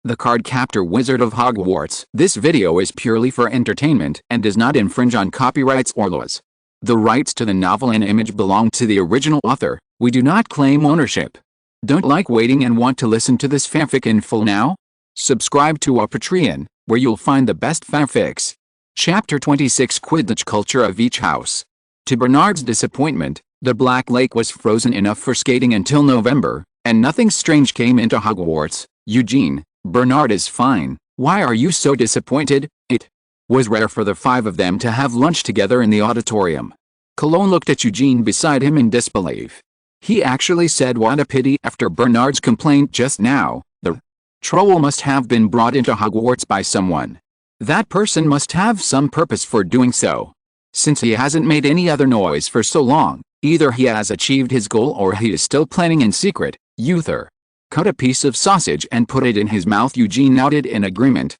the Cardcaptor Wizard of Hogwarts. This video is purely for entertainment and does not infringe on copyrights or laws. The rights to the novel and image belong to the original author. We do not claim ownership. Don't like waiting and want to listen to this fanfic in full now? Subscribe to our Patreon, where you'll find the best fanfics. Chapter 26 Quidditch Culture of Each House. To Bernard's disappointment, the Black Lake was frozen enough for skating until November, and nothing strange came into Hogwarts. Eugene, Bernard is fine. Why are you so disappointed? It was rare for the five of them to have lunch together in the auditorium. Cologne looked at Eugene beside him in disbelief. He actually said what a pity after Bernard's complaint just now. The troll must have been brought into Hogwarts by someone. That person must have some purpose for doing so. Since he hasn't made any other noise for so long, either he has achieved his goal or he is still planning in secret. Uther cut a piece of sausage and put it in his mouth. Eugene nodded in agreement.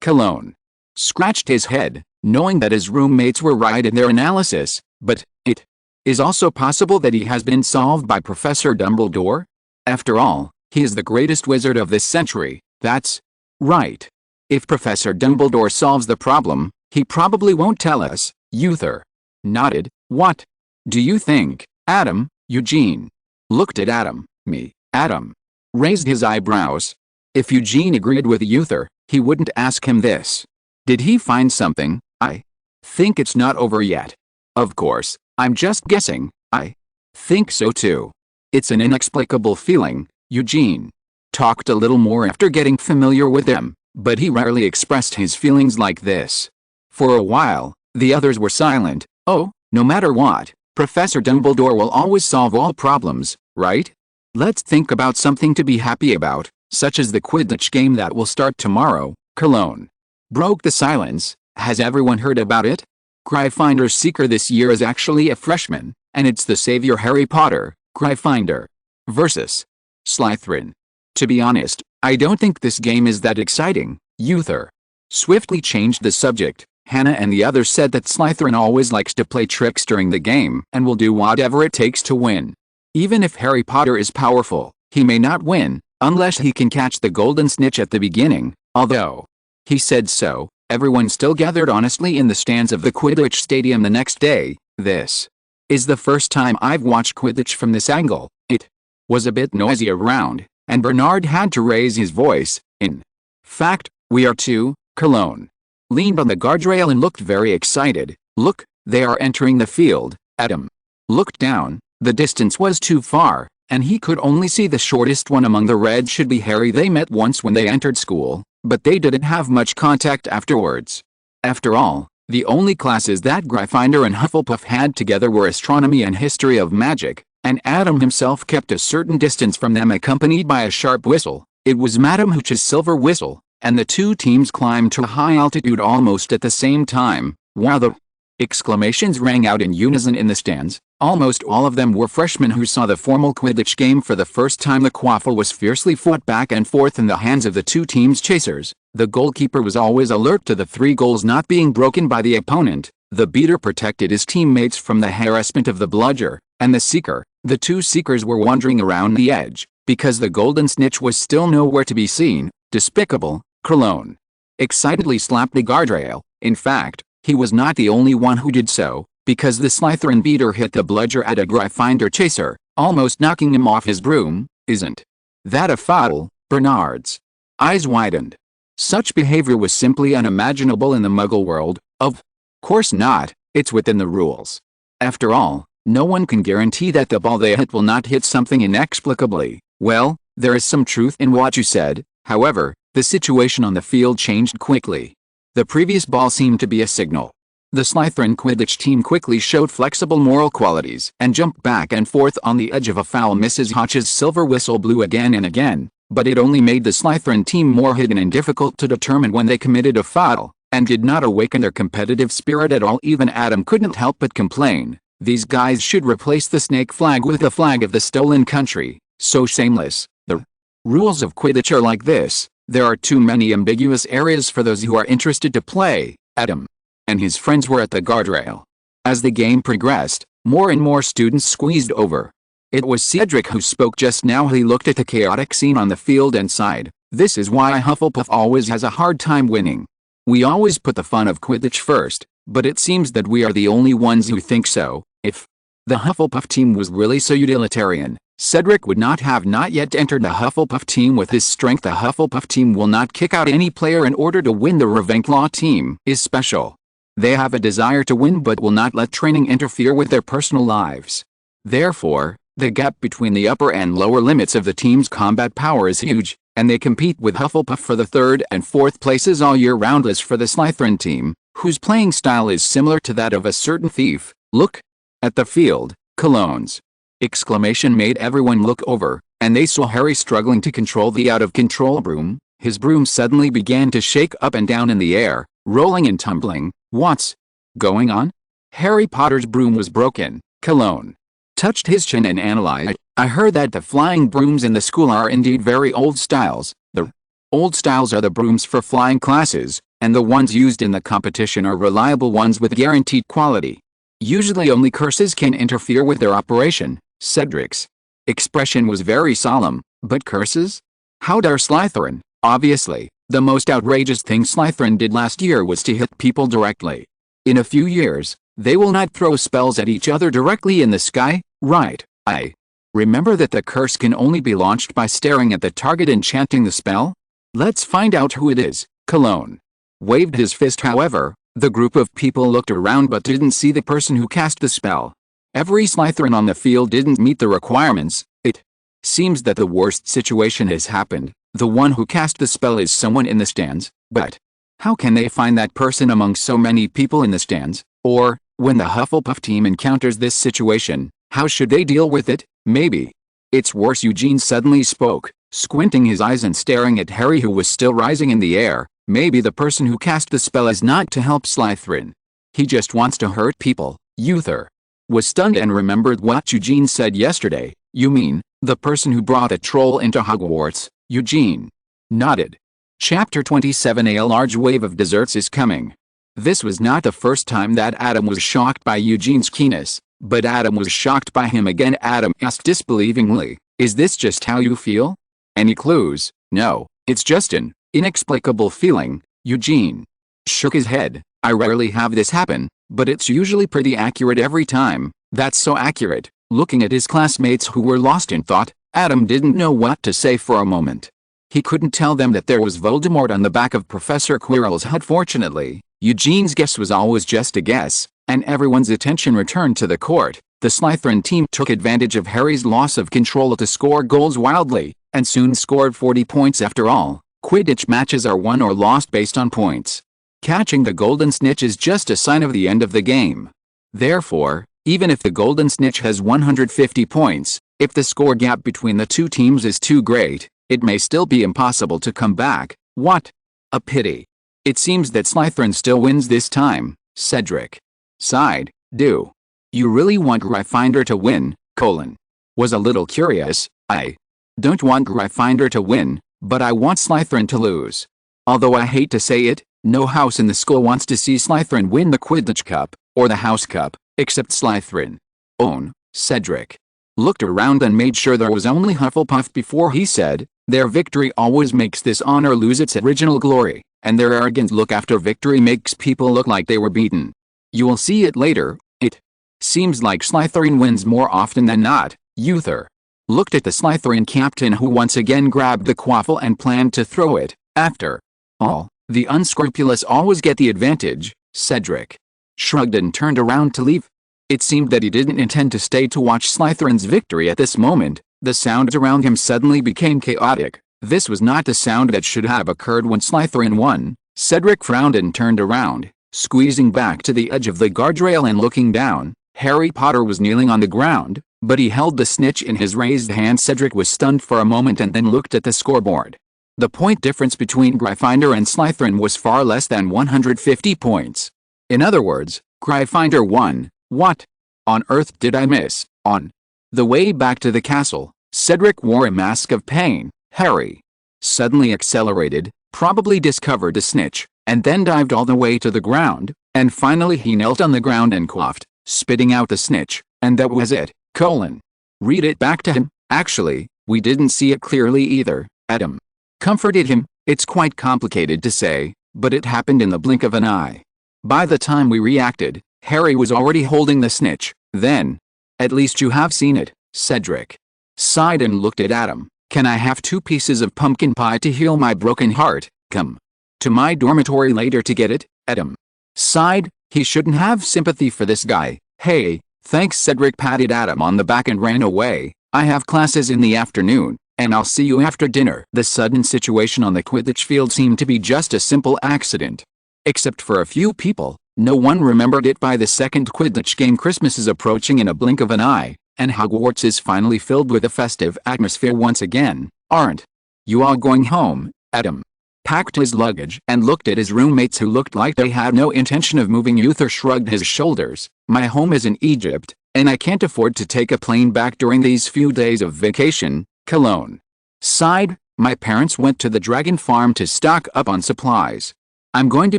Cologne scratched his head, knowing that his roommates were right in their analysis, but it is also possible that he has been solved by Professor Dumbledore. After all, he is the greatest wizard of this century. That's right. If Professor Dumbledore solves the problem, he probably won't tell us. Uther nodded. What do you think, Adam? Eugene looked at Adam. Me. Adam raised his eyebrows. If Eugene agreed with Uther, he wouldn't ask him this. Did he find something? I think it's not over yet. Of course, I'm just guessing. I think so too. It's an inexplicable feeling. Eugene talked a little more after getting familiar with him, but he rarely expressed his feelings like this. For a while, the others were silent. Oh, no matter what, Professor Dumbledore will always solve all problems, right? Let's think about something to be happy about, such as the Quidditch game that will start tomorrow. Cologne broke the silence. Has everyone heard about it? Gryffindor's seeker this year is actually a freshman, and it's the savior Harry Potter. Gryffindor versus Slytherin. To be honest, I don't think this game is that exciting. Uther swiftly changed the subject. Hannah and the others said that Slytherin always likes to play tricks during the game and will do whatever it takes to win. Even if Harry Potter is powerful, he may not win, unless he can catch the golden snitch at the beginning. Although he said so, everyone still gathered honestly in the stands of the Quidditch stadium the next day. This is the first time I've watched Quidditch from this angle. It was a bit noisy around, and Bernard had to raise his voice. In fact, we are too. Cologne leaned on the guardrail and looked very excited. Look, they are entering the field. Adam looked down. The distance was too far, and he could only see the shortest one among the Reds should be Harry. They met once when they entered school, but they didn't have much contact afterwards. After all, the only classes that Gryffindor and Hufflepuff had together were astronomy and history of magic, and Adam himself kept a certain distance from them, accompanied by a sharp whistle. It was Madame Hooch's silver whistle, and the two teams climbed to a high altitude almost at the same time. While the exclamations rang out in unison in the stands, almost all of them were freshmen who saw the formal Quidditch game for the first time. The quaffle was fiercely fought back and forth in the hands of the two teams' chasers. The goalkeeper was always alert to the 3 goals not being broken by the opponent. The beater protected his teammates from the harassment of the bludger, and the seeker. The two seekers were wandering around the edge, because the golden snitch was still nowhere to be seen. Despicable. Cologne excitedly slapped the guardrail. In fact, he was not the only one who did so, because the Slytherin beater hit the bludger at a Gryffindor chaser, almost knocking him off his broom. Isn't that a foul? Bernard's eyes widened. Such behavior was simply unimaginable in the Muggle world. Of course not, it's within the rules. After all, no one can guarantee that the ball they hit will not hit something inexplicably. Well, there is some truth in what you said. However, the situation on the field changed quickly. The previous ball seemed to be a signal. The Slytherin Quidditch team quickly showed flexible moral qualities and jumped back and forth on the edge of a foul. Mrs. Hotch's silver whistle blew again and again, but it only made the Slytherin team more hidden and difficult to determine when they committed a foul, and did not awaken their competitive spirit at all. Even Adam couldn't help but complain. These guys should replace the snake flag with the flag of the stolen country. So shameless. The rules of Quidditch are like this. There are too many ambiguous areas for those who are interested to play. Adam and his friends were at the guardrail. As the game progressed, more and more students squeezed over. It was Cedric who spoke just now. He looked at the chaotic scene on the field and sighed. This is why Hufflepuff always has a hard time winning. We always put the fun of Quidditch first, but it seems that we are the only ones who think so. If the Hufflepuff team was really so utilitarian, Cedric would not have not yet entered the Hufflepuff team with his strength. The Hufflepuff team will not kick out any player in order to win. The Ravenclaw team is special. They have a desire to win but will not let training interfere with their personal lives. Therefore, the gap between the upper and lower limits of the team's combat power is huge, and they compete with Hufflepuff for the 3rd and 4th places all year round. As for the Slytherin team, whose playing style is similar to that of a certain thief, look at the field. Colognes! Exclamation made everyone look over, and they saw Harry struggling to control the out-of-control broom. His broom suddenly began to shake up and down in the air, rolling and tumbling. What's going on? Harry Potter's broom was broken. Cologne touched his chin and analyzed. I heard that the flying brooms in the school are indeed very old styles. The old styles are the brooms for flying classes, and the ones used in the competition are reliable ones with guaranteed quality. Usually only curses can interfere with their operation. Cedric's expression was very solemn. But curses? How dare Slytherin? Obviously, the most outrageous thing Slytherin did last year was to hit people directly. In a few years, they will not throw spells at each other directly in the sky, right? I remember that the curse can only be launched by staring at the target and chanting the spell? Let's find out who it is. Cologne waved his fist. However, the group of people looked around but didn't see the person who cast the spell. Every Slytherin on the field didn't meet the requirements. It seems that the worst situation has happened. The one who cast the spell is someone in the stands, but how can they find that person among so many people in the stands? Or, when the Hufflepuff team encounters this situation, how should they deal with it? Maybe it's worse. Eugene suddenly spoke, squinting his eyes and staring at Harry, who was still rising in the air. Maybe the person who cast the spell is not to help Slytherin. He just wants to hurt people. Uther was stunned and remembered what Eugene said yesterday. You mean, the person who brought a troll into Hogwarts? Eugene nodded. Chapter 27. A large wave of desserts is coming. This was not the first time that Adam was shocked by Eugene's keenness, but Adam was shocked by him again. Adam asked disbelievingly, is this just how you feel? Any clues? No, it's just an inexplicable feeling. Eugene shook his head. I rarely have this happen, but it's usually pretty accurate every time. That's so accurate. Looking at his classmates who were lost in thought, Adam didn't know what to say for a moment. He couldn't tell them that there was Voldemort on the back of Professor Quirrell's head. Fortunately, Eugene's guess was always just a guess, and everyone's attention returned to the court. The Slytherin team took advantage of Harry's loss of control to score goals wildly, and soon scored 40 points. After all, Quidditch matches are won or lost based on points. Catching the Golden Snitch is just a sign of the end of the game. Therefore, even if the Golden Snitch has 150 points, if the score gap between the two teams is too great, it may still be impossible to come back. What a pity. It seems that Slytherin still wins this time. Cedric sighed. Do you really want Gryffindor to win? Colin was a little curious. I don't want Gryffindor to win, but I want Slytherin to lose. Although I hate to say it, no house in the school wants to see Slytherin win the Quidditch Cup, or the House Cup, except Slytherin. Own. Cedric looked around and made sure there was only Hufflepuff before he said, their victory always makes this honor lose its original glory, and their arrogant look after victory makes people look like they were beaten. You will see it later. It seems like Slytherin wins more often than not. Uther looked at the Slytherin captain, who once again grabbed the quaffle and planned to throw it. After all, the unscrupulous always get the advantage. Cedric shrugged and turned around to leave. It seemed that he didn't intend to stay to watch Slytherin's victory at this moment. The sounds around him suddenly became chaotic. This was not the sound that should have occurred when Slytherin won. Cedric frowned and turned around, squeezing back to the edge of the guardrail and looking down. Harry Potter was kneeling on the ground, but he held the snitch in his raised hand. Cedric was stunned for a moment and then looked at the scoreboard. The point difference between Gryffindor and Slytherin was far less than 150 points. In other words, Gryffindor won. What on earth did I miss? On the way back to the castle, Cedric wore a mask of pain. Harry suddenly accelerated, probably discovered the snitch, and then dived all the way to the ground, and finally he knelt on the ground and coughed, spitting out the snitch, and that was it. Colin read it back to him. Actually, we didn't see it clearly either, Adam comforted him. It's quite complicated to say, but it happened in the blink of an eye. By the time we reacted, Harry was already holding the snitch. Then, at least you have seen it, Cedric sighed and looked at Adam. Can I have 2 pieces of pumpkin pie to heal my broken heart? Come to my dormitory later to get it, Adam sighed. He shouldn't have sympathy for this guy. Hey, thanks. Cedric patted Adam on the back and ran away. I have classes in the afternoon, and I'll see you after dinner. The sudden situation on the Quidditch field seemed to be just a simple accident. Except for a few people, no one remembered it by the second Quidditch game. Christmas is approaching in a blink of an eye, and Hogwarts is finally filled with a festive atmosphere once again. Aren't you all going home? Adam packed his luggage and looked at his roommates who looked like they had no intention of moving. Uther shrugged his shoulders. My home is in Egypt, and I can't afford to take a plane back during these few days of vacation. Cologne sighed. My parents went to the dragon farm to stock up on supplies. I'm going to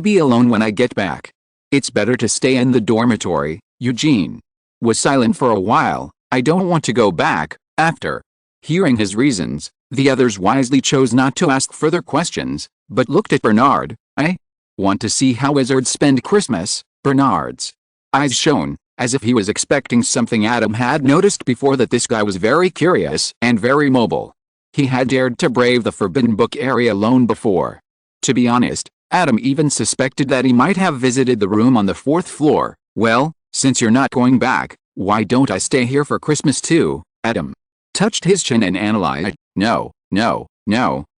be alone when I get back. It's better to stay in the dormitory. Eugene was silent for a while. I don't want to go back. After hearing his reasons, the others wisely chose not to ask further questions, but looked at Bernard. I want to see how wizards spend Christmas. Bernard's eyes shone, as if he was expecting something. Adam had noticed before that this guy was very curious and very mobile. He had dared to brave the forbidden book area alone before. To be honest, Adam even suspected that he might have visited the room on the 4th floor. Well, since you're not going back, why don't I stay here for Christmas too? Adam touched his chin and analyzed. No,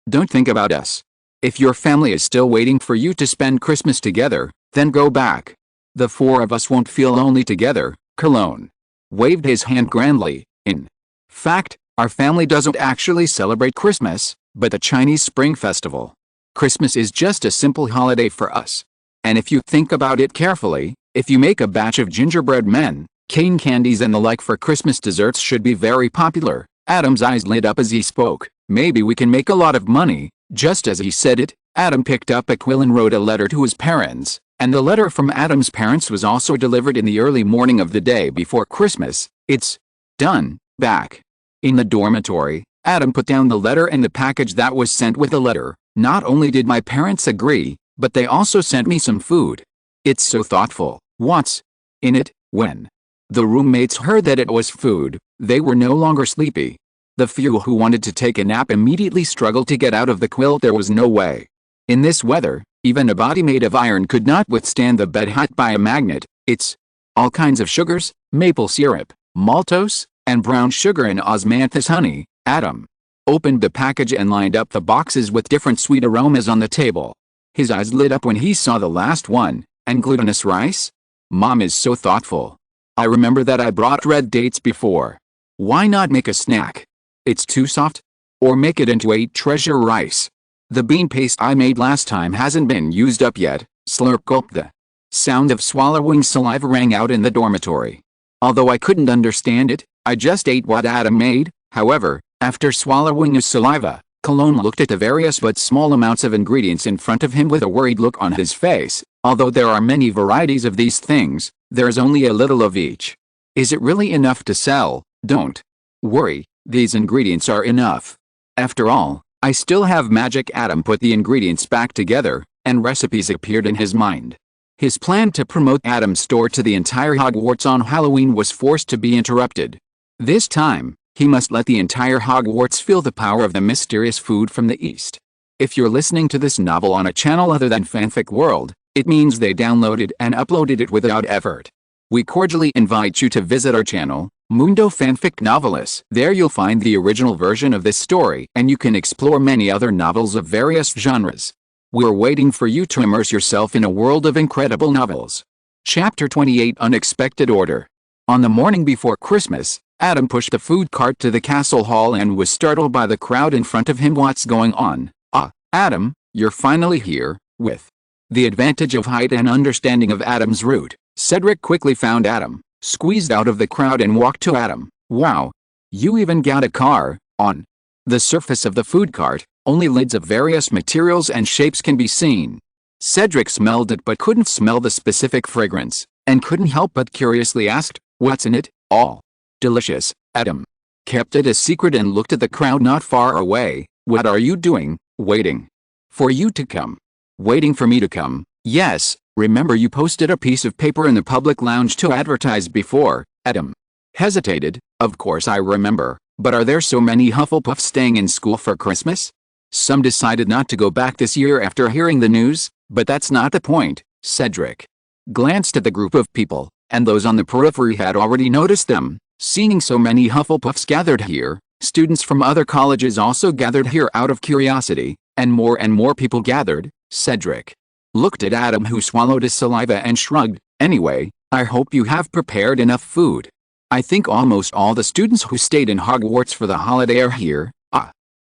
don't think about us. If your family is still waiting for you to spend Christmas together, then go back. The 4 of us won't feel lonely together. Cologne waved his hand grandly. In fact, our family doesn't actually celebrate Christmas, but the Chinese Spring Festival. Christmas is just a simple holiday for us. And if you think about it carefully, if you make a batch of gingerbread men, cane candies and the like for Christmas, desserts should be very popular. Adam's eyes lit up as he spoke. Maybe we can make a lot of money. Just as he said it, Adam picked up a quill and wrote a letter to his parents, and the letter from Adam's parents was also delivered in the early morning of the day before Christmas. It's done. Back in the dormitory, Adam put down the letter and the package that was sent with the letter. Not only did my parents agree, but they also sent me some food. It's so thoughtful. What's in it? When the roommates heard that it was food, they were no longer sleepy. The few who wanted to take a nap immediately struggled to get out of the quilt. There was no way. In this weather, even a body made of iron could not withstand the bed hot by a magnet. It's all kinds of sugars, maple syrup, maltose, and brown sugar and osmanthus honey. Adam opened the package and lined up the boxes with different sweet aromas on the table. His eyes lit up when he saw the last one. And glutinous rice? Mom is so thoughtful. I remember that I brought red dates before. Why not make a snack? It's too soft? Or make it into a treasure rice. The bean paste I made last time hasn't been used up yet. Slurp gulp. The sound of swallowing saliva rang out in the dormitory. Although I couldn't understand it, I just ate what Adam made. However, after swallowing his saliva, Cologne looked at the various but small amounts of ingredients in front of him with a worried look on his face. Although there are many varieties of these things, there is only a little of each. Is it really enough to sell? Don't worry, these ingredients are enough. After all, I still have magic. Adam put the ingredients back together, and recipes appeared in his mind. His plan to promote Adam's store to the entire Hogwarts on Halloween was forced to be interrupted. This time, he must let the entire Hogwarts feel the power of the mysterious food from the East. If you're listening to this novel on a channel other than Fanfic World, it means they downloaded and uploaded it without effort. We cordially invite you to visit our channel, Mundo Fanfic Novelist. There you'll find the original version of this story, and you can explore many other novels of various genres. We're waiting for you to immerse yourself in a world of incredible novels. Chapter 28: Unexpected Order. On the morning before Christmas, Adam pushed the food cart to the castle hall and was startled by the crowd in front of him. What's going on? Ah, Adam, you're finally here. With the advantage of height and understanding of Adam's route, Cedric quickly found Adam, squeezed out of the crowd and walked to Adam. Wow! You even got a car. On the surface of the food cart, only lids of various materials and shapes can be seen. Cedric smelled it but couldn't smell the specific fragrance, and couldn't help but curiously asked, "What's in it?" "All delicious." Adam kept it a secret and looked at the crowd not far away. "What are you doing?" Waiting. For you to come. Waiting for me to come. Yes, remember you posted a piece of paper in the public lounge to advertise before. Adam hesitated. Of course I remember, but are there so many Hufflepuffs staying in school for Christmas? Some decided not to go back this year after hearing the news, but that's not the point. Cedric glanced at the group of people, and those on the periphery had already noticed them. Seeing so many Hufflepuffs gathered here, students from other colleges also gathered here out of curiosity, and more people gathered. Cedric looked at Adam, who swallowed his saliva and shrugged. Anyway, I hope you have prepared enough food. I think almost all the students who stayed in Hogwarts for the holiday are here.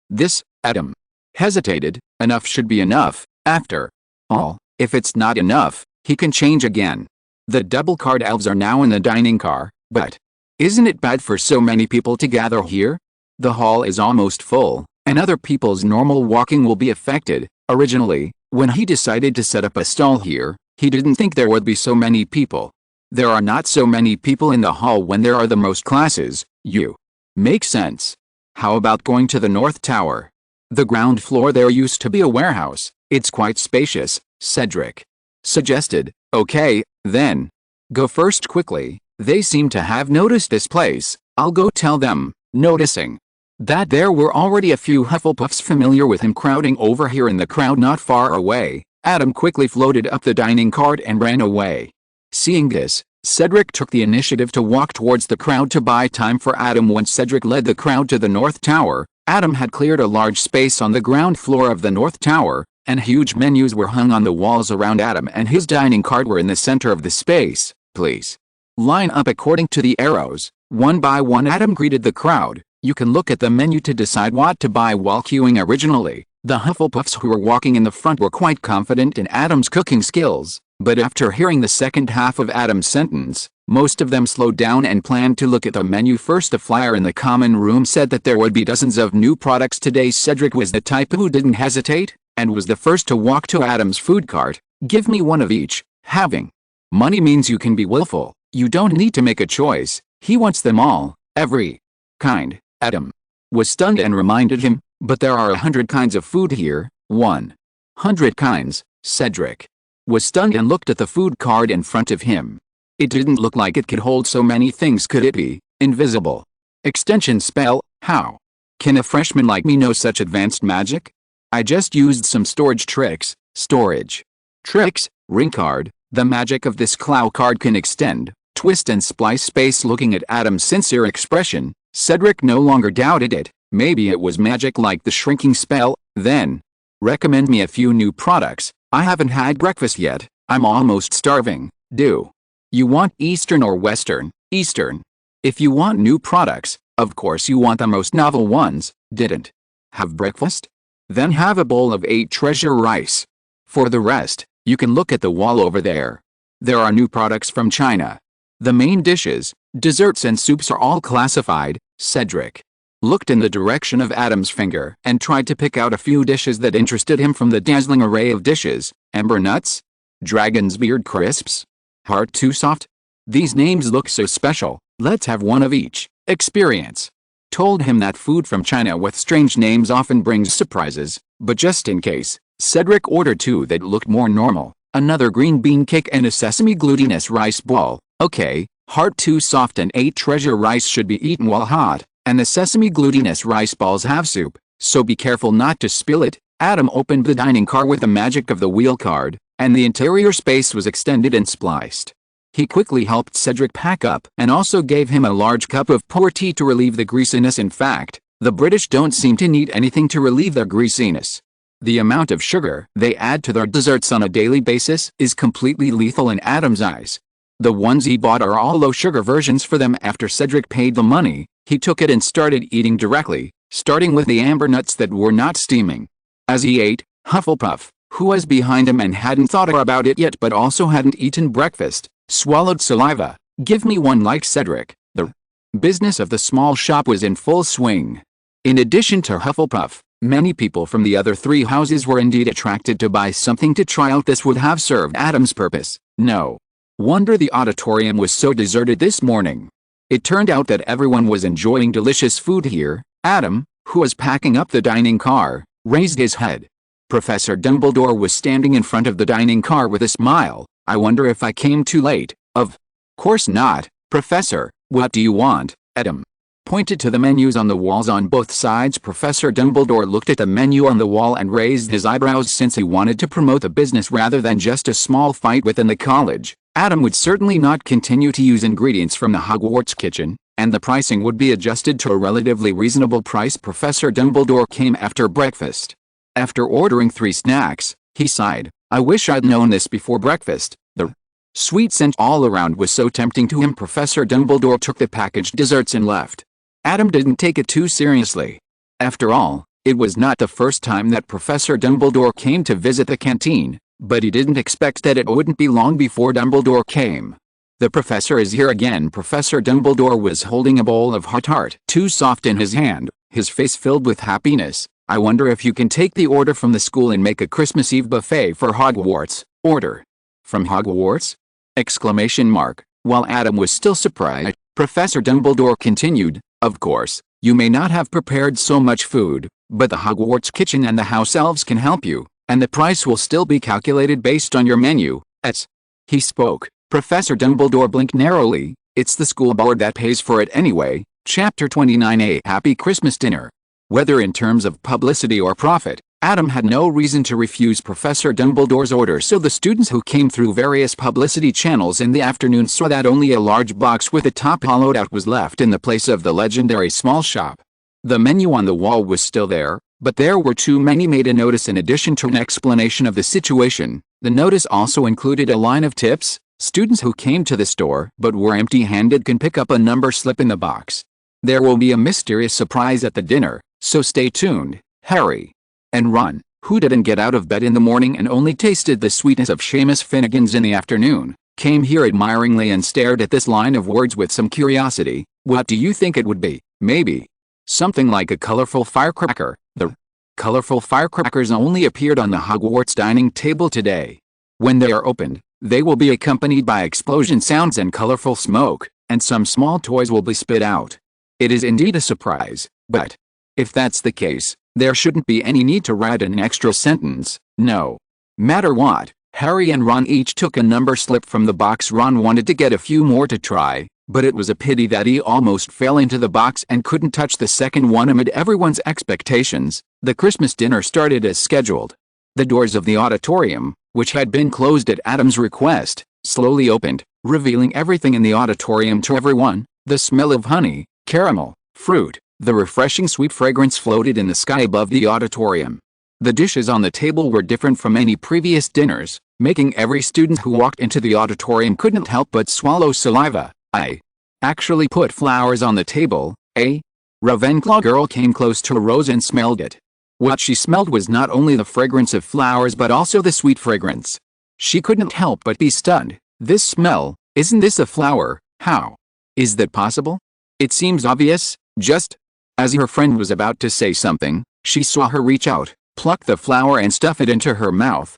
This, Adam hesitated. Enough should be enough. After all, if it's not enough, he can change again. The double card elves are now in the dining car, but isn't it bad for so many people to gather here? The hall is almost full, and other people's normal walking will be affected. Originally, when he decided to set up a stall here, he didn't think there would be so many people. There are not so many people in the hall when there are the most classes. You make sense. How about going to the North Tower? The ground floor there used to be a warehouse. It's quite spacious, Cedric suggested. Okay, then. Go first quickly. They seem to have noticed this place. I'll go tell them. Noticing that there were already a few Hufflepuffs familiar with him crowding over here in the crowd not far away, Adam quickly floated up the dining cart and ran away. Seeing this, Cedric took the initiative to walk towards the crowd to buy time for Adam. When Cedric led the crowd to the North Tower, Adam had cleared a large space on the ground floor of the North Tower, and huge menus were hung on the walls around Adam, and his dining cart were in the center of the space. Please line up according to the arrows. One by one Adam greeted the crowd. You can look at the menu to decide what to buy while queuing. Originally, the Hufflepuffs who were walking in the front were quite confident in Adam's cooking skills, but after hearing the second half of Adam's sentence, most of them slowed down and planned to look at the menu first. The flyer in the common room said that there would be dozens of new products today. Cedric was the type who didn't hesitate, and was the first to walk to Adam's food cart. Give me one of each. Having money means you can be willful. You don't need to make a choice. He wants them all. Every kind. Adam was stunned and reminded him, but there are 100 kinds of food here. 100 kinds. Cedric was stunned and looked at the food card in front of him. It didn't look like it could hold so many things. Could it be invisible? Extension spell? How can a freshman like me know such advanced magic? I just used some storage tricks. Storage tricks? Ring card. The magic of this Clow card can extend, twist and splice space. Looking at Adam's sincere expression, Cedric no longer doubted it. Maybe it was magic like the shrinking spell. Then recommend me a few new products. I haven't had breakfast yet. I'm almost starving. Do you want Eastern or Western? Eastern. If you want new products, of course you want the most novel ones. Didn't have breakfast? Then have a bowl of 8 treasure rice. For the rest, you can look at the wall over there. There are new products from China. The main dishes, desserts and soups are all classified. Cedric looked in the direction of Adam's finger and tried to pick out a few dishes that interested him from the dazzling array of dishes. Ember nuts? Dragon's beard crisps? Heart too soft? These names look so special. Let's have one of each. Experience told him that food from China with strange names often brings surprises, but just in case, Cedric ordered 2 that looked more normal, another green bean cake and a sesame glutinous rice ball. Okay, heart too soft and 8 treasure rice should be eaten while hot, and the sesame glutinous rice balls have soup, so be careful not to spill it. Adam opened the dining car with the magic of the wheel card, and the interior space was extended and spliced. He quickly helped Cedric pack up and also gave him a large cup of pour tea to relieve the greasiness. In fact, the British don't seem to need anything to relieve their greasiness. The amount of sugar they add to their desserts on a daily basis is completely lethal in Adam's eyes. The ones he bought are all low-sugar versions for them. After Cedric paid the money, he took it and started eating directly, starting with the amber nuts that were not steaming. As he ate, Hufflepuff, who was behind him and hadn't thought about it yet but also hadn't eaten breakfast, swallowed saliva. Give me one like Cedric. The business of the small shop was in full swing. In addition to Hufflepuff, many people from the other 3 houses were indeed attracted to buy something to try out. This would have served Adam's purpose. No wonder the auditorium was so deserted this morning. It turned out that everyone was enjoying delicious food here. Adam, who was packing up the dining car, raised his head. Professor Dumbledore was standing in front of the dining car with a smile. "I wonder if I came too late." "Of course not, Professor. What do you want?" Adam pointed to the menus on the walls on both sides. Professor Dumbledore looked at the menu on the wall and raised his eyebrows since he wanted to promote the business rather than just a small fight within the college. Adam would certainly not continue to use ingredients from the Hogwarts kitchen, and the pricing would be adjusted to a relatively reasonable price. Professor Dumbledore came after breakfast. After ordering 3 snacks, he sighed. "I wish I'd known this before breakfast." The sweet scent all around was so tempting to him. Professor Dumbledore took the packaged desserts and left. Adam didn't take it too seriously. After all, it was not the first time that Professor Dumbledore came to visit the canteen, but he didn't expect that it wouldn't be long before Dumbledore came. "The professor is here again." Professor Dumbledore was holding a bowl of hot tart too soft in his hand, his face filled with happiness. "I wonder if you can take the order from the school and make a Christmas Eve buffet for Hogwarts." "Order? From Hogwarts?" Exclamation mark. While Adam was still surprised, Professor Dumbledore continued, "Of course, you may not have prepared so much food, but the Hogwarts kitchen and the house elves can help you, and the price will still be calculated based on your menu." As he spoke, Professor Dumbledore blinked narrowly. "It's the school board that pays for it anyway." Chapter 29. A Happy Christmas Dinner. Whether in terms of publicity or profit, Adam had no reason to refuse Professor Dumbledore's order, so the students who came through various publicity channels in the afternoon saw that only a large box with the top hollowed out was left in the place of the legendary small shop. The menu on the wall was still there, but there were too many. Made a notice in addition to an explanation of the situation. The notice also included a line of tips. Students who came to the store but were empty-handed can pick up a number slip in the box. There will be a mysterious surprise at the dinner, so stay tuned. Harry and Ron, who didn't get out of bed in the morning and only tasted the sweetness of Seamus Finnegan's in the afternoon, came here admiringly and stared at this line of words with some curiosity. "What do you think it would be?" "Maybe something like a colorful firecracker." The colorful firecrackers only appeared on the Hogwarts dining table today. When they are opened, they will be accompanied by explosion sounds and colorful smoke, and some small toys will be spit out. It is indeed a surprise, but if that's the case, there shouldn't be any need to write an extra sentence. No matter what, Harry and Ron each took a number slip from the box. Ron wanted to get a few more to try, but it was a pity that he almost fell into the box and couldn't touch the second one amid everyone's expectations. The Christmas dinner started as scheduled. The doors of the auditorium, which had been closed at Adam's request, slowly opened, revealing everything in the auditorium to everyone. The smell of honey, caramel, fruit, the refreshing sweet fragrance floated in the sky above the auditorium. The dishes on the table were different from any previous dinners, making every student who walked into the auditorium couldn't help but swallow saliva. "I actually put flowers on the table, eh?" Ravenclaw girl came close to Rose and smelled it. What she smelled was not only the fragrance of flowers but also the sweet fragrance. She couldn't help but be stunned. "This smell, isn't this a flower? How is that possible? It seems obvious." Just as her friend was about to say something, she saw her reach out, pluck the flower and stuff it into her mouth.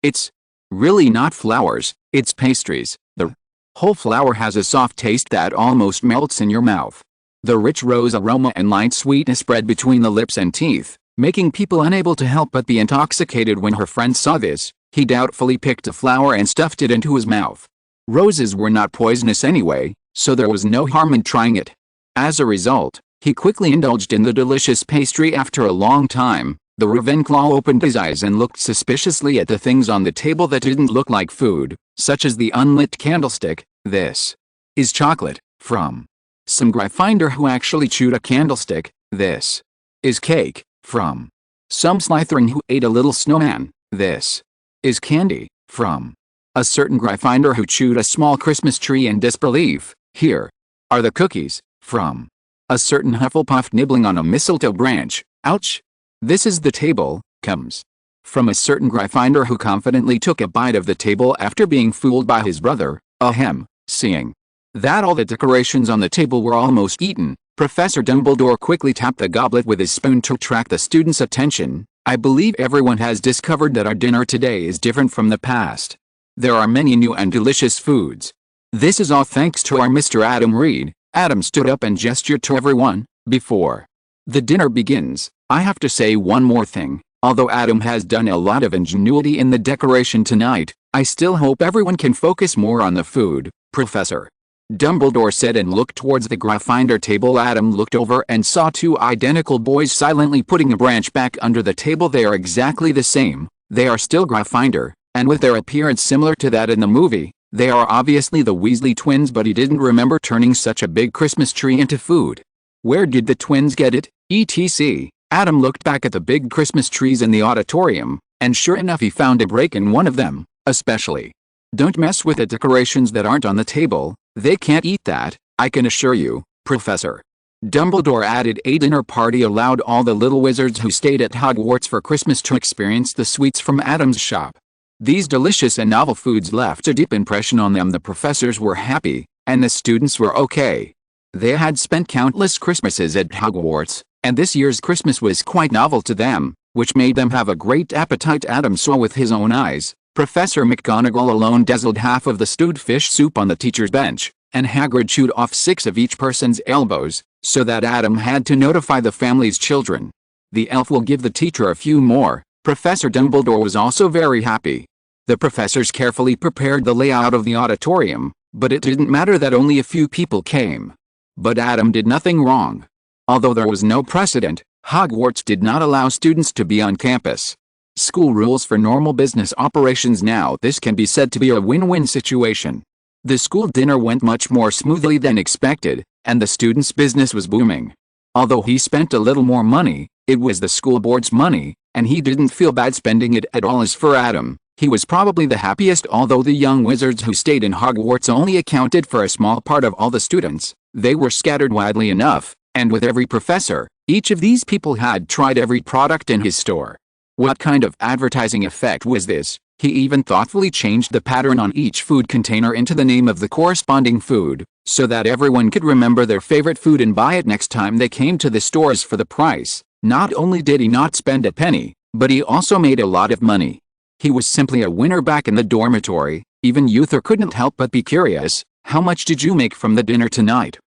It's really not flowers, it's pastries. The whole flower has a soft taste that almost melts in your mouth. The rich rose aroma and light sweetness spread between the lips and teeth, making people unable to help but be intoxicated. When her friend saw this, he doubtfully picked a flower and stuffed it into his mouth. Roses were not poisonous anyway, so there was no harm in trying it. As a result, he quickly indulged in the delicious pastry. After a long time, the Ravenclaw opened his eyes and looked suspiciously at the things on the table that didn't look like food, such as the unlit candlestick. "This is chocolate, from some Gryffindor who actually chewed a candlestick." "This is cake, from some Slytherin who ate a little snowman." "This is candy, from a certain Gryffindor who chewed a small Christmas tree in disbelief." "Here are the cookies, from a certain Hufflepuff nibbling on a mistletoe branch." "Ouch." "This is the table, comes from a certain Gryffindor who confidently took a bite of the table after being fooled by his brother." Ahem. Seeing that all the decorations on the table were almost eaten, Professor Dumbledore quickly tapped the goblet with his spoon to attract the students' attention. "I believe everyone has discovered that our dinner today is different from the past. There are many new and delicious foods. This is all thanks to our Mr. Adam Reed." Adam stood up and gestured to everyone. "Before the dinner begins, I have to say one more thing. Although Adam has done a lot of ingenuity in the decoration tonight, I still hope everyone can focus more on the food, Professor Dumbledore said and looked towards the Gryffindor table. Adam looked over and saw two identical boys silently putting a branch back under the table. They are exactly the same. They are still Gryffindor, and with their appearance similar to that in the movie, they are obviously the Weasley twins, but he didn't remember turning such a big Christmas tree into food. Where did the twins get it, etc.? Adam looked back at the big Christmas trees in the auditorium, and sure enough he found a break in one of them, especially. Don't mess with the decorations that aren't on the table, they can't eat that, I can assure you, Professor Dumbledore added. A dinner party allowed all the little wizards who stayed at Hogwarts for Christmas to experience the sweets from Adam's shop. These delicious and novel foods left a deep impression on them. The professors were happy, and the students were okay. They had spent countless Christmases at Hogwarts, and this year's Christmas was quite novel to them, which made them have a great appetite. Adam saw with his own eyes. Professor McGonagall alone guzzled half of the stewed fish soup on the teacher's bench, and Hagrid chewed off 6 of each person's elbows, so that Adam had to notify the family's children. The elf will give the teacher a few more. Professor Dumbledore was also very happy. The professors carefully prepared the layout of the auditorium, but it didn't matter that only a few people came. But Adam did nothing wrong. Although there was no precedent, Hogwarts did not allow students to be on campus. School rules for normal business operations now. This can be said to be a win-win situation. The school dinner went much more smoothly than expected, and the students' business was booming. Although he spent a little more money, it was the school board's money, and he didn't feel bad spending it at all. As for Adam, he was probably the happiest. Although the young wizards who stayed in Hogwarts only accounted for a small part of all the students, they were scattered widely enough, and with every professor, each of these people had tried every product in his store. What kind of advertising effect was this? He even thoughtfully changed the pattern on each food container into the name of the corresponding food, so that everyone could remember their favorite food and buy it next time they came to the stores for the price. Not only did he not spend a penny, but he also made a lot of money. He was simply a winner. Back in the dormitory, even Uther couldn't help but be curious. How much did you make from the dinner tonight?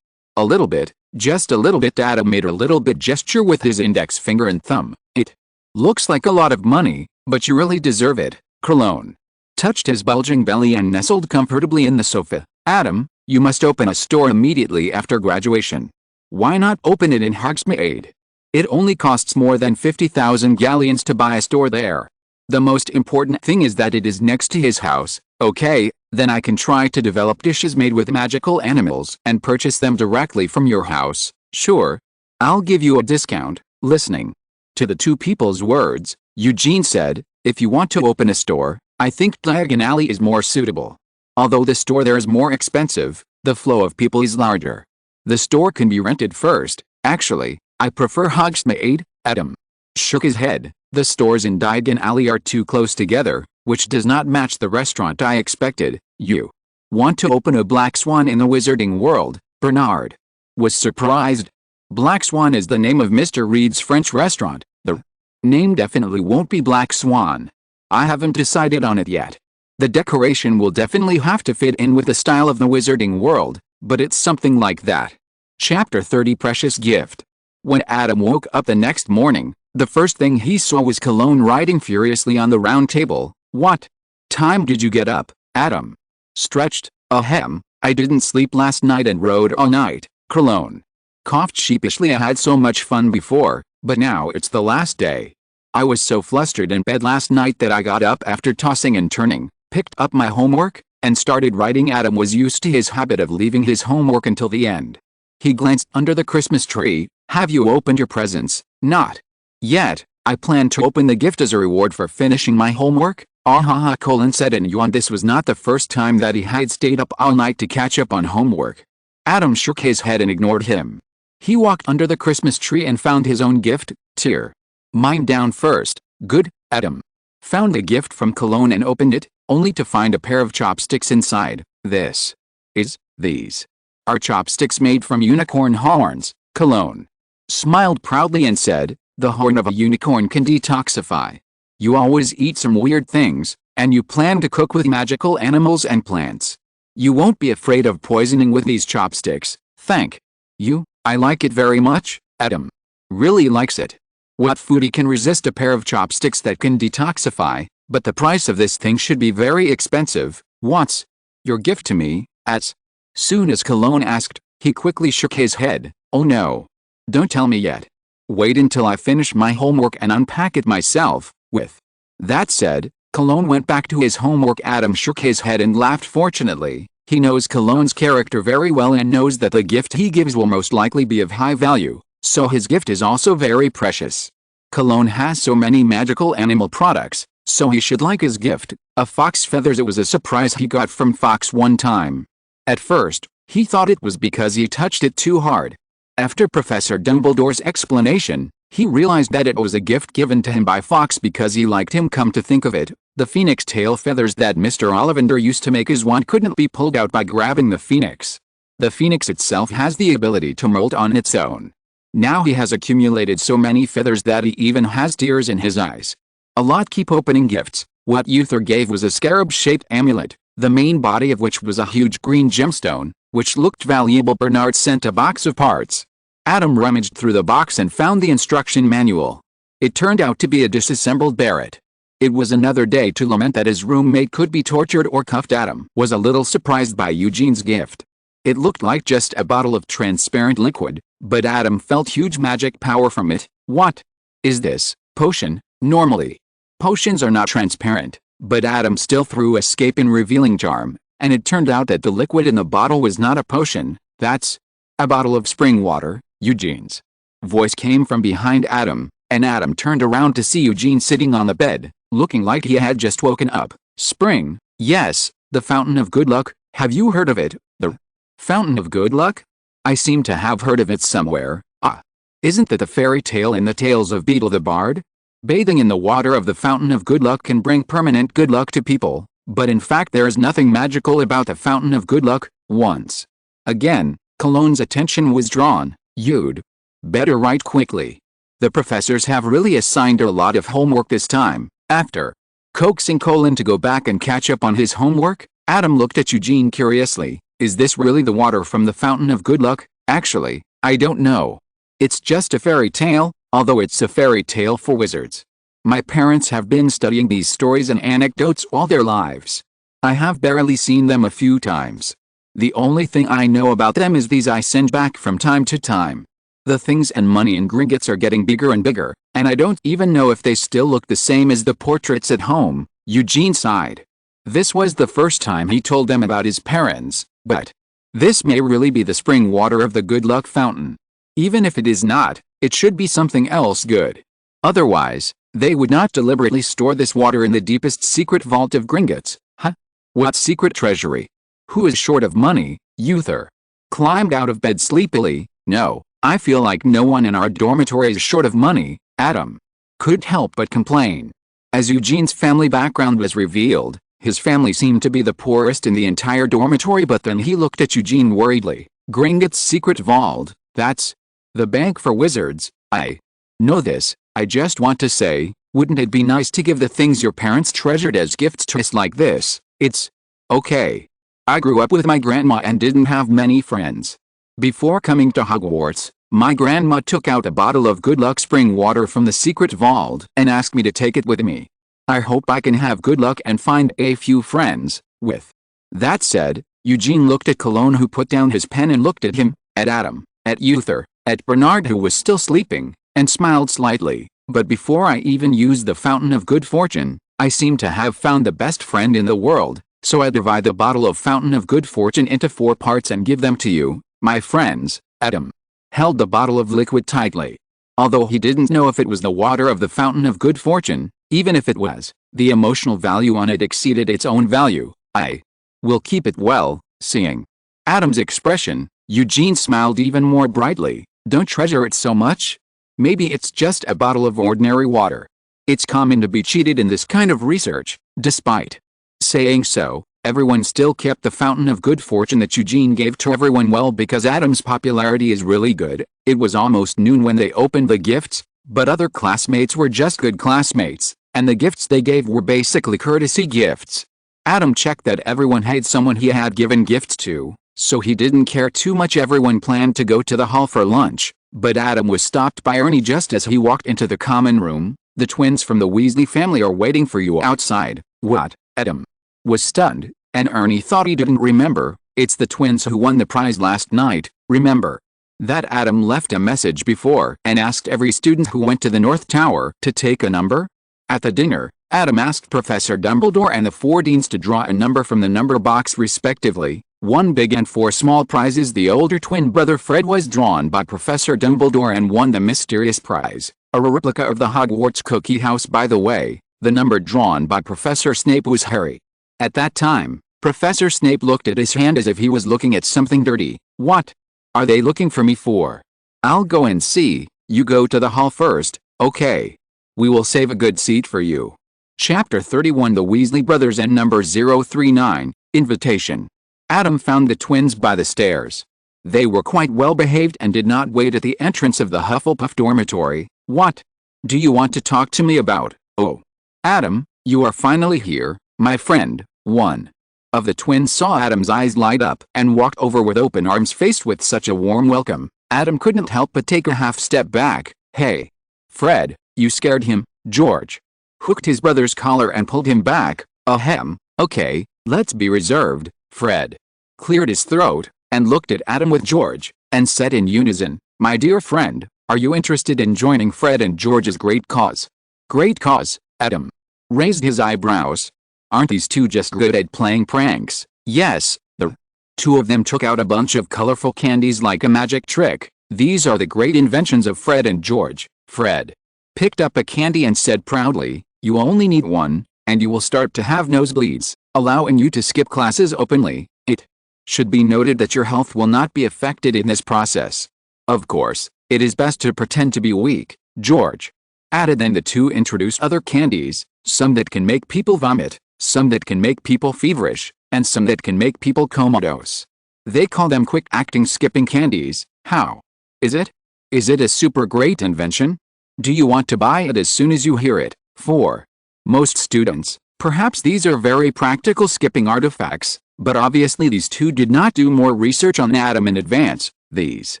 A little bit, just a little bit. Adam made a little bit gesture with his index finger and thumb. It looks like a lot of money, but you really deserve it. Cologne touched his bulging belly and nestled comfortably in the sofa. Adam, you must open a store immediately after graduation. Why not open it in Hogsmeade? It only costs more than 50,000 galleons to buy a store there. The most important thing is that it is next to his house. Okay, then I can try to develop dishes made with magical animals and purchase them directly from your house. Sure. I'll give you a discount. Listening to the two people's words, Eugene said, if you want to open a store, I think Diagon Alley is more suitable. Although the store there is more expensive, the flow of people is larger. The store can be rented first. Actually, I prefer Hogsmeade. Adam shook his head. The stores in Diagon Alley are too close together, which does not match the restaurant I expected. You want to open a Black Swan in the wizarding world? Bernard was surprised. Black Swan is the name of Mr. Reed's French restaurant. The name definitely won't be Black Swan. I haven't decided on it yet. The decoration will definitely have to fit in with the style of the wizarding world, but it's something like that. Chapter 30 Precious Gift. When Adam woke up the next morning, the first thing he saw was Cologne writing furiously on the round table. What time did you get up, Adam? Stretched. Ahem, I didn't sleep last night and rode all night. Cologne coughed sheepishly. I had so much fun before, but now it's the last day. I was so flustered in bed last night that I got up after tossing and turning, picked up my homework, and started writing. Adam was used to his habit of leaving his homework until the end. He glanced under the Christmas tree. Have you opened your presents? Not yet. I plan to open the gift as a reward for finishing my homework. Ah, Colin said and yawned. This was not the first time that he had stayed up all night to catch up on homework. Adam shook his head and ignored him. He walked under the Christmas tree and found his own gift. Tear mine down first. Good. Adam found the gift from Cologne and opened it, only to find a pair of chopsticks inside. These are chopsticks made from unicorn horns. Cologne smiled proudly and said, the horn of a unicorn can detoxify. You always eat some weird things, and you plan to cook with magical animals and plants. You won't be afraid of poisoning with these chopsticks. Thank you. I like it very much. Adam really likes it. What foodie can resist a pair of chopsticks that can detoxify? But the price of this thing should be very expensive. What's your gift to me? As soon as Cologne asked, he quickly shook his head. Oh no. Don't tell me yet. Wait until I finish my homework and unpack it myself. With that said, Cologne went back to his homework. Adam shook his head and laughed. Fortunately, he knows Cologne's character very well and knows that the gift he gives will most likely be of high value, so his gift is also very precious. Cologne has so many magical animal products, so he should like his gift. A fox feathers. It was a surprise he got from Fox one time. At first, he thought it was because he touched it too hard. After Professor Dumbledore's explanation, he realized that it was a gift given to him by Fox because he liked him. Come to think of it, the phoenix tail feathers that Mr. Ollivander used to make his wand couldn't be pulled out by grabbing the phoenix. The phoenix itself has the ability to molt on its own. Now he has accumulated so many feathers that he even has tears in his eyes. A lot. Keep opening gifts. What Uther gave was a scarab-shaped amulet, the main body of which was a huge green gemstone, which looked valuable. Bernard sent a box of parts. Adam rummaged through the box and found the instruction manual. It turned out to be a disassembled Barrett. It was another day to lament that his roommate could be tortured or cuffed. Adam was a little surprised by Eugene's gift. It looked like just a bottle of transparent liquid, but Adam felt huge magic power from it. What is this? Potion? Normally, potions are not transparent, but Adam still threw escape in revealing charm, and it turned out that the liquid in the bottle was not a potion. That's a bottle of spring water. Eugene's voice came from behind Adam, and Adam turned around to see Eugene sitting on the bed, looking like he had just woken up. Spring? Yes, the Fountain of Good Luck. Have you heard of it? The Fountain of Good Luck? I seem to have heard of it somewhere. Ah, isn't that the fairy tale in the Tales of Beetle the Bard? Bathing in the water of the Fountain of Good Luck can bring permanent good luck to people, but in fact there is nothing magical about the Fountain of Good Luck. Once again, Cologne's attention was drawn. You'd better write quickly. The professors have really assigned her a lot of homework this time. After coaxing Colin to go back and catch up on his homework, Adam looked at Eugene curiously. Is this really the water from the Fountain of Good Luck? Actually, I don't know. It's just a fairy tale, although it's a fairy tale for wizards. My parents have been studying these stories and anecdotes all their lives. I have barely seen them a few times. The only thing I know about them is these I send back from time to time. The things and money in Gringotts are getting bigger and bigger, and I don't even know if they still look the same as the portraits at home. Eugene sighed. This was the first time he told them about his parents, but this may really be the spring water of the Good Luck Fountain. Even if it is not, it should be something else good. Otherwise, they would not deliberately store this water in the deepest secret vault of Gringotts. Huh? What secret treasury? Who is short of money? Uther climbed out of bed sleepily. No, I feel like no one in our dormitory is short of money. Adam couldn't help but complain. As Eugene's family background was revealed, his family seemed to be the poorest in the entire dormitory. But then he looked at Eugene worriedly. Gringotts' secret vault, that's the bank for wizards. I know this. I just want to say, wouldn't it be nice to give the things your parents treasured as gifts to us like this? It's okay. I grew up with my grandma and didn't have many friends. Before coming to Hogwarts, my grandma took out a bottle of good luck spring water from the secret vault and asked me to take it with me. I hope I can have good luck and find a few friends. With that said, Eugene looked at Cologne, who put down his pen and looked at him, at Adam, at Uther, at Bernard, who was still sleeping, and smiled slightly. But before I even used the Fountain of Good Fortune, I seem to have found the best friend in the world. So I divide the bottle of Fountain of Good Fortune into 4 parts and give them to you, my friends. Adam held the bottle of liquid tightly. Although he didn't know if it was the water of the Fountain of Good Fortune, even if it was, the emotional value on it exceeded its own value. I will keep it well. Seeing Adam's expression, Eugene smiled even more brightly. Don't treasure it so much? Maybe it's just a bottle of ordinary water. It's common to be cheated in this kind of research. Despite saying so, everyone still kept the Fountain of Good Fortune that Eugene gave to everyone. Well, because Adam's popularity is really good, it was almost noon when they opened the gifts, but other classmates were just good classmates, and the gifts they gave were basically courtesy gifts. Adam checked that everyone had someone he had given gifts to, so he didn't care too much. Everyone planned to go to the hall for lunch, But Adam was stopped by Ernie just as he walked into the common room. "The twins from the Weasley family are waiting for you outside." "What?" Adam was stunned, and Ernie thought he didn't remember. "It's the twins who won the prize last night, remember? That Adam left a message before and asked every student who went to the North Tower to take a number?" At the dinner, Adam asked Professor Dumbledore and the 4 deans to draw a number from the number box respectively, 1 big and 4 small prizes. The older twin brother Fred was drawn by Professor Dumbledore and won the mysterious prize, a replica of the Hogwarts cookie house. By the way, the number drawn by Professor Snape was Harry. At that time, Professor Snape looked at his hand as if he was looking at something dirty. "What are they looking for me for?" "I'll go and see. You go to the hall first, okay? We will save a good seat for you." Chapter 31 The Weasley Brothers and Number 039, Invitation. Adam found the twins by the stairs. They were quite well behaved and did not wait at the entrance of the Hufflepuff dormitory. "What do you want to talk to me about?" "Oh, Adam, you are finally here, my friend." One of the twins saw Adam's eyes light up and walked over with open arms. Faced with such a warm welcome, Adam couldn't help but take a half step back. "Hey, Fred, you scared him." George hooked his brother's collar and pulled him back. "Ahem, okay, let's be reserved." Fred cleared his throat and looked at Adam with George and said in unison, "My dear friend, are you interested in joining Fred and George's great cause?" "Great cause?" Adam raised his eyebrows. "Aren't these two just good at playing pranks?" "Yes." The 2 of them took out a bunch of colorful candies like a magic trick. "These are the great inventions of Fred and George." Fred picked up a candy and said proudly, "You only need 1, and you will start to have nosebleeds, allowing you to skip classes openly. It should be noted that your health will not be affected in this process. Of course, it is best to pretend to be weak," George added. Then the 2 introduced other candies, some that can make people vomit, some that can make people feverish, and some that can make people comatose. They call them quick-acting skipping candies. "How is it? Is it a super great invention? Do you want to buy it as soon as you hear it?" For most students, perhaps these are very practical skipping artifacts, but obviously these 2 did not do more research on Adam in advance. "These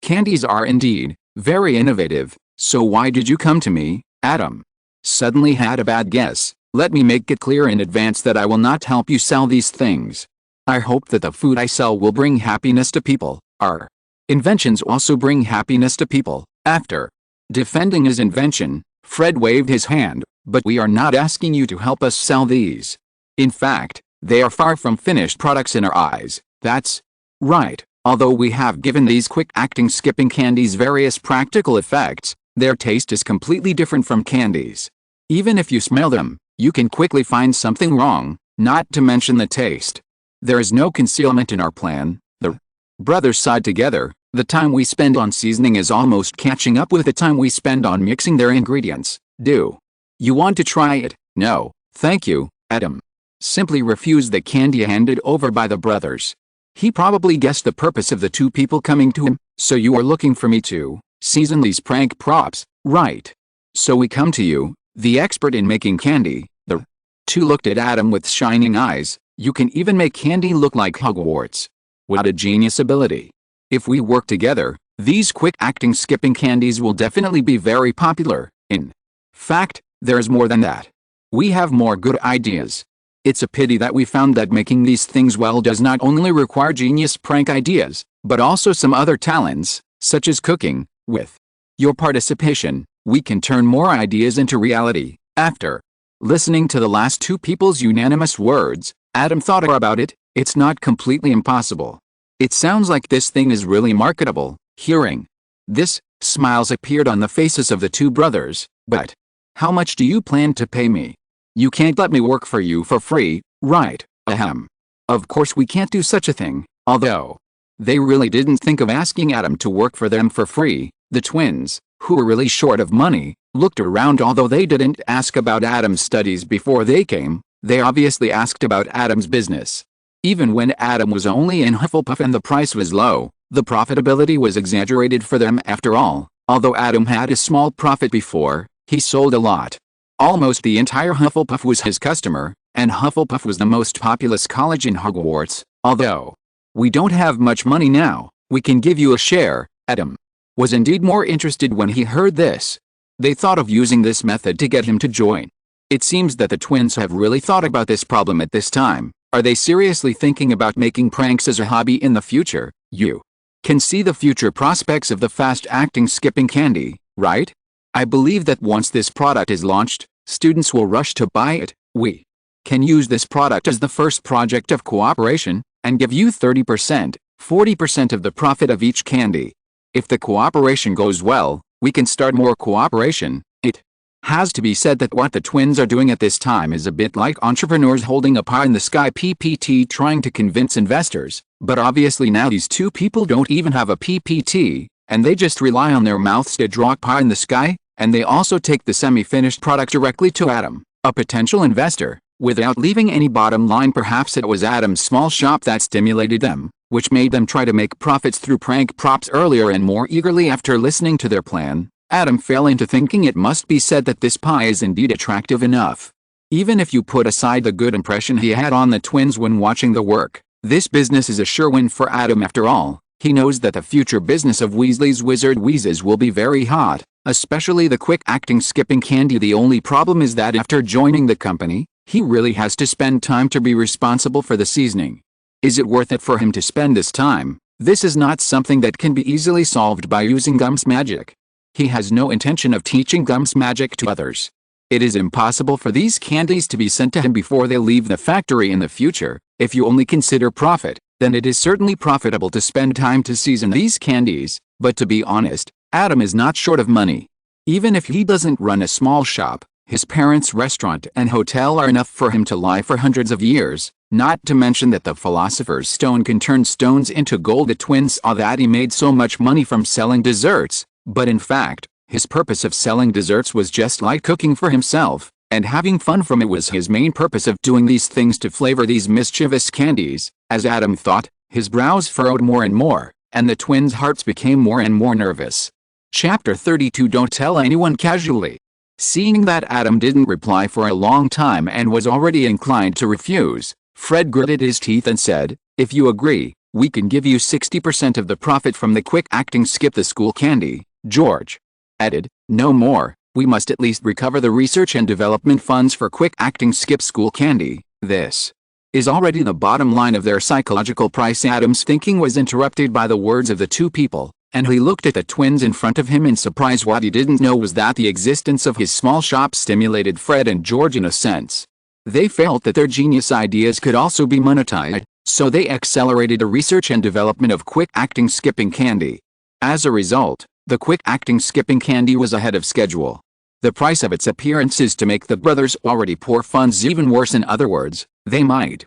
candies are indeed very innovative, so why did you come to me?" Adam suddenly had a bad guess. "Let me make it clear in advance that I will not help you sell these things. I hope that the food I sell will bring happiness to people. Our inventions also bring happiness to people." After defending his invention, Fred waved his hand. "But we are not asking you to help us sell these. In fact, they are far from finished products in our eyes." "That's right. Although we have given these quick-acting skipping candies various practical effects, their taste is completely different from candies. Even if you smell them, you can quickly find something wrong, not to mention the taste. There is no concealment in our plan." The brothers sighed together. "The time we spend on seasoning is almost catching up with the time we spend on mixing their ingredients. Do you want to try it?" "No, thank you." Adam simply refused the candy handed over by the brothers. He probably guessed the purpose of the 2 people coming to him. "So you are looking for me to season these prank props, right? So we come to you, the expert in making candy." The 2 looked at Adam with shining eyes. "You can even make candy look like Hogwarts. What a genius ability. If we work together, these quick-acting skipping candies will definitely be very popular. In fact, there's more than that. We have more good ideas. It's a pity that we found that making these things well does not only require genius prank ideas, but also some other talents, such as cooking. With your participation, we can turn more ideas into reality." After listening to the last 2 people's unanimous words, Adam thought about it. "It's not completely impossible. It sounds like this thing is really marketable." Hearing this, smiles appeared on the faces of the 2 brothers. "But how much do you plan to pay me? You can't let me work for you for free, right?" "Ahem. Of course we can't do such a thing." Although they really didn't think of asking Adam to work for them for free, the twins, who were really short of money, looked around. Although they didn't ask about Adam's studies before they came, they obviously asked about Adam's business. Even when Adam was only in Hufflepuff and the price was low, the profitability was exaggerated for them after all. Although Adam had a small profit before, he sold a lot. Almost the entire Hufflepuff was his customer, and Hufflepuff was the most populous college in Hogwarts. "Although we don't have much money now, we can give you a share," Adam was indeed more interested when he heard this. They thought of using this method to get him to join. It seems that the twins have really thought about this problem at this time. Are they seriously thinking about making pranks as a hobby in the future? You can see the future prospects of the fast-acting skipping candy, right? I believe that once this product is launched, students will rush to buy it. We can use this product as the first project of cooperation, and give you 30%, 40% of the profit of each candy. If the cooperation goes well, we can start more cooperation. It has to be said that what the twins are doing at this time is a bit like entrepreneurs holding a pie-in-the-sky PPT trying to convince investors, but obviously now these two people don't even have a PPT, and they just rely on their mouths to draw pie in the sky, and they also take the semi-finished product directly to Adam, a potential investor, without leaving any bottom line. Perhaps it was Adam's small shop that stimulated them, which made them try to make profits through prank props earlier and more eagerly after listening to their plan. Adam fell into thinking it must be said that this pie is indeed attractive enough. Even if you put aside the good impression he had on the twins when watching the work, this business is a sure win for Adam after all. He knows that the future business of Weasley's Wizard Wheezes will be very hot, especially the quick-acting skipping candy. The only problem is that after joining the company, he really has to spend time to be responsible for the seasoning. Is it worth it for him to spend this time? This is not something that can be easily solved by using Gum's magic. He has no intention of teaching Gum's magic to others. It is impossible for these candies to be sent to him before they leave the factory in the future. If you only consider profit, then it is certainly profitable to spend time to season these candies, but to be honest, Adam is not short of money. Even if he doesn't run a small shop, his parents' restaurant and hotel are enough for him to lie for hundreds of years, not to mention that the Philosopher's Stone can turn stones into gold. The twins saw that he made so much money from selling desserts, but in fact, his purpose of selling desserts was just like cooking for himself, and having fun from it was his main purpose of doing these things to flavor these mischievous candies. As Adam thought, his brows furrowed more and more, and the twins' hearts became more and more nervous. Chapter 32. Don't tell anyone. Casually. Seeing that Adam didn't reply for a long time and was already inclined to refuse, Fred gritted his teeth and said, "If you agree, we can give you 60% of the profit from the quick-acting skip the school candy." George added, "No more, we must at least recover the research and development funds for quick-acting skip school candy. This is already the bottom line of their psychological price." Adam's thinking was interrupted by the words of the two people, and he looked at the twins in front of him in surprise. What he didn't know was that the existence of his small shop stimulated Fred and George in a sense. They felt that their genius ideas could also be monetized, so they accelerated the research and development of quick-acting skipping candy. As a result, the quick-acting skipping candy was ahead of schedule. The price of its appearance is to make the brothers' already poor funds even worse. In other words, they might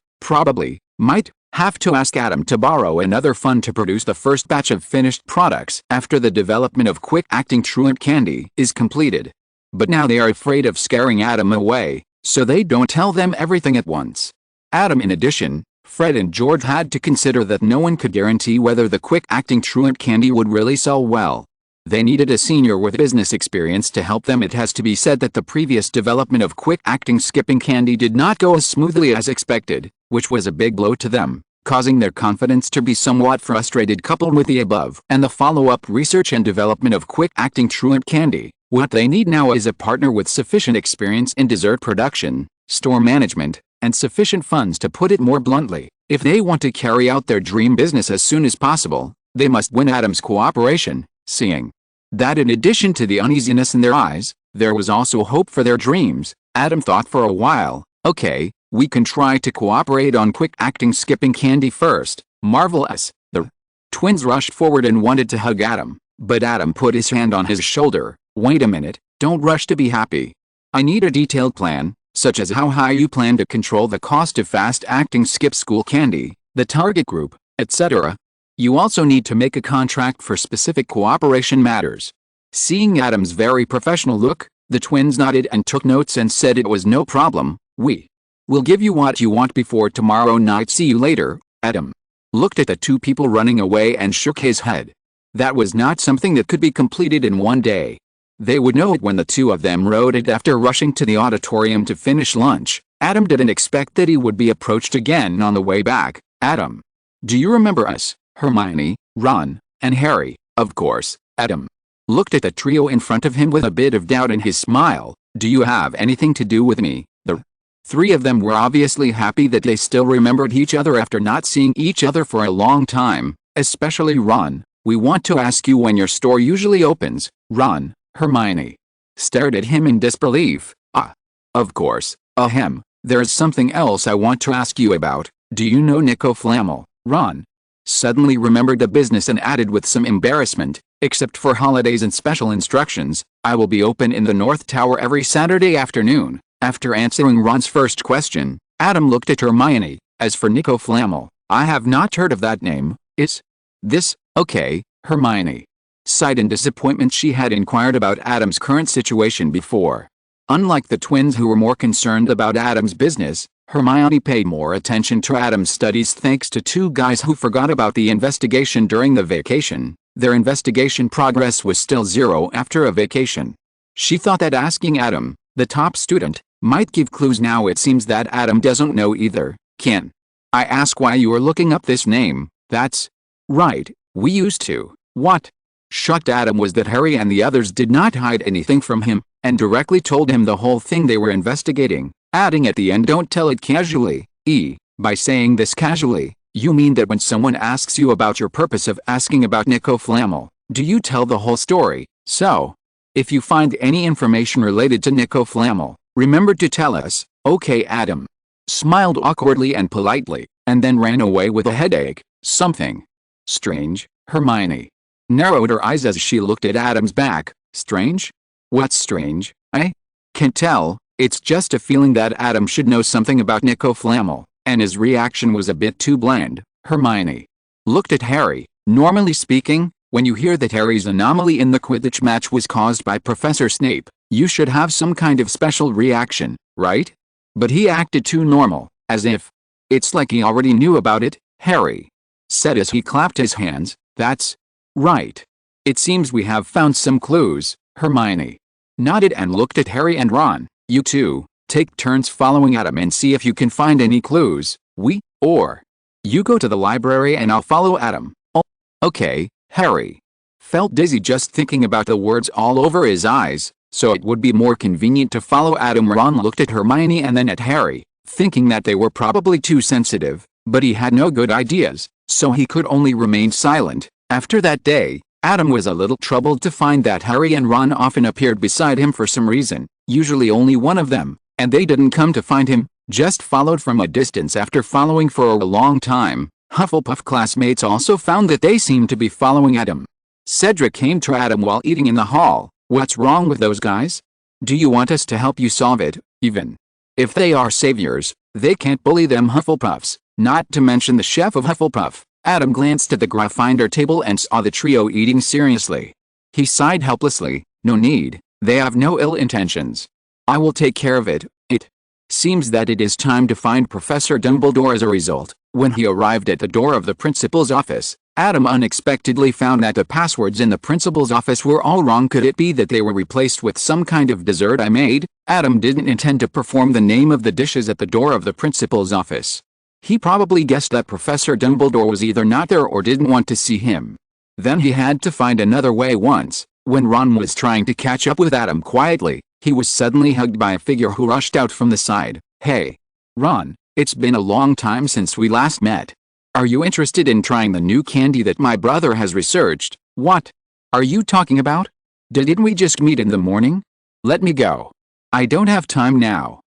have to ask Adam to borrow another fund to produce the first batch of finished products after the development of quick-acting truant candy is completed. But now they are afraid of scaring Adam away, so they don't tell them everything at once. Adam, in addition, Fred and George had to consider that no one could guarantee whether the quick-acting truant candy would really sell well. They needed a senior with business experience to help them. It has to be said that the previous development of quick-acting skipping candy did not go as smoothly as expected, which was a big blow to them, causing their confidence to be somewhat frustrated. Coupled with the above and the follow-up research and development of quick-acting truant candy, what they need now is a partner with sufficient experience in dessert production, store management, and sufficient funds. To put it more bluntly, if they want to carry out their dream business as soon as possible, they must win Adam's cooperation. Seeing that in addition to the uneasiness in their eyes, there was also hope for their dreams, Adam thought for a while, "Okay, we can try to cooperate on quick-acting skipping candy first." Marvelous! The twins rushed forward and wanted to hug Adam, but Adam put his hand on his shoulder. "Wait a minute, don't rush to be happy. I need a detailed plan, such as how high you plan to control the cost of fast-acting skip school candy, the target group, etc. You also need to make a contract for specific cooperation matters." Seeing Adam's very professional look, the twins nodded and took notes and said it was no problem. "We will give you what you want before tomorrow night. See you later." Adam looked at the two people running away and shook his head. That was not something that could be completed in one day. They would know it when the two of them rode it after rushing to the auditorium to finish lunch. Adam didn't expect that he would be approached again on the way back. "Adam, do you remember us? Hermione, Ron, and Harry." "Of course," Adam looked at the trio in front of him with a bit of doubt in his smile. Do you have anything to do with me? The three of them were obviously happy that they still remembered each other after not seeing each other for a long time, especially Ron. We want to ask you when your store usually opens. Ron, Hermione stared at him in disbelief. Of course. Ahem. There's something else I want to ask you about. Do you know Nico Flamel? Ron suddenly remembered the business and added with some embarrassment, except for holidays and special instructions, I will be open in the North Tower every Saturday afternoon. After answering Ron's first question, Adam looked at Hermione. As for Nico Flamel, I have not heard of that name. Is this okay? Hermione sighed in disappointment. She had inquired about Adam's current situation before. Unlike the twins who were more concerned about Adam's business, Hermione paid more attention to Adam's studies thanks to two guys who forgot about the investigation during the vacation. Their investigation progress was still 0 after a vacation. She thought that asking Adam, the top student, might give clues. Now it seems that Adam doesn't know either. Can I ask why you are looking up this name? That's right, we used to. What shocked Adam was that Harry and the others did not hide anything from him, and directly told him the whole thing they were investigating, adding at the end, don't tell it casually. By saying this casually, you mean that when someone asks you about your purpose of asking about Nico Flamel, do you tell the whole story? So, if you find any information related to Nico Flamel, remember to tell us. Okay. Adam smiled awkwardly and politely, and then ran away with a headache. Something strange. Hermione narrowed her eyes as she looked at Adam's back. Strange? What's strange? I can't tell. It's just a feeling that Adam should know something about Nico Flamel, and his reaction was a bit too bland. Hermione looked at Harry. Normally speaking, when you hear that Harry's anomaly in the Quidditch match was caused by Professor Snape, you should have some kind of special reaction, right? But he acted too normal, as if it's like he already knew about it. Harry said as he clapped his hands. That's right. It seems we have found some clues. Hermione nodded and looked at Harry and Ron. You two, take turns following Adam and see if you can find any clues. Or you go to the library and I'll follow Adam. Oh, okay. Harry felt dizzy just thinking about the words all over his eyes, so it would be more convenient to follow Adam. Ron looked at Hermione and then at Harry, thinking that they were probably too sensitive, but he had no good ideas, so he could only remain silent. After that day, Adam was a little troubled to find that Harry and Ron often appeared beside him for some reason, usually only one of them, and they didn't come to find him, just followed from a distance. After following for a long time, Hufflepuff classmates also found that they seemed to be following Adam. Cedric came to Adam while eating in the hall. What's wrong with those guys? Do you want us to help you solve it? Even if they are saviors, they can't bully them Hufflepuffs, not to mention the chef of Hufflepuff. Adam glanced at the Gryffindor table and saw the trio eating seriously. He sighed helplessly. No need, they have no ill intentions. I will take care of it. It seems that it is time to find Professor Dumbledore. As a result, when he arrived at the door of the principal's office, Adam unexpectedly found that the passwords in the principal's office were all wrong. Could it be that they were replaced with some kind of dessert I made? Adam didn't intend to perform the name of the dishes at the door of the principal's office. He probably guessed that Professor Dumbledore was either not there or didn't want to see him. Then he had to find another way. Once, when Ron was trying to catch up with Adam quietly, he was suddenly hugged by a figure who rushed out from the side. Hey, Ron, it's been a long time since we last met. Are you interested in trying the new candy that my brother has researched? What are you talking about? Didn't we just meet in the morning? Let me go. I don't have time now.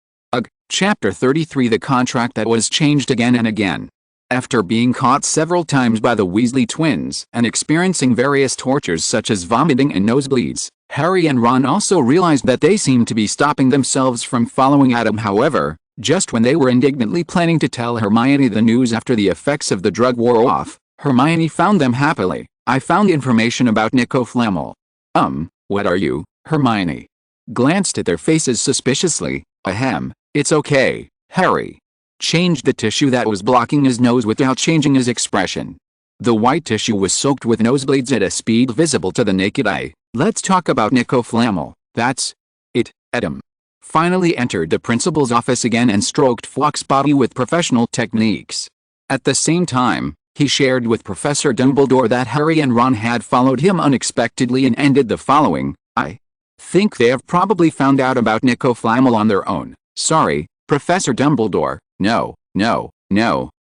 Chapter 33. The contract that was changed again and again. After being caught several times by the Weasley twins and experiencing various tortures such as vomiting and nosebleeds, Harry and Ron also realized that they seemed to be stopping themselves from following Adam. However, just when they were indignantly planning to tell Hermione the news after the effects of the drug wore off, Hermione found them happily. I found information about Nico Flamel. What are you? Hermione glanced at their faces suspiciously. Ahem. It's okay, Harry changed the tissue that was blocking his nose without changing his expression. The white tissue was soaked with nosebleeds at a speed visible to the naked eye. Let's talk about Nico Flamel. That's it. Adam finally entered the principal's office again and stroked Fawkes' body with professional techniques. At the same time, He shared with Professor Dumbledore that Harry and Ron had followed him unexpectedly and ended the following: I think they have probably found out about Nico Flamel on their own. Sorry, Professor Dumbledore. No,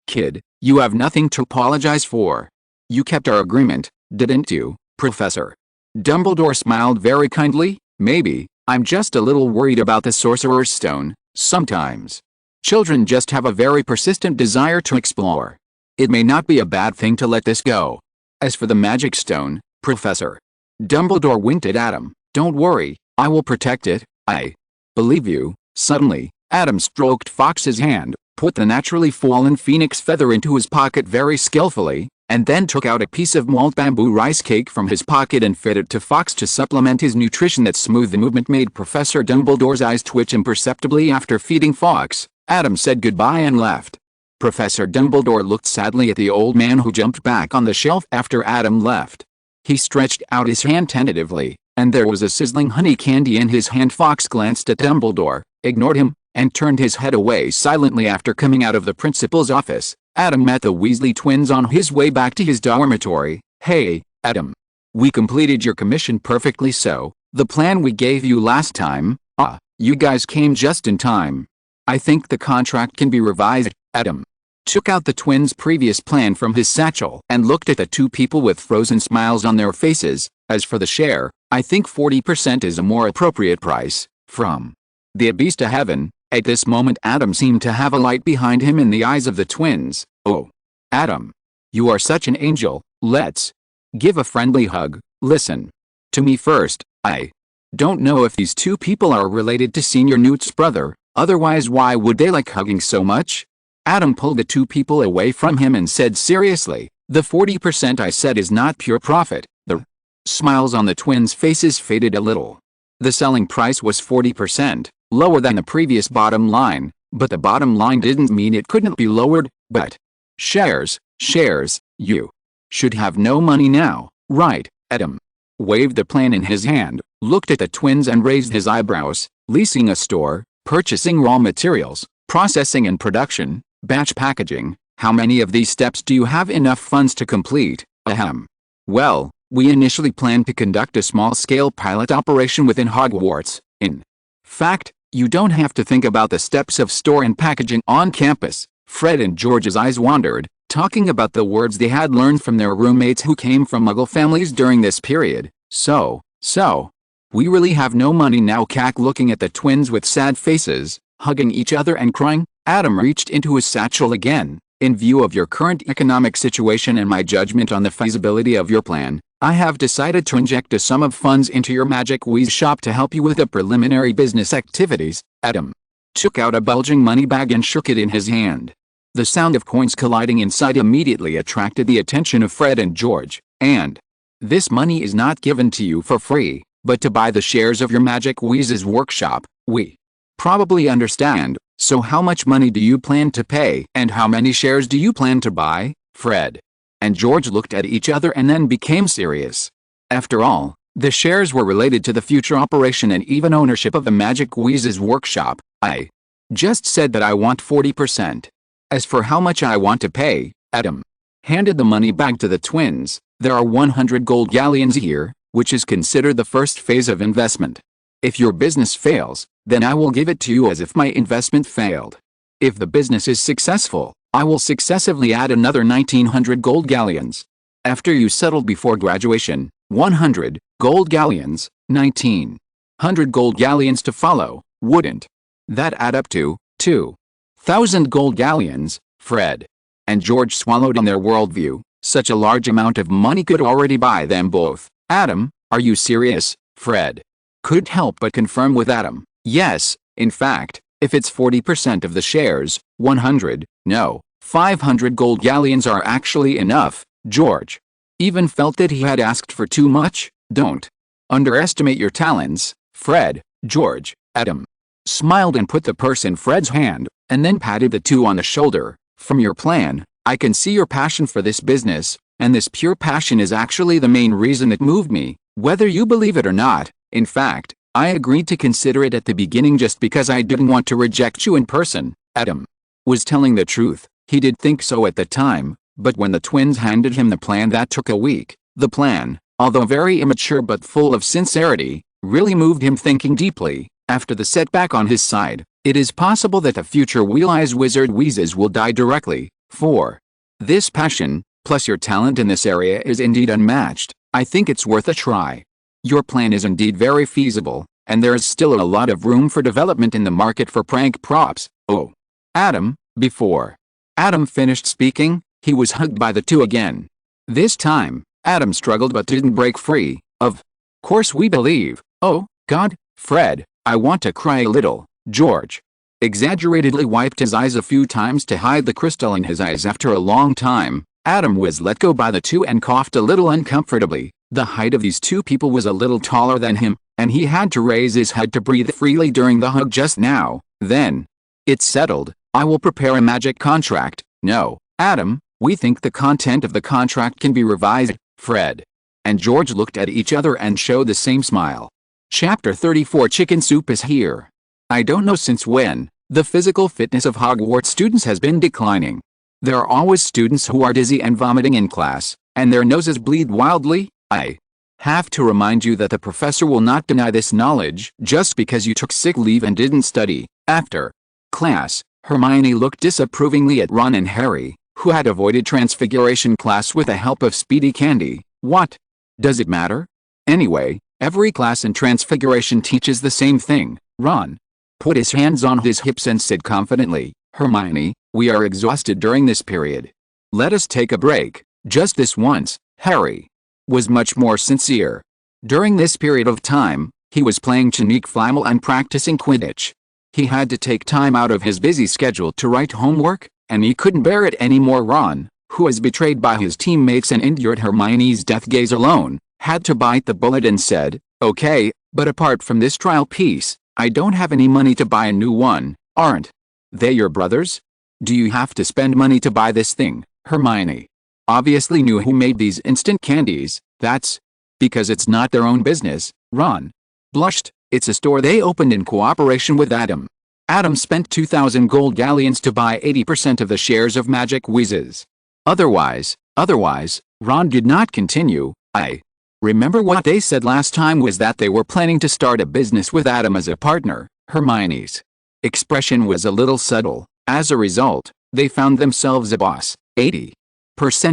kid, you have nothing to apologize for. You kept our agreement, didn't you, Professor? Dumbledore smiled very kindly. Maybe, I'm just a little worried about the Sorcerer's Stone. Sometimes children just have a very persistent desire to explore. It may not be a bad thing to let this go. As for the Magic Stone, Professor Dumbledore winked at Adam. Don't worry, I will protect it. I believe you. Suddenly, Adam stroked Fox's hand, put the naturally fallen phoenix feather into his pocket very skillfully, and then took out a piece of malt bamboo rice cake from his pocket and fed it to Fox to supplement his nutrition. That smooth movement made Professor Dumbledore's eyes twitch imperceptibly. After feeding Fox, Adam said goodbye and left. Professor Dumbledore looked sadly at the old man who jumped back on the shelf after Adam left. He stretched out his hand tentatively, and there was a sizzling honey candy in his hand. Fox glanced at Dumbledore, ignored him, and turned his head away silently. After coming out of the principal's office, Adam met the Weasley twins on his way back to his dormitory. Hey, Adam. We completed your commission perfectly so. The plan we gave you last time, you guys came just in time. I think the contract can be revised. Adam took out the twins' previous plan from his satchel and looked at the two people with frozen smiles on their faces. As for the share, I think 40% is a more appropriate price. From the abyss to heaven. At this moment Adam seemed to have a light behind him in the eyes of the twins. Oh, Adam. You are such an angel. Let's give a friendly hug. Listen to me first. I don't know if these two people are related to Senior Newt's brother, otherwise why would they like hugging so much? Adam pulled the two people away from him and said seriously, the 40% I said is not pure profit. The smiles on the twins' faces faded a little. The selling price was 40%, lower than the previous bottom line, but the bottom line didn't mean it couldn't be lowered. But shares, you should have no money now, right? Adam waved the plan in his hand, looked at the twins and raised his eyebrows. Leasing a store, purchasing raw materials, processing and production, batch packaging. How many of these steps do you have enough funds to complete? Ahem. Well, we initially planned to conduct a small-scale pilot operation within Hogwarts. In fact, you don't have to think about the steps of store and packaging on campus. Fred and George's eyes wandered, talking about the words they had learned from their roommates who came from Muggle families during this period. So, we really have no money now. Cack looking at the twins with sad faces, hugging each other and crying. Adam reached into his satchel again. In view of your current economic situation and my judgment on the feasibility of your plan, I have decided to inject a sum of funds into your Magic Wheeze shop to help you with the preliminary business activities. Adam took out a bulging money bag and shook it in his hand. The sound of coins colliding inside immediately attracted the attention of Fred and George. And this money is not given to you for free, but to buy the shares of your Magic Wheez's workshop. We probably understand. So how much money do you plan to pay? And how many shares do you plan to buy? Fred and George looked at each other and then became serious. After all, the shares were related to the future operation and even ownership of the Magic Wheez's workshop. I just said that I want 40%. As for how much I want to pay, Adam handed the money bag to the twins. There are 100 gold galleons here, which is considered the first phase of investment. If your business fails, then I will give it to you as if my investment failed. If the business is successful, I will successively add another 1900 gold galleons. After you settle before graduation, 100 gold galleons, 1900 gold galleons to follow. Wouldn't that add up to 2,000 gold galleons? Fred and George swallowed in their worldview. Such a large amount of money could already buy them both. Adam, are you serious? Fred couldn't help but confirm with Adam. Yes, in fact, if it's 40% of the shares, 500 gold galleons are actually enough. George even felt that he had asked for too much. Don't underestimate your talents, Fred. George, Adam smiled and put the purse in Fred's hand, and then patted the two on the shoulder. From your plan, I can see your passion for this business, and this pure passion is actually the main reason it moved me, whether you believe it or not. In fact, I agreed to consider it at the beginning just because I didn't want to reject you in person. Adam was telling the truth. He did think so at the time, But when the twins handed him the plan that took a week, the plan, although very immature but full of sincerity, really moved him thinking deeply. After the setback on his side, it is possible that the future Wheel-Eyes Wizard Wheezes will die directly. 4. This passion, plus your talent in this area is indeed unmatched. I think it's worth a try. Your plan is indeed very feasible, and there is still a lot of room for development in the market for prank props. Oh. Adam. Before Adam finished speaking, he was hugged by the two again. This time, Adam struggled but didn't break free. Of course we believe. Oh, God, Fred, I want to cry a little. George exaggeratedly wiped his eyes a few times to hide the crystal in his eyes. After a long time, Adam was let go by the two and coughed a little uncomfortably. The height of these two people was a little taller than him, and he had to raise his head to breathe freely during the hug just now. Then, it's settled. I will prepare a magic contract. No, Adam, we think the content of the contract can be revised. Fred and George looked at each other and showed the same smile. Chapter 34 Chicken Soup is here. I don't know since when, the physical fitness of Hogwarts students has been declining. There are always students who are dizzy and vomiting in class, and their noses bleed wildly. I have to remind you that the professor will not deny this knowledge just because you took sick leave and didn't study. After class, Hermione looked disapprovingly at Ron and Harry, who had avoided Transfiguration class with the help of Speedy Candy. What does it matter? Anyway, every class in Transfiguration teaches the same thing. Ron put his hands on his hips and said confidently, Hermione, we are exhausted during this period. Let us take a break, just this once. Harry was much more sincere. During this period of time, he was playing Chinook Flammel and practicing Quidditch. He had to take time out of his busy schedule to write homework, and he couldn't bear it anymore. Ron, who was betrayed by his teammates and endured Hermione's death gaze alone, had to bite the bullet and said, okay, but apart from this trial piece, I don't have any money to buy a new one. Aren't they your brothers? Do you have to spend money to buy this thing? Hermione obviously knew who made these instant candies. That's because it's not their own business. Ron blushed. It's a store they opened in cooperation with Adam. Adam spent 2,000 gold galleons to buy 80% of the shares of Magic Wheezes. Otherwise, Ron did not continue. I remember what they said last time was that they were planning to start a business with Adam as a partner. Hermione's expression was a little subtle. As a result, they found themselves a boss. 80%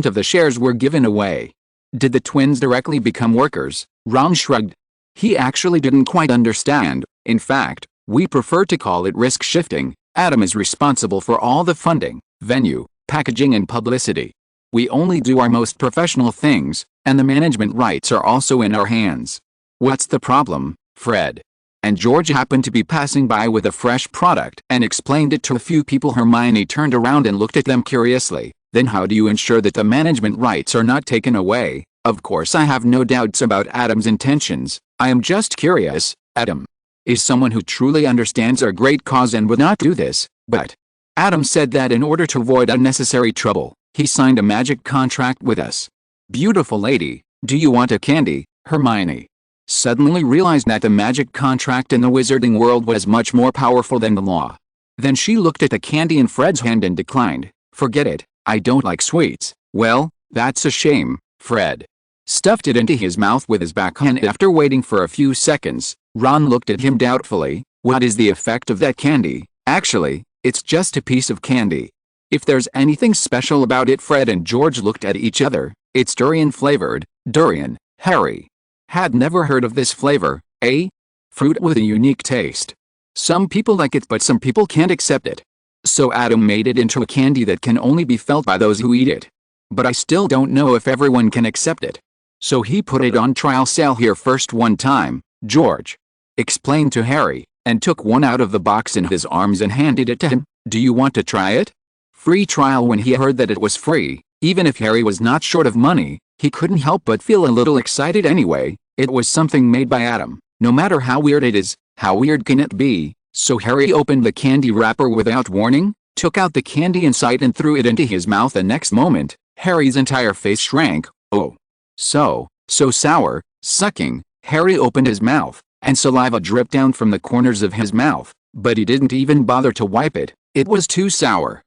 of the shares were given away. Did the twins directly become workers? Ron shrugged. He actually didn't quite understand. In fact, we prefer to call it risk shifting. Adam is responsible for all the funding, venue, packaging and publicity. We only do our most professional things, and the management rights are also in our hands. What's the problem? Fred and George happened to be passing by with a fresh product and explained it to a few people. Hermione turned around and looked at them curiously. Then how do you ensure that the management rights are not taken away? Of course I have no doubts about Adam's intentions. I am just curious. Adam is someone who truly understands our great cause and would not do this, but Adam said that in order to avoid unnecessary trouble, he signed a magic contract with us. Beautiful lady, do you want a candy? Hermione suddenly realized that the magic contract in the wizarding world was much more powerful than the law. Then she looked at the candy in Fred's hand and declined. Forget it, I don't like sweets. Well, that's a shame. Fred stuffed it into his mouth with his back hand. After waiting for a few seconds, Ron looked at him doubtfully. What is the effect of that candy? Actually, it's just a piece of candy. If there's anything special about it. Fred and George looked at each other. It's durian flavored. Durian. Harry had never heard of this flavor. Fruit with a unique taste. Some people like it but some people can't accept it. So Adam made it into a candy that can only be felt by those who eat it. But I still don't know if everyone can accept it. So he put it on trial sale here first one time. George explained to Harry, and took one out of the box in his arms and handed it to him. Do you want to try it? Free trial. When he heard that it was free, even if Harry was not short of money, he couldn't help but feel a little excited anyway. It was something made by Adam. No matter how weird it is, how weird can it be? So Harry opened the candy wrapper without warning, took out the candy inside and threw it into his mouth. The next moment, Harry's entire face shrank. Oh. So sour. Sucking, Harry opened his mouth, and saliva dripped down from the corners of his mouth, but he didn't even bother to wipe it. It was too sour.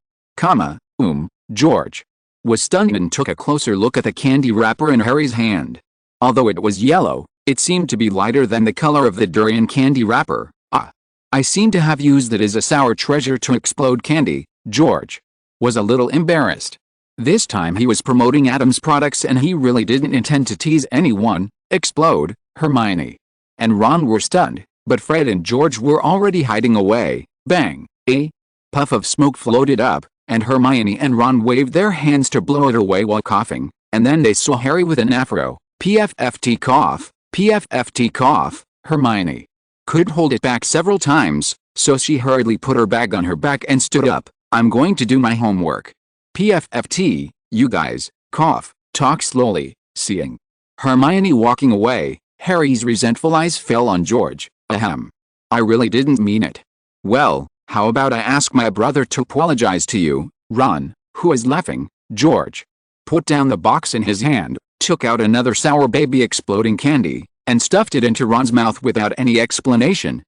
George was stunned and took a closer look at the candy wrapper in Harry's hand. Although it was yellow, it seemed to be lighter than the color of the durian candy wrapper. Ah. I seem to have used it as a sour treasure to explode candy. George was a little embarrassed. This time he was promoting Adam's products and he really didn't intend to tease anyone. Explode. Hermione and Ron were stunned, but Fred and George were already hiding away. Bang! A puff of smoke floated up, and Hermione and Ron waved their hands to blow it away while coughing, and then they saw Harry with an afro. PFFT cough, PFFT cough. Hermione could hold it back several times, so she hurriedly put her bag on her back and stood up. I'm going to do my homework. PFFT, you guys, cough, talk slowly. Seeing Hermione walking away, Harry's resentful eyes fell on George. Ahem. I really didn't mean it. Well, how about I ask my brother to apologize to you? Ron, who is laughing, George put down the box in his hand, took out another sour baby exploding candy, and stuffed it into Ron's mouth without any explanation.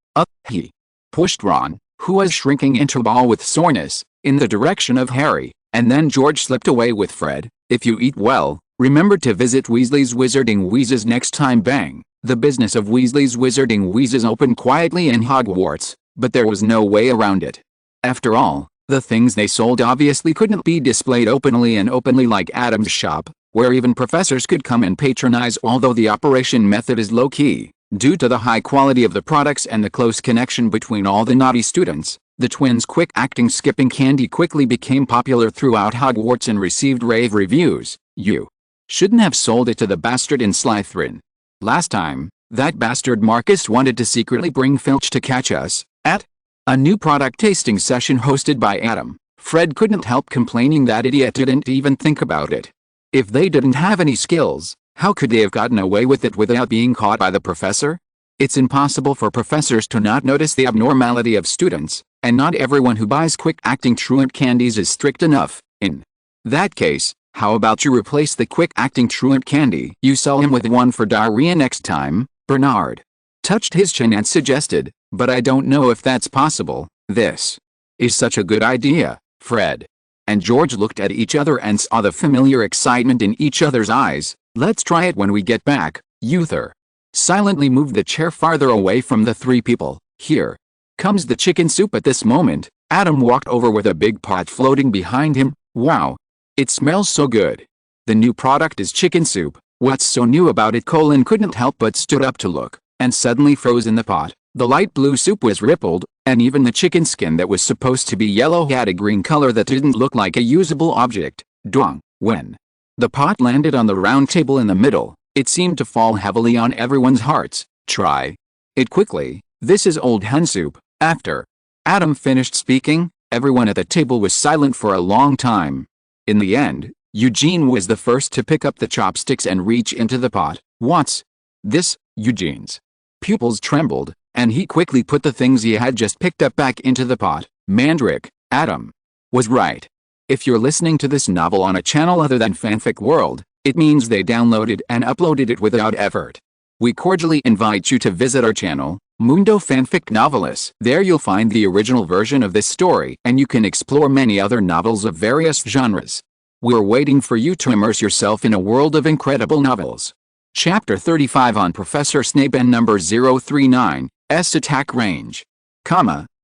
He pushed Ron, who was shrinking into a ball with soreness, in the direction of Harry, and then George slipped away with Fred. If you eat well, remember to visit Weasley's Wizarding Wheezes next time. Bang! The business of Weasley's Wizarding Wheezes opened quietly in Hogwarts, but there was no way around it. After all, the things they sold obviously couldn't be displayed openly like Adam's shop, where even professors could come and patronize. Although the operation method is low-key, due to the high quality of the products and the close connection between all the naughty students, the twins' quick-acting skipping candy quickly became popular throughout Hogwarts and received rave reviews. You shouldn't have sold it to the bastard in Slytherin. Last time, that bastard Marcus wanted to secretly bring Filch to catch us. At a new product tasting session hosted by Adam, Fred couldn't help complaining that idiot didn't even think about it. If they didn't have any skills, how could they have gotten away with it without being caught by the professor? It's impossible for professors to not notice the abnormality of students, and not everyone who buys quick-acting truant candies is strict enough. In that case, how about you replace the quick-acting truant candy you sell him with one for diarrhea next time? Bernard touched his chin and suggested, but I don't know if that's possible. This is such a good idea, Fred and George looked at each other and saw the familiar excitement in each other's eyes. Let's try it when we get back. Uther silently moved the chair farther away from the three people. Here comes the chicken soup. At this moment, Adam walked over with a big pot floating behind him. Wow! It smells so good. The new product is chicken soup. What's so new about it? Colin couldn't help but stood up to look, and suddenly froze in the pot. The light blue soup was rippled, and even the chicken skin that was supposed to be yellow had a green color that didn't look like a usable object. Dwang. When the pot landed on the round table in the middle, it seemed to fall heavily on everyone's hearts. Try it quickly. This is old hen soup. After Adam finished speaking, everyone at the table was silent for a long time. In the end, Eugene was the first to pick up the chopsticks and reach into the pot. What's this? Eugene's pupils trembled, and he quickly put the things he had just picked up back into the pot. Mandrake. Adam was right. If you're listening to this novel on a channel other than Fanfic World, it means they downloaded and uploaded it without effort. We cordially invite you to visit our channel, Mundo Fanfic Novelist. There you'll find the original version of this story, and you can explore many other novels of various genres. We're waiting for you to immerse yourself in a world of incredible novels. Chapter 35 on Professor Snape and number 039, S attack range.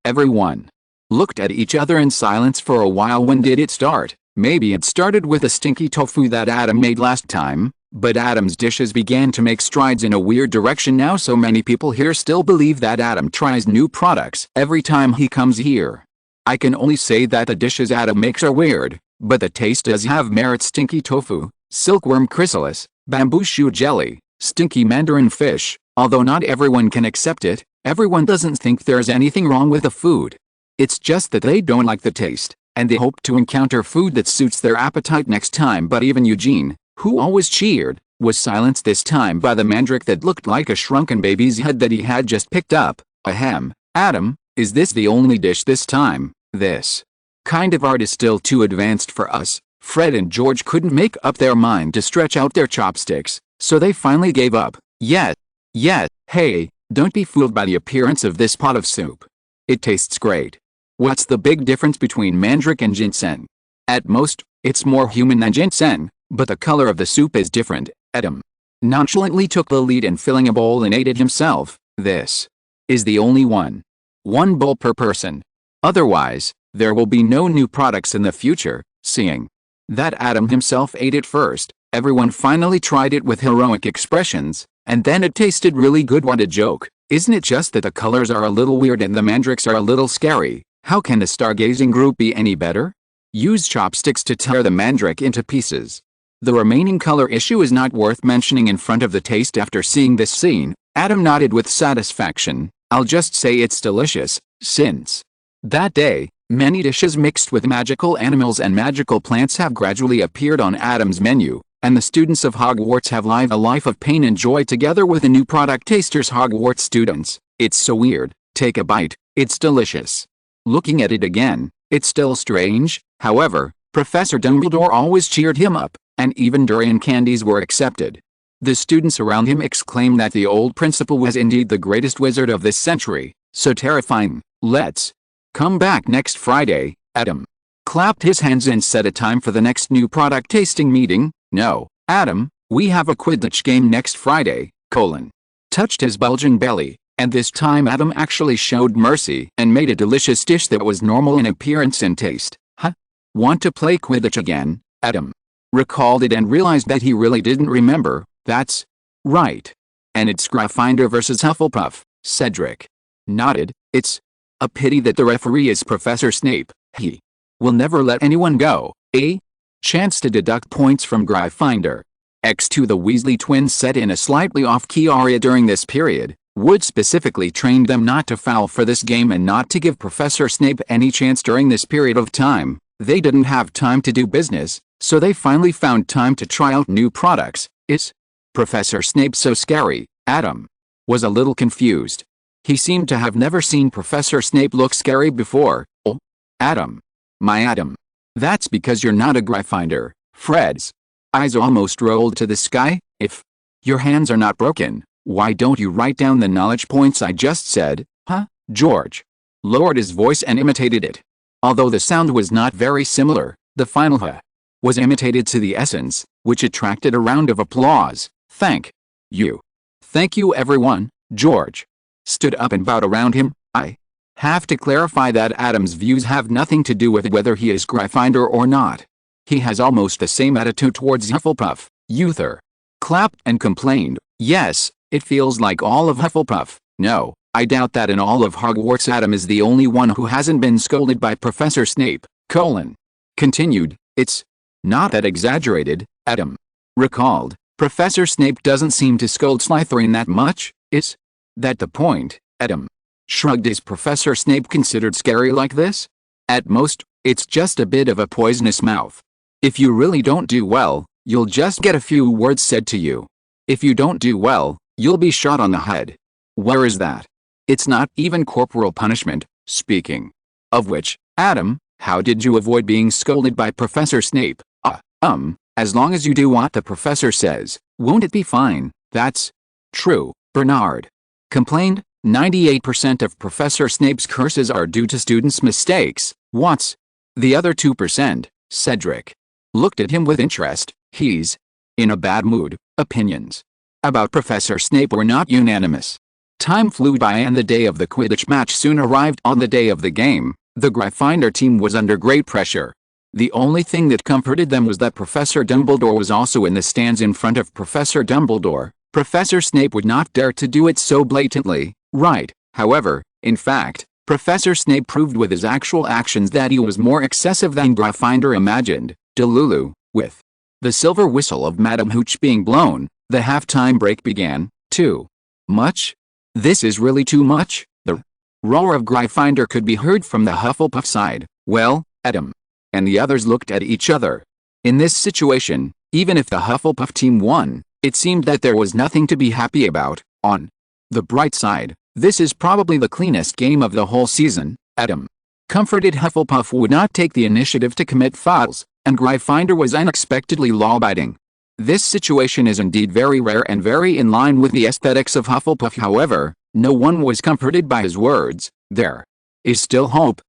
Everyone looked at each other in silence for a while. When did it start? Maybe it started with the stinky tofu that Adam made last time, but Adam's dishes began to make strides in a weird direction now. So many people here still believe that Adam tries new products every time he comes here. I can only say that the dishes Adam makes are weird, but the taste does have merit. Stinky tofu, silkworm chrysalis, bamboo shoot jelly, stinky mandarin fish. Although not everyone can accept it, everyone doesn't think there's anything wrong with the food. It's just that they don't like the taste, and they hope to encounter food that suits their appetite next time. But even Eugene, who always cheered, was silenced this time by the mandrake that looked like a shrunken baby's head that he had just picked up. Ahem. Adam, is this the only dish this time? This kind of art is still too advanced for us. Fred and George couldn't make up their mind to stretch out their chopsticks, so they finally gave up. Yet, hey, don't be fooled by the appearance of this pot of soup. It tastes great. What's the big difference between mandrake and ginseng? At most, it's more human than ginseng, but the color of the soup is different. Adam nonchalantly took the lead in filling a bowl and ate it himself. This is the only one. One bowl per person. Otherwise, there will be no new products in the future. Seeing that Adam himself ate it first, everyone finally tried it with heroic expressions, and then it tasted really good. What a joke. Isn't it just that the colors are a little weird and the mandrakes are a little scary? How can the stargazing group be any better? Use chopsticks to tear the mandrake into pieces. The remaining color issue is not worth mentioning in front of the taste. After seeing this scene, Adam nodded with satisfaction. I'll just say it's delicious. Since that day, many dishes mixed with magical animals and magical plants have gradually appeared on Adam's menu, and the students of Hogwarts have lived a life of pain and joy together with the new product tasters. Hogwarts students, it's so weird. Take a bite, it's delicious. Looking at it again, it's still strange. However, Professor Dumbledore always cheered him up, and even durian candies were accepted. The students around him exclaimed that the old principal was indeed the greatest wizard of this century. So terrifying. Let's come back next Friday. Adam clapped his hands and set a time for the next new product tasting meeting. No, Adam, we have a Quidditch game next Friday. Touched his bulging belly, and this time Adam actually showed mercy and made a delicious dish that was normal in appearance and taste. Want to play Quidditch again? Adam recalled it and realized that he really didn't remember. That's right. And it's Gryffindor versus Hufflepuff. Cedric nodded. It's a pity that the referee is Professor Snape. He will never let anyone go. A chance to deduct points from Gryffindor. X2. The Weasley twins said in a slightly off-key aria during this period. Wood specifically trained them not to foul for this game and not to give Professor Snape any chance during this period of time. They didn't have time to do business, so they finally found time to try out new products. Is Professor Snape so scary? Adam was a little confused. He seemed to have never seen Professor Snape look scary before. Oh, Adam. My Adam. That's because you're not a Gryffindor. Fred's eyes almost rolled to the sky. If your hands are not broken, why don't you write down the knowledge points I just said? George lowered his voice and imitated it. Although the sound was not very similar, the final "huh" was imitated to the essence, which attracted a round of applause. Thank you. Thank you everyone. George stood up and bowed around him. I have to clarify that Adam's views have nothing to do with whether he is Gryffindor or not. He has almost the same attitude towards Hufflepuff. Uther clapped and complained. Yes, it feels like all of Hufflepuff. No, I doubt that in all of Hogwarts Adam is the only one who hasn't been scolded by Professor Snape. Continued. It's not that exaggerated. Adam recalled. Professor Snape doesn't seem to scold Slytherin that much. Is that the point? Adam shrugged. Is Professor Snape considered scary like this? At most, it's just a bit of a poisonous mouth. If you really don't do well, you'll just get a few words said to you. If you don't do well, you'll be shot on the head. Where is that? It's not even corporal punishment. Speaking of which, Adam, how did you avoid being scolded by Professor Snape? As long as you do what the professor says, won't it be fine? That's true, Bernard complained. 98% of Professor Snape's curses are due to students' mistakes. What's the other 2%? Cedric looked at him with interest. He's in a bad mood. Opinions about Professor Snape were not unanimous. Time flew by and the day of the Quidditch match soon arrived. On the day of the game, the Gryffindor team was under great pressure. The only thing that comforted them was that Professor Dumbledore was also in the stands in front of Professor Dumbledore. Professor Snape would not dare to do it so blatantly, right? However, in fact, Professor Snape proved with his actual actions that he was more excessive than Gryffindor imagined. Delulu, with the silver whistle of Madame Hooch being blown, the halftime break began. Too much? This is really too much? The roar of Gryffindor could be heard from the Hufflepuff side. Well, Adam and the others looked at each other. In this situation, even if the Hufflepuff team won, it seemed that there was nothing to be happy about. On the bright side, this is probably the cleanest game of the whole season. Adam comforted Hufflepuff would not take the initiative to commit fouls, and Gryffindor was unexpectedly law-abiding. This situation is indeed very rare and very in line with the aesthetics of Hufflepuff. However, no one was comforted by his words. There is still hope,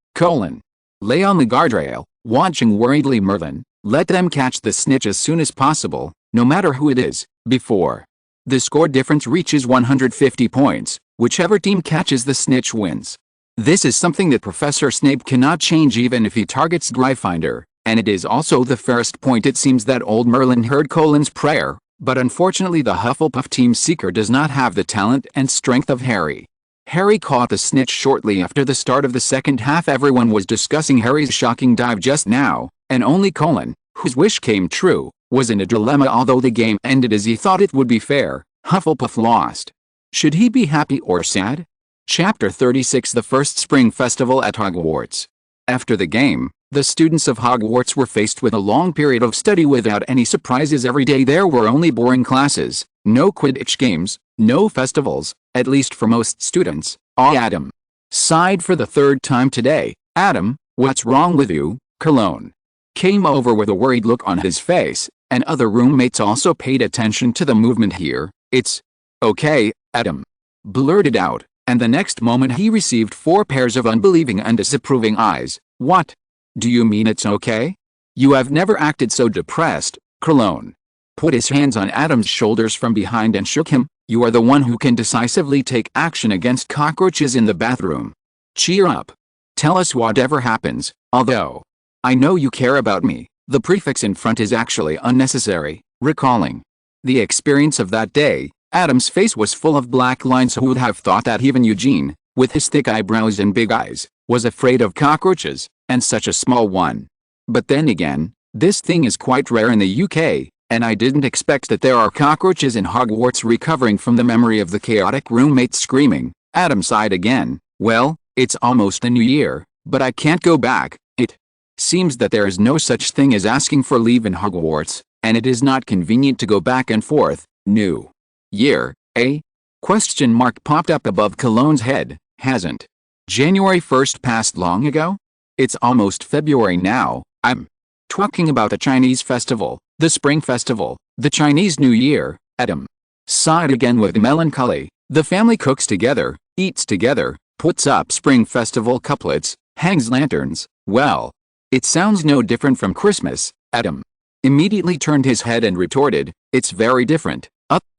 lay on the guardrail, Watching worriedly Merlin, let them catch the snitch as soon as possible, no matter who it is, before the score difference reaches 150 points, whichever team catches the snitch wins. This is something that Professor Snape cannot change even if he targets Gryffindor, and it is also the fairest point. It seems that old Merlin heard Colin's prayer, but unfortunately the Hufflepuff team seeker does not have the talent and strength of Harry. Harry caught the snitch shortly after the start of the second half. Everyone was discussing Harry's shocking dive just now, and only Colin, whose wish came true, was in a dilemma. Although the game ended as he thought it would be fair, Hufflepuff lost. Should he be happy or sad? Chapter 36: The First Spring Festival at Hogwarts. After the game, the students of Hogwarts were faced with a long period of study without any surprises. Every day there were only boring classes, no Quidditch games, no festivals, at least for most students. Adam sighed for the third time today. Adam, what's wrong with you? Cologne came over with a worried look on his face, and other roommates also paid attention to the movement here. It's okay, Adam blurted out, and the next moment he received 4 pairs of unbelieving and disapproving eyes. What? Do you mean it's okay? You have never acted so depressed. Cologne put his hands on Adam's shoulders from behind and shook him. You are the one who can decisively take action against cockroaches in the bathroom. Cheer up. Tell us whatever happens, although I know you care about me. The prefix in front is actually unnecessary. Recalling the experience of that day, Adam's face was full of black lines. Who would have thought that even Eugene, with his thick eyebrows and big eyes, was afraid of cockroaches, and such a small one? But then again, this thing is quite rare in the UK, and I didn't expect that there are cockroaches in Hogwarts. Recovering from the memory of the chaotic roommates screaming, Adam sighed again. Well, it's almost the new year, but I can't go back. It seems that there is no such thing as asking for leave in Hogwarts, and it is not convenient to go back and forth. New year, eh? Question mark popped up above Cologne's head. Hasn't January 1st passed long ago? It's almost February now. I'm talking about the Chinese festival, the Spring Festival, the Chinese New Year. Adam sighed again with melancholy. The family cooks together, eats together, puts up Spring Festival couplets, hangs lanterns. Well, it sounds no different from Christmas. Adam immediately turned his head and retorted, it's very different.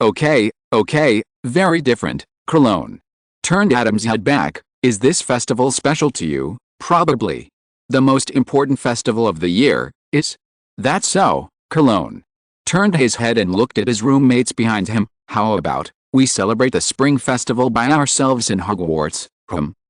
Okay, very different. Cologne turned Adam's head back. Is this festival special to you? Probably the most important festival of the year. Is that so? Cologne turned his head and looked at his roommates behind him. How about we celebrate the Spring Festival by ourselves in Hogwarts?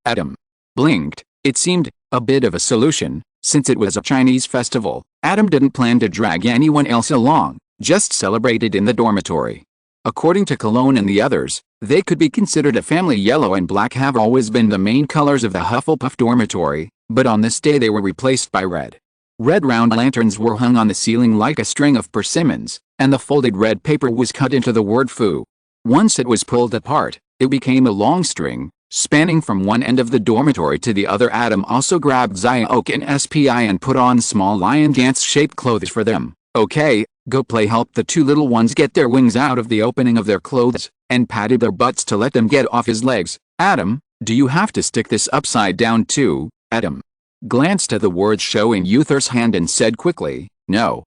Adam blinked. It seemed a bit of a solution. Since it was a Chinese festival, Adam didn't plan to drag anyone else along, just celebrate it in the dormitory. According to Cologne and the others, they could be considered a family. Yellow and black have always been the main colors of the Hufflepuff dormitory, but on this day they were replaced by red. Red round lanterns were hung on the ceiling like a string of persimmons, and the folded red paper was cut into the word foo. Once it was pulled apart, it became a long string, spanning from one end of the dormitory to the other. Adam also grabbed Zyoke and SPI and put on small lion dance-shaped clothes for them. Okay, go play. Helped the 2 little ones get their wings out of the opening of their clothes, and patted their butts to let them get off his legs. Adam, do you have to stick this upside down too? Adam glanced at the words showing Uther's hand and said quickly, no,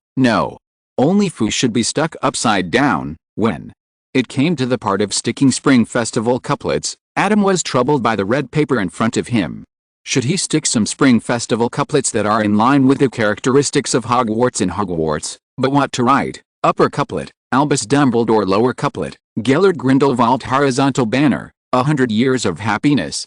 only foo should be stuck upside down. When it came to the part of sticking Spring Festival couplets, Adam was troubled by the red paper in front of him. Should he stick some Spring Festival couplets that are in line with the characteristics of Hogwarts in Hogwarts? But what to write? Upper couplet, Albus Dumbledore. Lower couplet, Gellert Grindelwald. Horizontal banner, 100 years of happiness.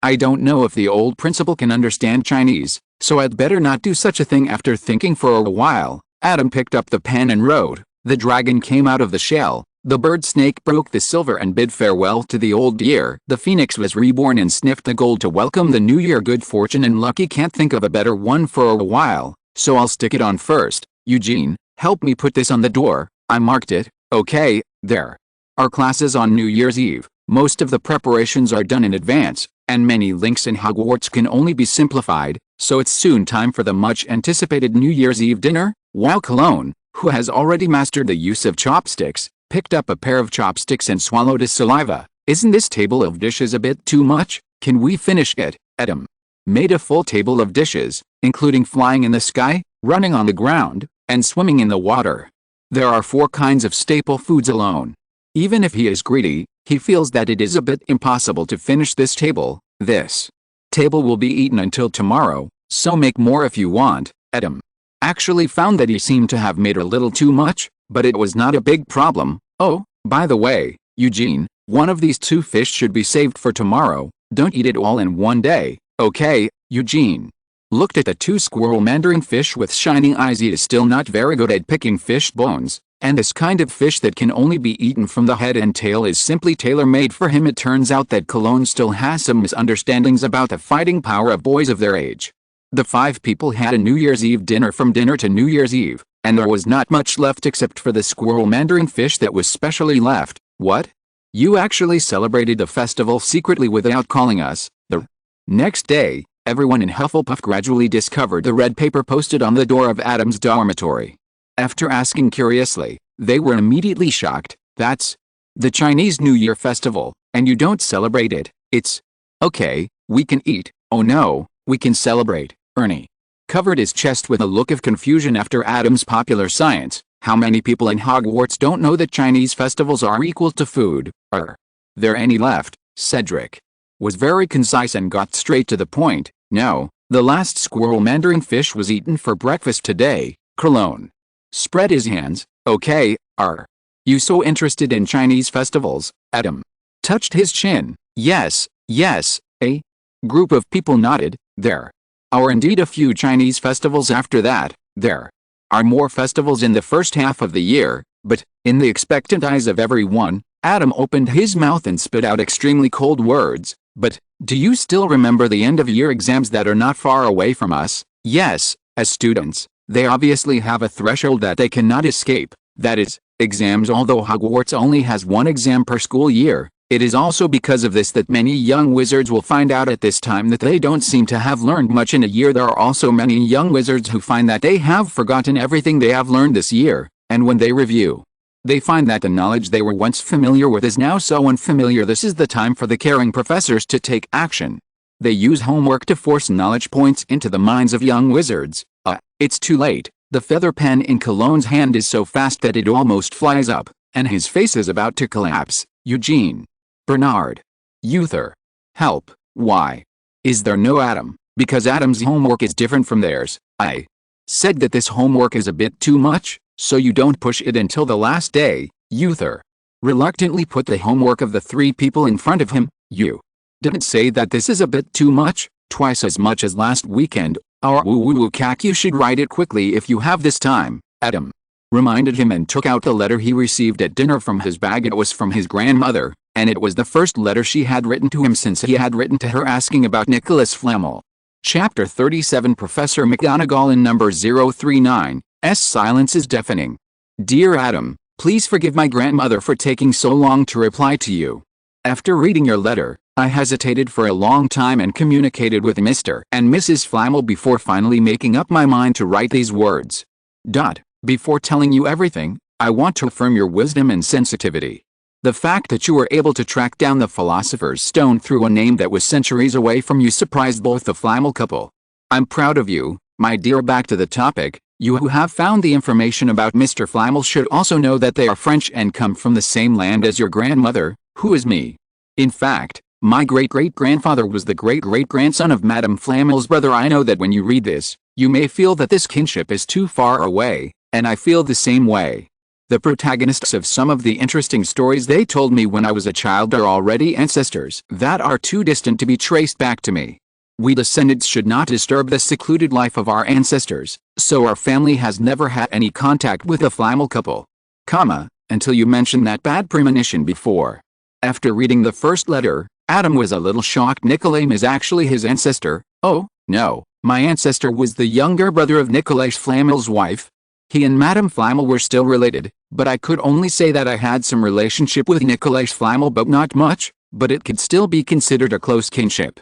I don't know if the old principal can understand Chinese, so I'd better not do such a thing. After thinking for a while, Adam picked up the pen and wrote, the dragon came out of the shell. The bird snake broke the silver and bid farewell to the old year. The phoenix was reborn and sniffed the gold to welcome the new year. Good fortune and lucky. Can't think of a better one for a while, so I'll stick it on first. Eugene, help me put this on the door. I marked it. Okay, there are classes on New Year's Eve. Most of the preparations are done in advance, and many links in Hogwarts can only be simplified, so it's soon time for the much anticipated New Year's Eve dinner. While Cologne, who has already mastered the use of chopsticks, picked up a pair of chopsticks and swallowed his saliva. Isn't this table of dishes a bit too much? Can we finish it? Adam made a full table of dishes, including flying in the sky, running on the ground, and swimming in the water. There are 4 kinds of staple foods alone. Even if he is greedy, he feels that it is a bit impossible to finish this table. This table will be eaten until tomorrow, so make more if you want. Adam actually found that he seemed to have made a little too much, but it was not a big problem. Oh, by the way, Eugene, one of these 2 fish should be saved for tomorrow. Don't eat it all in one day, okay? Eugene looked at the 2 squirrel mandarin fish with shining eyes. He is still not very good at picking fish bones, and this kind of fish that can only be eaten from the head and tail is simply tailor-made for him. It turns out that Cologne still has some misunderstandings about the fighting power of boys of their age. The 5 people had a New Year's Eve dinner from dinner to New Year's Eve, and there was not much left except for the squirrel mandarin fish that was specially left. What? You actually celebrated the festival secretly without calling us? The next day, everyone in Hufflepuff gradually discovered the red paper posted on the door of Adam's dormitory. After asking curiously, they were immediately shocked. That's the Chinese New Year festival, and you don't celebrate it. It's okay, we can eat. Oh no, we can celebrate. Ernie covered his chest with a look of confusion after Adam's popular science. How many people in Hogwarts don't know that Chinese festivals are equal to food? Are there any left? Cedric was very concise and got straight to the point. No, the last squirrel mandarin fish was eaten for breakfast today. Cologne spread his hands. Okay, are you so interested in Chinese festivals? Adam touched his chin. Yes, a group of people nodded. There are indeed a few Chinese festivals after that. There are more festivals in the first half of the year, but, in the expectant eyes of everyone, Adam opened his mouth and spit out extremely cold words. But, do you still remember the end-of-year exams that are not far away from us? Yes, as students, they obviously have a threshold that they cannot escape. That is, exams. Although Hogwarts only has 1 exam per school year, it is also because of this that many young wizards will find out at this time that they don't seem to have learned much in a year. There are also many young wizards who find that they have forgotten everything they have learned this year, and when they review, they find that the knowledge they were once familiar with is now so unfamiliar. This is the time for the caring professors to take action. They use homework to force knowledge points into the minds of young wizards. It's too late. The feather pen in Cologne's hand is so fast that it almost flies up, and his face is about to collapse. Eugene. Bernard. Uther. Help. Why is there no Adam? Because Adam's homework is different from theirs. I said that this homework is a bit too much, so you don't push it until the last day. Uther reluctantly put the homework of the 3 people in front of him. You didn't say that this is a bit too much? Twice as much as last weekend. Our woo-woo cack, you should write it quickly if you have this time. Adam reminded him and took out the letter he received at dinner from his bag. It was from his grandmother, and it was the first letter she had written to him since he had written to her asking about Nicholas Flamel. Chapter 37. Professor McGonagall in number 039. Silence is deafening. Dear Adam, please forgive my grandmother for taking so long to reply to you. After reading your letter, I hesitated for a long time and communicated with Mr. and Mrs. Flamel before finally making up my mind to write these words. Before telling you everything, I want to affirm your wisdom and sensitivity. The fact that you were able to track down the Philosopher's Stone through a name that was centuries away from you surprised both the Flamel couple. I'm proud of you, my dear. Back to the topic, you who have found the information about Mr. Flamel should also know that they are French and come from the same land as your grandmother, who is me. In fact, my great-great-grandfather was the great-great-grandson of Madame Flamel's brother. I know that when you read this, you may feel that this kinship is too far away, and I feel the same way. The protagonists of some of the interesting stories they told me when I was a child are already ancestors that are too distant to be traced back to me. We descendants should not disturb the secluded life of our ancestors, so our family has never had any contact with the Flamel couple. Until you mentioned that bad premonition before. After reading the first letter, Adam was a little shocked. Nicolai is actually his ancestor. Oh, no, my ancestor was the younger brother of Nicolas Flamel's wife. He and Madame Flamel were still related, but I could only say that I had some relationship with Nicolas Flamel, but not much, but it could still be considered a close kinship.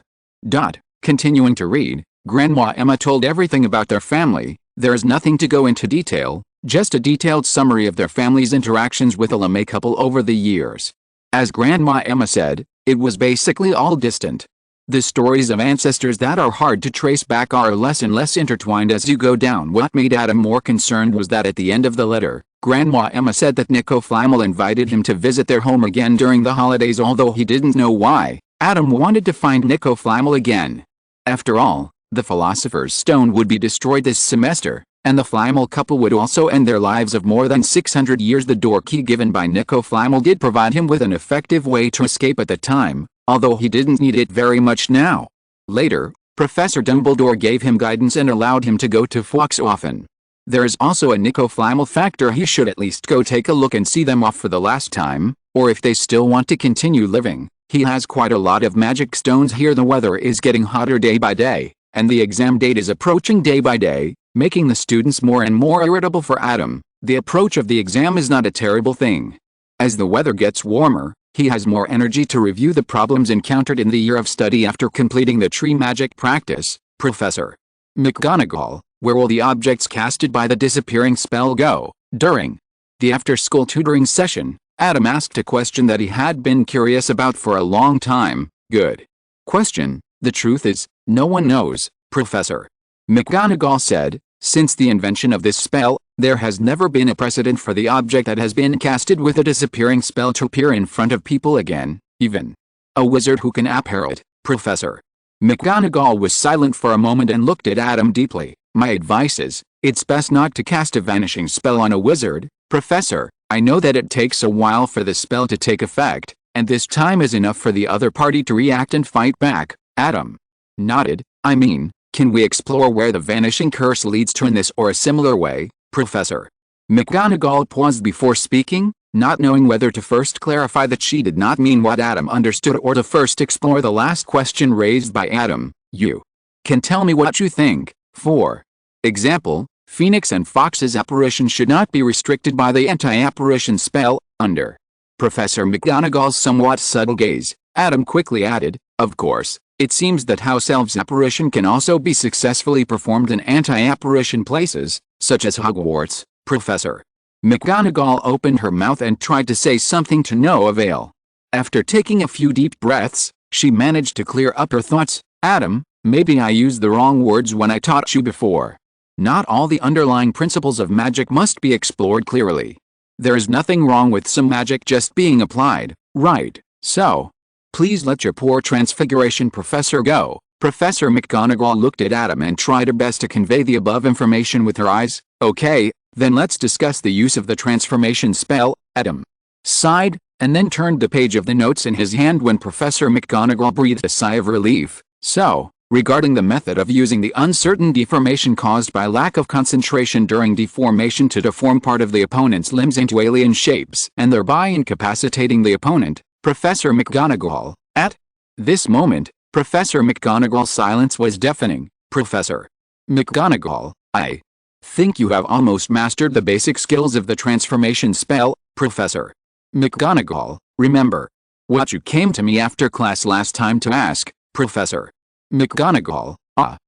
Continuing to read, Grandma Emma told everything about their family. There is nothing to go into detail, just a detailed summary of their family's interactions with the LeMay couple over the years. As Grandma Emma said, it was basically all distant. The stories of ancestors that are hard to trace back are less and less intertwined as you go down. What made Adam more concerned was that at the end of the letter, Grandma Emma said that Nico Flamel invited him to visit their home again during the holidays, although he didn't know why. Adam wanted to find Nico Flamel again. After all, the Philosopher's Stone would be destroyed this semester, and the Flamel couple would also end their lives of more than 600 years. The door key given by Nico Flamel did provide him with an effective way to escape at the time, although he didn't need it very much now. Later, Professor Dumbledore gave him guidance and allowed him to go to Fawkes often. There is also a Nico Flamel factor. He should at least go take a look and see them off for the last time, or if they still want to continue living. He has quite a lot of magic stones here. The weather is getting hotter day by day, and the exam date is approaching day by day, making the students more and more irritable. For Adam, the approach of the exam is not a terrible thing. As the weather gets warmer, he has more energy to review the problems encountered in the year of study. After completing the tree magic practice, Professor McGonagall, where will the objects casted by the disappearing spell go? During the after-school tutoring session, Adam asked a question that he had been curious about for a long time. Good question. The truth is, no one knows, Professor McGonagall said. Since the invention of this spell, there has never been a precedent for the object that has been casted with a disappearing spell to appear in front of people again, even a wizard who can appear it. Professor McGonagall was silent for a moment and looked at Adam deeply. My advice is, it's best not to cast a vanishing spell on a wizard, Professor. I know that it takes a while for the spell to take effect, and this time is enough for the other party to react and fight back. Adam nodded. I mean, can we explore where the vanishing curse leads to in this or a similar way? Professor McGonagall paused before speaking, not knowing whether to first clarify that she did not mean what Adam understood or to first explore the last question raised by Adam. You can tell me what you think. For example, Phoenix and Fox's apparition should not be restricted by the anti-apparition spell. Under Professor McGonagall's somewhat subtle gaze, Adam quickly added, of course, it seems that House Elves' apparition can also be successfully performed in anti-apparition places, such as Hogwarts. Professor McGonagall opened her mouth and tried to say something to no avail. After taking a few deep breaths, she managed to clear up her thoughts. Adam, maybe I used the wrong words when I taught you before. Not all the underlying principles of magic must be explored clearly. There is nothing wrong with some magic just being applied, right? So, please let your poor transfiguration professor go. Professor McGonagall looked at Adam and tried her best to convey the above information with her eyes. Okay, then let's discuss the use of the transformation spell. Adam sighed, and then turned the page of the notes in his hand when Professor McGonagall breathed a sigh of relief. So, regarding the method of using the uncertain deformation caused by lack of concentration during deformation to deform part of the opponent's limbs into alien shapes and thereby incapacitating the opponent, Professor McGonagall. At this moment, Professor McGonagall's silence was deafening. Professor McGonagall, I think you have almost mastered the basic skills of the transformation spell. Professor McGonagall, remember what you came to me after class last time to ask? Professor McGonagall,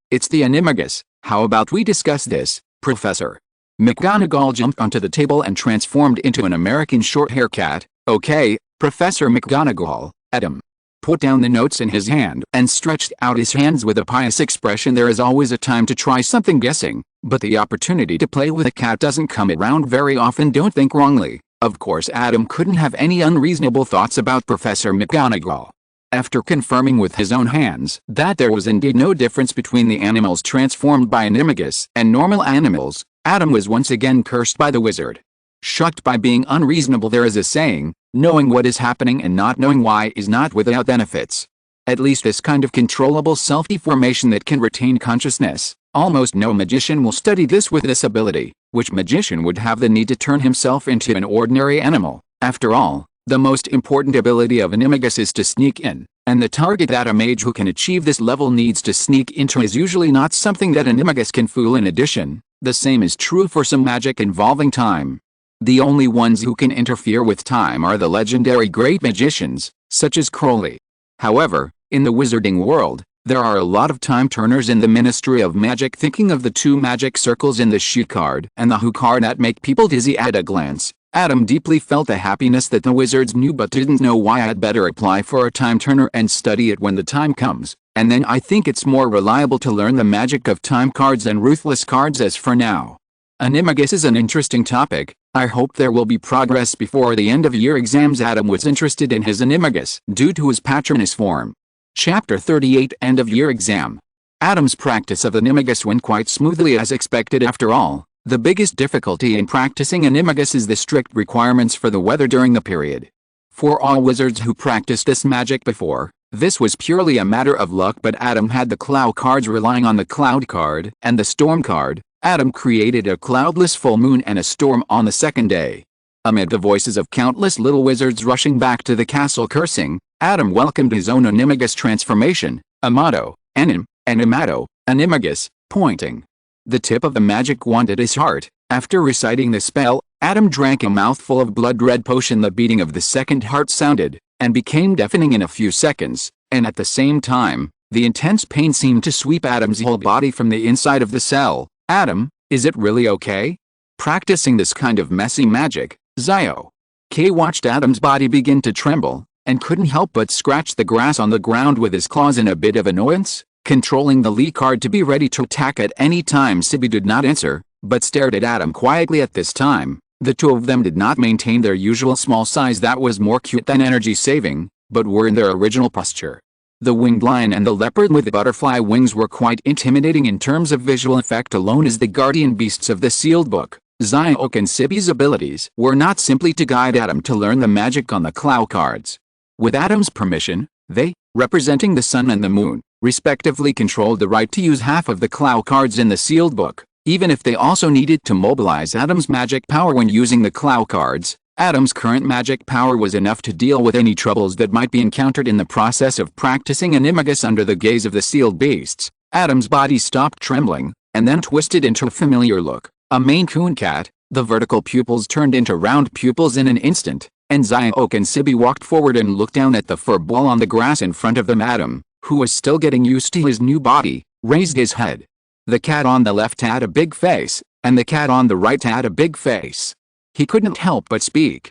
it's the animagus. How about we discuss this? Professor McGonagall jumped onto the table and transformed into an American Shorthair cat. Okay, Professor McGonagall. Adam put down the notes in his hand and stretched out his hands with a pious expression. There is always a time to try something guessing, but the opportunity to play with a cat doesn't come around very often. Don't think wrongly. Of course, Adam couldn't have any unreasonable thoughts about Professor McGonagall. After confirming with his own hands that there was indeed no difference between the animals transformed by animagus and normal animals, Adam was once again cursed by the wizard. Shocked by being unreasonable. There is a saying, knowing what is happening and not knowing why is not without benefits. At least this kind of controllable self-deformation that can retain consciousness, almost no magician will study this with this ability. Which magician would have the need to turn himself into an ordinary animal? After all, the most important ability of animagus is to sneak in, and the target that a mage who can achieve this level needs to sneak into is usually not something that animagus can fool. In addition, the same is true for some magic involving time. The only ones who can interfere with time are the legendary great magicians, such as Crowley. However, in the wizarding world, there are a lot of time turners in the Ministry of Magic. Thinking of the two magic circles in the Shoot card and the Who card that make people dizzy at a glance, Adam deeply felt the happiness that the wizards knew but didn't know why. I'd better apply for a time turner and study it when the time comes, and then I think it's more reliable to learn the magic of time cards and ruthless cards. As for now, Animagus is an interesting topic. I hope there will be progress before the end of year exams. Adam was interested in his Animagus due to his Patronus form. Chapter 38, End of Year Exam. Adam's practice of Animagus went quite smoothly as expected. After all, the biggest difficulty in practicing Animagus is the strict requirements for the weather during the period. For all wizards who practiced this magic before, this was purely a matter of luck, but Adam had the Clow cards. Relying on the Cloud card and the Storm card, Adam created a cloudless full moon and a storm on the second day. Amid the voices of countless little wizards rushing back to the castle cursing, Adam welcomed his own Animagus transformation, Amato, Animato, Animagus, pointing the tip of the magic wand at his heart. After reciting the spell, Adam drank a mouthful of blood-red potion. The beating of the second heart sounded, and became deafening in a few seconds, and at the same time, the intense pain seemed to sweep Adam's whole body from the inside of the cell. Adam, is it really okay? Practicing this kind of messy magic, Zio K watched Adam's body begin to tremble, and couldn't help but scratch the grass on the ground with his claws in a bit of annoyance, controlling the Lee card to be ready to attack at any time. Sibi did not answer, but stared at Adam quietly. At this time, the two of them did not maintain their usual small size that was more cute than energy saving, but were in their original posture. The winged lion and the leopard with the butterfly wings were quite intimidating in terms of visual effect alone as the guardian beasts of the sealed book. Zyok and Sibi's abilities were not simply to guide Adam to learn the magic on the Clow cards. With Adam's permission, they, representing the sun and the moon, respectively controlled the right to use half of the Clow cards in the sealed book, even if they also needed to mobilize Adam's magic power when using the Clow cards. Adam's current magic power was enough to deal with any troubles that might be encountered in the process of practicing Animagus under the gaze of the sealed beasts. Adam's body stopped trembling, and then twisted into a familiar look. A Maine Coon cat, the vertical pupils turned into round pupils in an instant, and Zyok and Sibi walked forward and looked down at the fur ball on the grass in front of them. Adam, who was still getting used to his new body, raised his head. The cat on the left had a big face, and the cat on the right had a big face. He couldn't help but speak.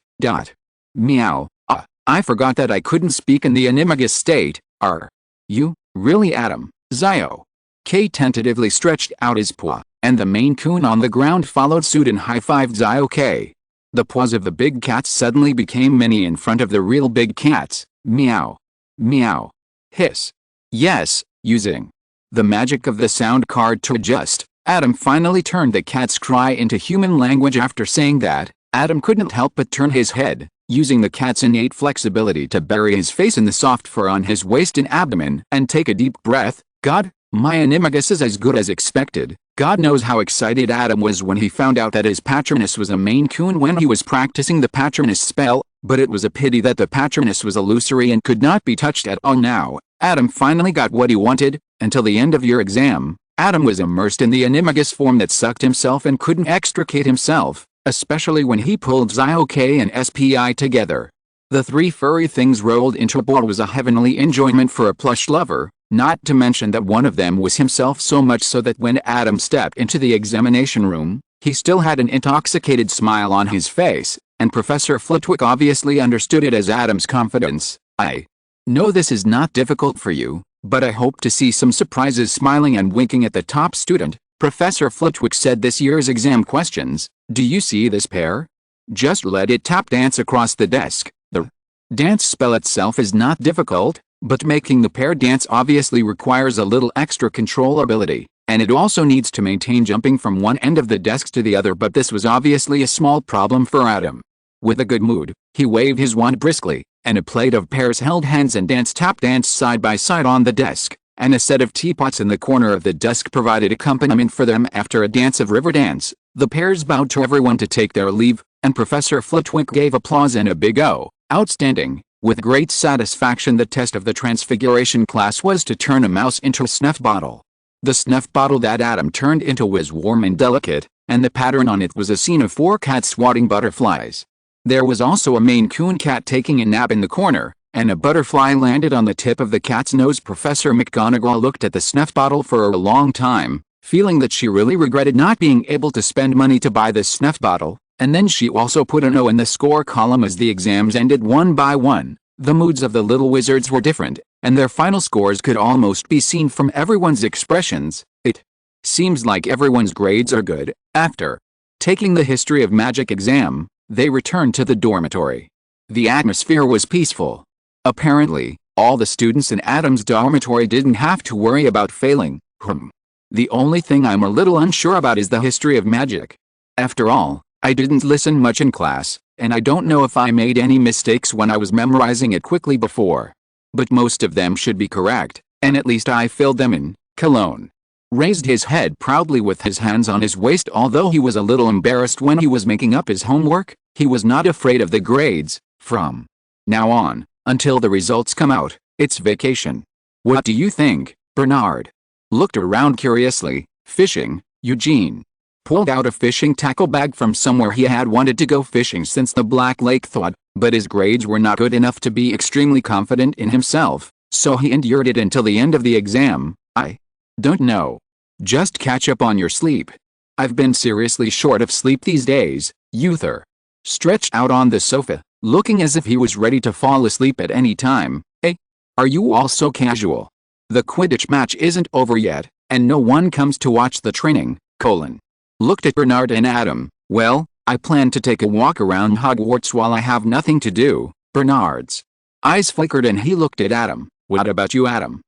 Meow. I forgot that I couldn't speak in the Animagus state. Are you really Adam? Zio K tentatively stretched out his paw, and the Maine Coon on the ground followed suit and high-fived Zio K. The paws of the big cats suddenly became many in front of the real big cats. Meow. Meow. Hiss. Yes, using the magic of the sound card to adjust, Adam finally turned the cat's cry into human language. After saying that, Adam couldn't help but turn his head, using the cat's innate flexibility to bury his face in the soft fur on his waist and abdomen and take a deep breath. God, my Animagus is as good as expected. God knows how excited Adam was when he found out that his Patronus was a Maine Coon when he was practicing the Patronus spell, but it was a pity that the Patronus was illusory and could not be touched at all. Now, Adam finally got what he wanted. Until the end of year exam, Adam was immersed in the Animagus form that sucked himself and couldn't extricate himself, especially when he pulled Zyok and SPI together. The three furry things rolled into a ball was a heavenly enjoyment for a plush lover, not to mention that one of them was himself, so much so that when Adam stepped into the examination room, he still had an intoxicated smile on his face, and Professor Flitwick obviously understood it as Adam's confidence. I know this is not difficult for you, but I hope to see some surprises. Smiling and winking at the top student, Professor Flitwick said, this year's exam questions, do you see this pair? Just let it tap dance across the desk. The dance spell itself is not difficult, but making the pair dance obviously requires a little extra control ability, and it also needs to maintain jumping from one end of the desk to the other, but this was obviously a small problem for Adam. With a good mood, he waved his wand briskly, and a plate of pairs held hands and tap dance side by side on the desk, and a set of teapots in the corner of the desk provided accompaniment for them. After a dance of river dance, the pairs bowed to everyone to take their leave, and Professor Flitwick gave applause and a big "Oh, outstanding." With great satisfaction, the test of the Transfiguration class was to turn a mouse into a snuff bottle. The snuff bottle that Adam turned into was warm and delicate, and the pattern on it was a scene of 4 cats swatting butterflies. There was also a Maine Coon cat taking a nap in the corner, and a butterfly landed on the tip of the cat's nose. Professor McGonagall looked at the snuff bottle for a long time, feeling that she really regretted not being able to spend money to buy this snuff bottle, And then she also put an O in the score column as the exams ended one by one. The moods of the little wizards were different, and their final scores could almost be seen from everyone's expressions. It seems like everyone's grades are good. After taking the history of magic exam, they returned to the dormitory. The atmosphere was peaceful. Apparently, all the students in Adam's dormitory didn't have to worry about failing. The only thing I'm a little unsure about is the history of magic. After all, I didn't listen much in class, and I don't know if I made any mistakes when I was memorizing it quickly before. But most of them should be correct, and at least I filled them in. Cologne raised his head proudly with his hands on his waist. Although he was a little embarrassed when he was making up his homework, he was not afraid of the grades. From now on, until the results come out, it's vacation. What do you think? Bernard looked around curiously. Fishing. Eugene pulled out a fishing tackle bag from somewhere. He had wanted to go fishing since the Black Lake thought, but his grades were not good enough to be extremely confident in himself, so he endured it until the end of the exam. I don't know. Just catch up on your sleep. I've been seriously short of sleep these days. Uther stretched out on the sofa, looking as if he was ready to fall asleep at any time. Hey, are you all so casual? The Quidditch match isn't over yet, and no one comes to watch the training. Looked at Bernard and Adam. Well, I plan to take a walk around Hogwarts while I have nothing to do. Bernard's eyes flickered and he looked at Adam. What about you, Adam?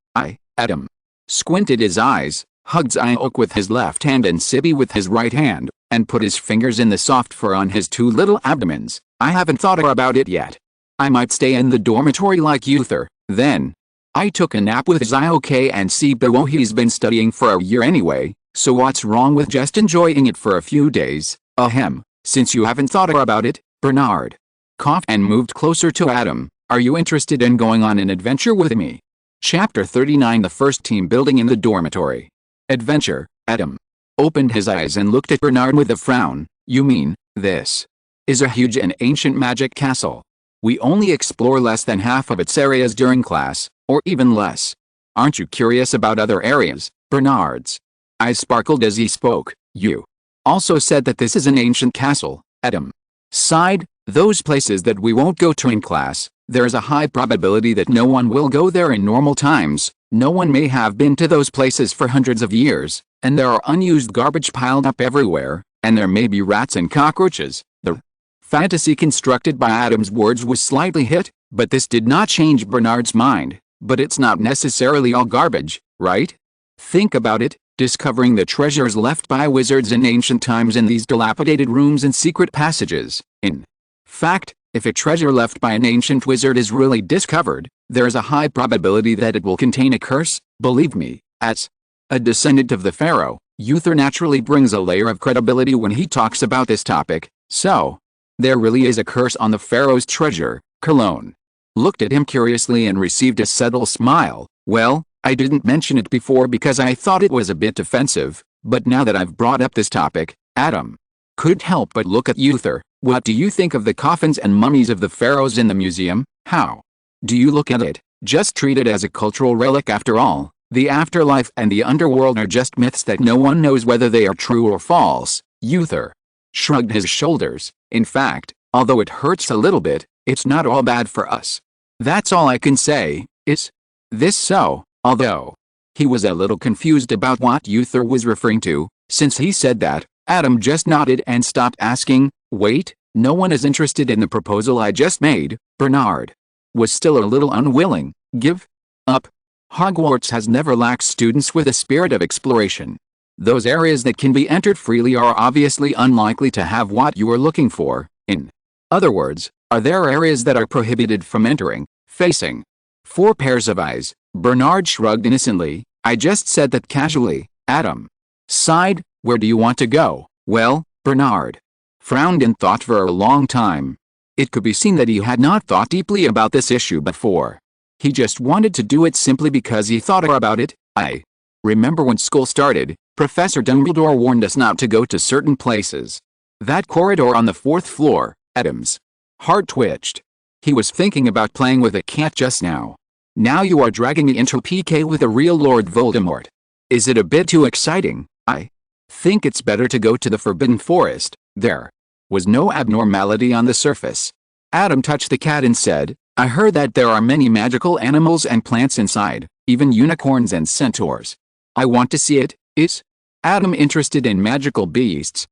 Adam squinted his eyes, hugged Ioke with his left hand and Sibby with his right hand, and put his fingers in the soft fur on his two little abdomens. I haven't thought about it yet. I might stay in the dormitory like Uther. Then I took a nap with Ioke and Sibby. He's been studying for a year anyway, so what's wrong with just enjoying it for a few days? Ahem. Since you haven't thought about it, Bernard coughed and moved closer to Adam. Are you interested in going on an adventure with me? Chapter 39. The first team building in the dormitory. Adventure. Adam opened his eyes and looked at Bernard with a frown. You mean, this is a huge and ancient magic castle? We only explore less than half of its areas during class, or even less. Aren't you curious about other areas? Bernard's eyes sparkled as he spoke. You also said that this is an ancient castle. Adam sighed. Those places that we won't go to in class, there's a high probability that no one will go there in normal times. No one may have been to those places for hundreds of years, and there are unused garbage piled up everywhere, and there may be rats and cockroaches. The fantasy constructed by Adam's words was slightly hit, but this did not change Bernard's mind. But it's not necessarily all garbage, right? Think about it. Discovering the treasures left by wizards in ancient times in these dilapidated rooms and secret passages. In fact, if a treasure left by an ancient wizard is really discovered, there is a high probability that it will contain a curse. Believe me, as a descendant of the pharaoh, Uther naturally brings a layer of credibility when he talks about this topic. So, there really is a curse on the pharaoh's treasure. Cologne looked at him curiously and received a subtle smile. Well, I didn't mention it before because I thought it was a bit offensive, but now that I've brought up this topic, Adam couldn't help but look at Uther. What do you think of the coffins and mummies of the pharaohs in the museum? How do you look at it? Just treat it as a cultural relic after all. The afterlife and the underworld are just myths that no one knows whether they are true or false. Uther shrugged his shoulders. In fact, although it hurts a little bit, it's not all bad for us. That's all I can say. Is this so? Although he was a little confused about what Uther was referring to, since he said that, Adam just nodded and stopped asking. Wait, no one is interested in the proposal I just made. Bernard was still a little unwilling. Give up. Hogwarts has never lacked students with a spirit of exploration. Those areas that can be entered freely are obviously unlikely to have what you are looking for. In other words, are there areas that are prohibited from entering? Facing 4 pairs of eyes, Bernard shrugged innocently. I just said that casually. Adam sighed. Where do you want to go? Well, Bernard frowned and thought for a long time. It could be seen that he had not thought deeply about this issue before. He just wanted to do it simply because he thought about it. I remember when school started, Professor Dumbledore warned us not to go to certain places. That corridor on the 4th floor. Adam's heart twitched. He was thinking about playing with a cat just now. Now you are dragging me into PK with a real Lord Voldemort. Is it a bit too exciting? I think it's better to go to the Forbidden Forest. There was no abnormality on the surface. Adam touched the cat and said, "I heard that there are many magical animals and plants inside, even unicorns and centaurs. I want to see it." Is Adam interested in magical beasts?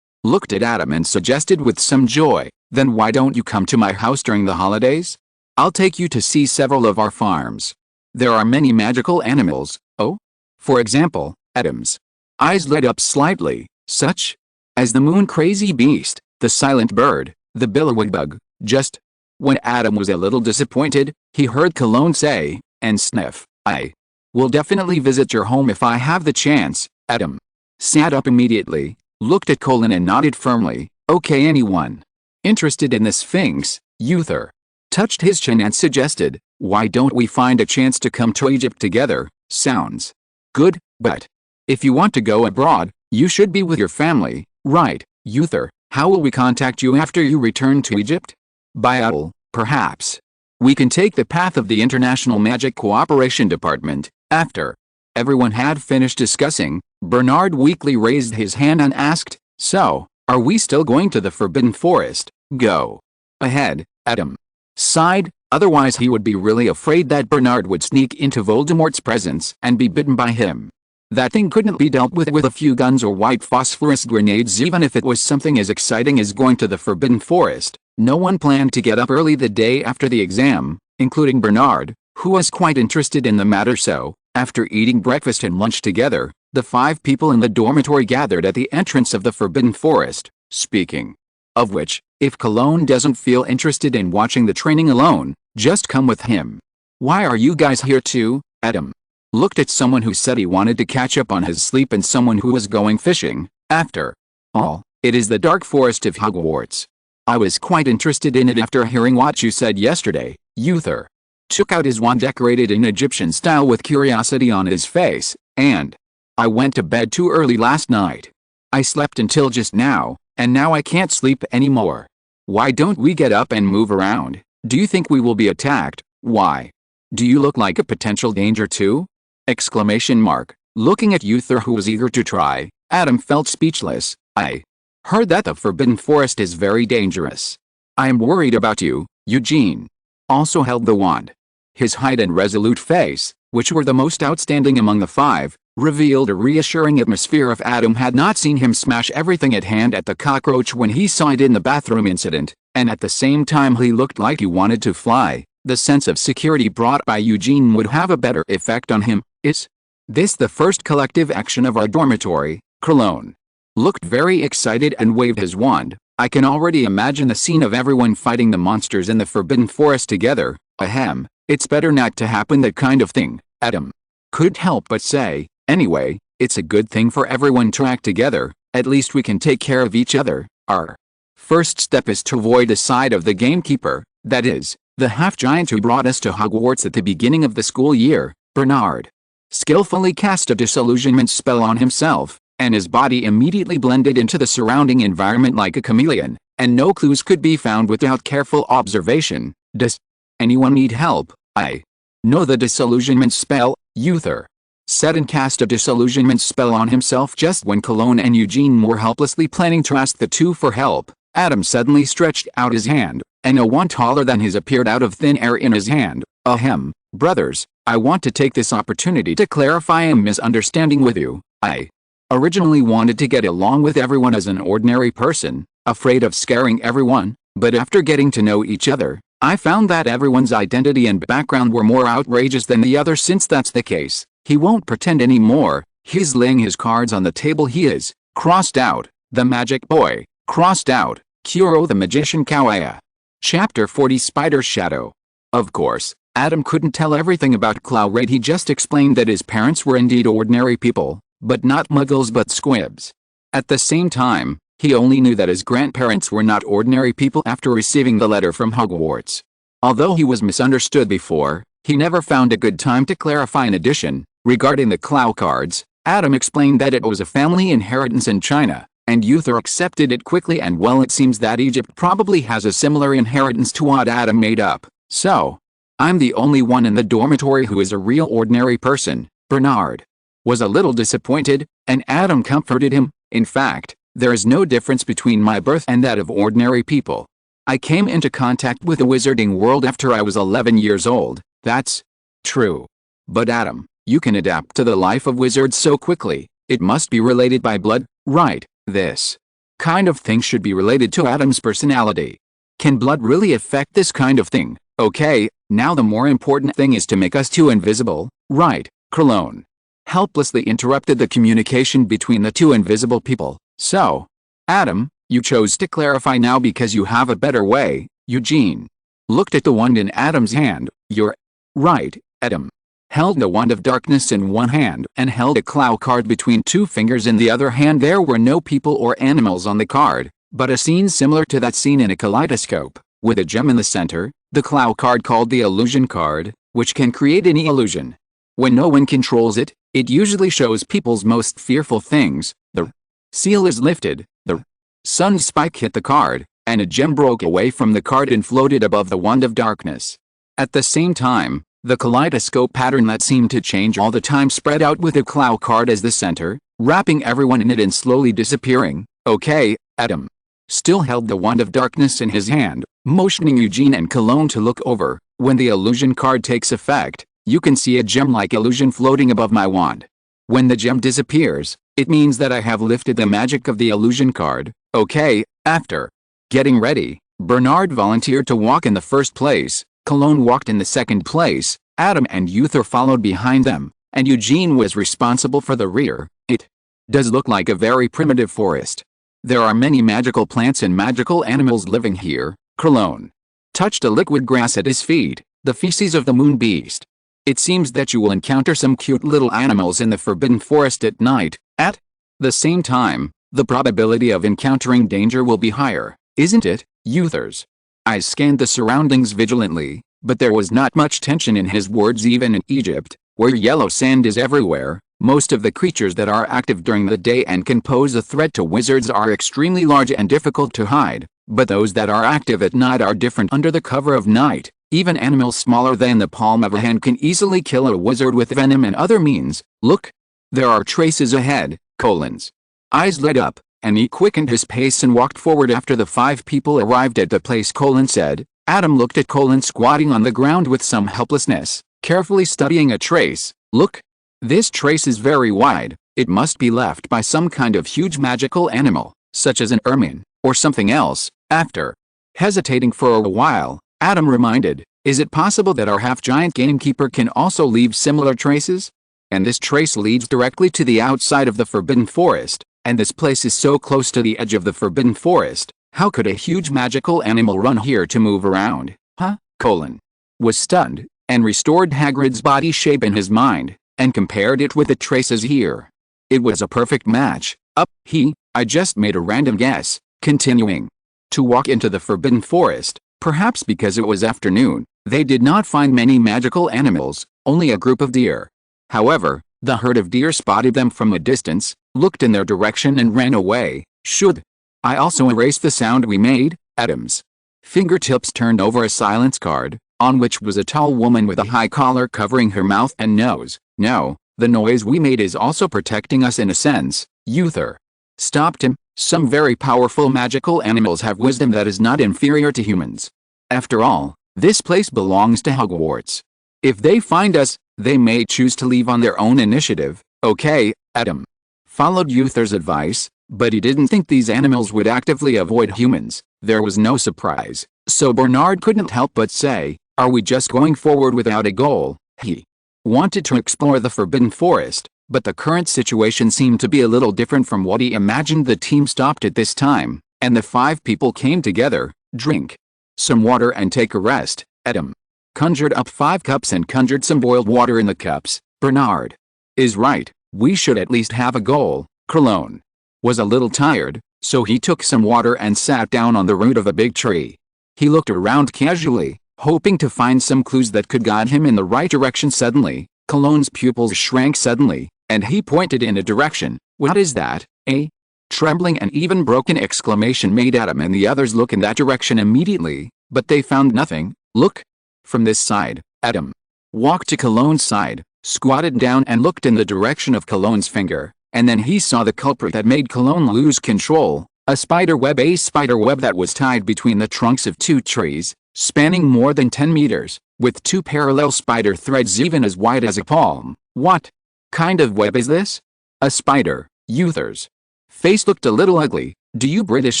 Looked at Adam and suggested with some joy, "Then why don't you come to my house during the holidays? I'll take you to see several of our farms. There are many magical animals." "Oh? For example?" Adam's eyes lit up slightly. "Such as the moon-crazy beast, the silent bird, the billowbug." Just when Adam was a little disappointed, he heard Cologne say, and sniff, "I will definitely visit your home if I have the chance." Adam sat up immediately, looked at Colin and nodded firmly. "Okay, anyone interested in the Sphinx?" Uther touched his chin and suggested, "Why don't we find a chance to come to Egypt together? Sounds good, but if you want to go abroad, you should be with your family, right?" "Uther, how will we contact you after you return to Egypt?" "By owl, perhaps. We can take the path of the International Magic Cooperation Department." After everyone had finished discussing, Bernard weakly raised his hand and asked, "So, are we still going to the Forbidden Forest?" "Go ahead," Adam sighed, otherwise he would be really afraid that Bernard would sneak into Voldemort's presence and be bitten by him. That thing couldn't be dealt with a few guns or white phosphorus grenades, even if it was something as exciting as going to the Forbidden Forest. No one planned to get up early the day after the exam, including Bernard, who was quite interested in the matter. So, after eating breakfast and lunch together, the 5 people in the dormitory gathered at the entrance of the Forbidden Forest. Speaking of which, if Cologne doesn't feel interested in watching the training alone, just come with him. "Why are you guys here too?" Adam looked at someone who said he wanted to catch up on his sleep and someone who was going fishing. "After all, it is the dark forest of Hogwarts. I was quite interested in it after hearing what you said yesterday." Uther took out his wand decorated in Egyptian style with curiosity on his face, "And I went to bed too early last night. I slept until just now, and now I can't sleep anymore. Why don't we get up and move around? Do you think we will be attacked? Why? Do you look like a potential danger too?" Exclamation mark. Looking at Uther, who was eager to try, Adam felt speechless. "I heard that the Forbidden Forest is very dangerous. I am worried about you." Eugene also held the wand. His height and resolute face, which were the most outstanding among the 5, revealed a reassuring atmosphere if Adam had not seen him smash everything at hand at the cockroach when he saw it in the bathroom incident, and at the same time he looked like he wanted to fly. The sense of security brought by Eugene would have a better effect on him. "Is this the first collective action of our dormitory?" Cologne looked very excited and waved his wand. "I can already imagine the scene of everyone fighting the monsters in the Forbidden Forest together. Ahem, it's better not to happen, that kind of thing." Adam couldn't help but say, "Anyway, it's a good thing for everyone to act together. At least we can take care of each other. Our first step is to avoid the side of the gamekeeper, that is, the half-giant who brought us to Hogwarts at the beginning of the school year." Bernard skillfully cast a disillusionment spell on himself, and his body immediately blended into the surrounding environment like a chameleon, and no clues could be found without careful observation. "Does anyone need help?" "I know the disillusionment spell," Uther said, and cast a disillusionment spell on himself. Just when Cologne and Eugene were helplessly planning to ask the two for help, Adam suddenly stretched out his hand, and a wand taller than his appeared out of thin air in his hand. "Ahem, brothers, I want to take this opportunity to clarify a misunderstanding with you. I originally wanted to get along with everyone as an ordinary person, afraid of scaring everyone, but after getting to know each other, I found that everyone's identity and background were more outrageous than the other. Since that's the case, he won't pretend anymore. He's laying his cards on the table. He is crossed out, the magic boy, crossed out, Kuro the magician Kawaii." Chapter 40 Spider's Shadow. Of course, Adam couldn't tell everything about Clow. He just explained that his parents were indeed ordinary people, but not muggles but squibs. At the same time, he only knew that his grandparents were not ordinary people after receiving the letter from Hogwarts. Although he was misunderstood before, he never found a good time to clarify. In addition, regarding the Clow Cards, Adam explained that it was a family inheritance in China, and Uther accepted it quickly, and well, it seems that Egypt probably has a similar inheritance to what Adam made up. "So, I'm the only one in the dormitory who is a real ordinary person." Bernard was a little disappointed, and Adam comforted him. In fact, There is no difference between my birth and that of ordinary people. I came into contact with the wizarding world after I was 11 years old, that's true. But Adam, you can adapt to the life of wizards so quickly, it must be related by blood, right? This kind of thing should be related to Adam's personality. Can blood really affect this kind of thing? Okay, now the more important thing is to make us two invisible, right? Cologne helplessly interrupted the communication between the two invisible people. So, Adam, you chose to clarify now because you have a better way. Eugene looked at the wand in Adam's hand. You're right, Adam held the wand of darkness in one hand and held a Clow card between two fingers in the other hand. There were no people or animals on the card, but a scene similar to that seen in a kaleidoscope, with a gem in the center, the Clow card called the illusion card, which can create any illusion. When no one controls it, it usually shows people's most fearful things. The seal is lifted, the sun's spike hit the card, and a gem broke away from the card and floated above the wand of darkness. At the same time, the kaleidoscope pattern that seemed to change all the time spread out with a Clow card as the center, wrapping everyone in it and slowly disappearing. Okay, Adam still held the wand of darkness in his hand, motioning Eugene and Cologne to look over. When the illusion card takes effect, you can see a gem-like illusion floating above my wand. When the gem disappears, it means that I have lifted the magic of the illusion card. Okay, after getting ready, Bernard volunteered to walk in the first place, Cologne walked in the second place, Adam and Uther followed behind them, and Eugene was responsible for the rear. It does look like a very primitive forest. There are many magical plants and magical animals living here. Cologne touched a liquid grass at his feet, the feces of the moon beast. It seems that you will encounter some cute little animals in the Forbidden Forest at night. At the same time, the probability of encountering danger will be higher, isn't it, Uther's eyes scanned the surroundings vigilantly, but there was not much tension in his words. Even in Egypt, where yellow sand is everywhere, most of the creatures that are active during the day and can pose a threat to wizards are extremely large and difficult to hide, but those that are active at night are different. Under the cover of night, even animals smaller than the palm of a hand can easily kill a wizard with venom and other means. Look, there are traces ahead. Colin's eyes lit up, and he quickened his pace and walked forward. After the five people arrived at the place Colin said, Adam looked at Colin squatting on the ground with some helplessness, carefully studying a trace. Look, this trace is very wide. It must be left by some kind of huge magical animal, such as an ermine, or something else. After hesitating for a while, Adam reminded, is it possible that our half-giant gamekeeper can also leave similar traces? And this trace leads directly to the outside of the Forbidden Forest, and this place is so close to the edge of the Forbidden Forest, how could a huge magical animal run here to move around? Huh? Colin was stunned, and restored Hagrid's body shape in his mind, and compared it with the traces here. It was a perfect match. I just made a random guess, continuing to walk into the Forbidden Forest. Perhaps because it was afternoon, they did not find many magical animals, only a group of deer. However, the herd of deer spotted them from a distance, looked in their direction and ran away. Should I also erase the sound we made? Adam's fingertips turned over a silence card, on which was a tall woman with a high collar covering her mouth and nose. No, the noise we made is also protecting us in a sense. Uther stopped him. Some very powerful magical animals have wisdom that is not inferior to humans. After all, this place belongs to Hogwarts. If they find us, they may choose to leave on their own initiative. Okay, Adam followed Uther's advice, but he didn't think these animals would actively avoid humans. There was no surprise, so Bernard couldn't help but say, are we just going forward without a goal? He wanted to explore the Forbidden Forest, but the current situation seemed to be a little different from what he imagined. The team stopped at this time, and the five people came together. Drink some water and take a rest. Adam conjured up 5 cups and conjured some boiled water in the cups. Bernard is right, we should at least have a goal. Cologne was a little tired, so he took some water and sat down on the root of a big tree. He looked around casually, hoping to find some clues that could guide him in the right direction. Suddenly, Cologne's pupils shrank suddenly, and he pointed in a direction. What is that? A trembling and even broken exclamation made Adam and the others look in that direction immediately, but they found nothing. Look from this side. Adam walked to Cologne's side, squatted down and looked in the direction of Cologne's finger. and then he saw the culprit that made Cologne lose control, a spider web that was tied between the trunks of 2 trees, spanning more than 10 meters, with 2 parallel spider threads even as wide as a palm. What kind of web is this? A spider, Euthers. Face looked a little ugly. Do you British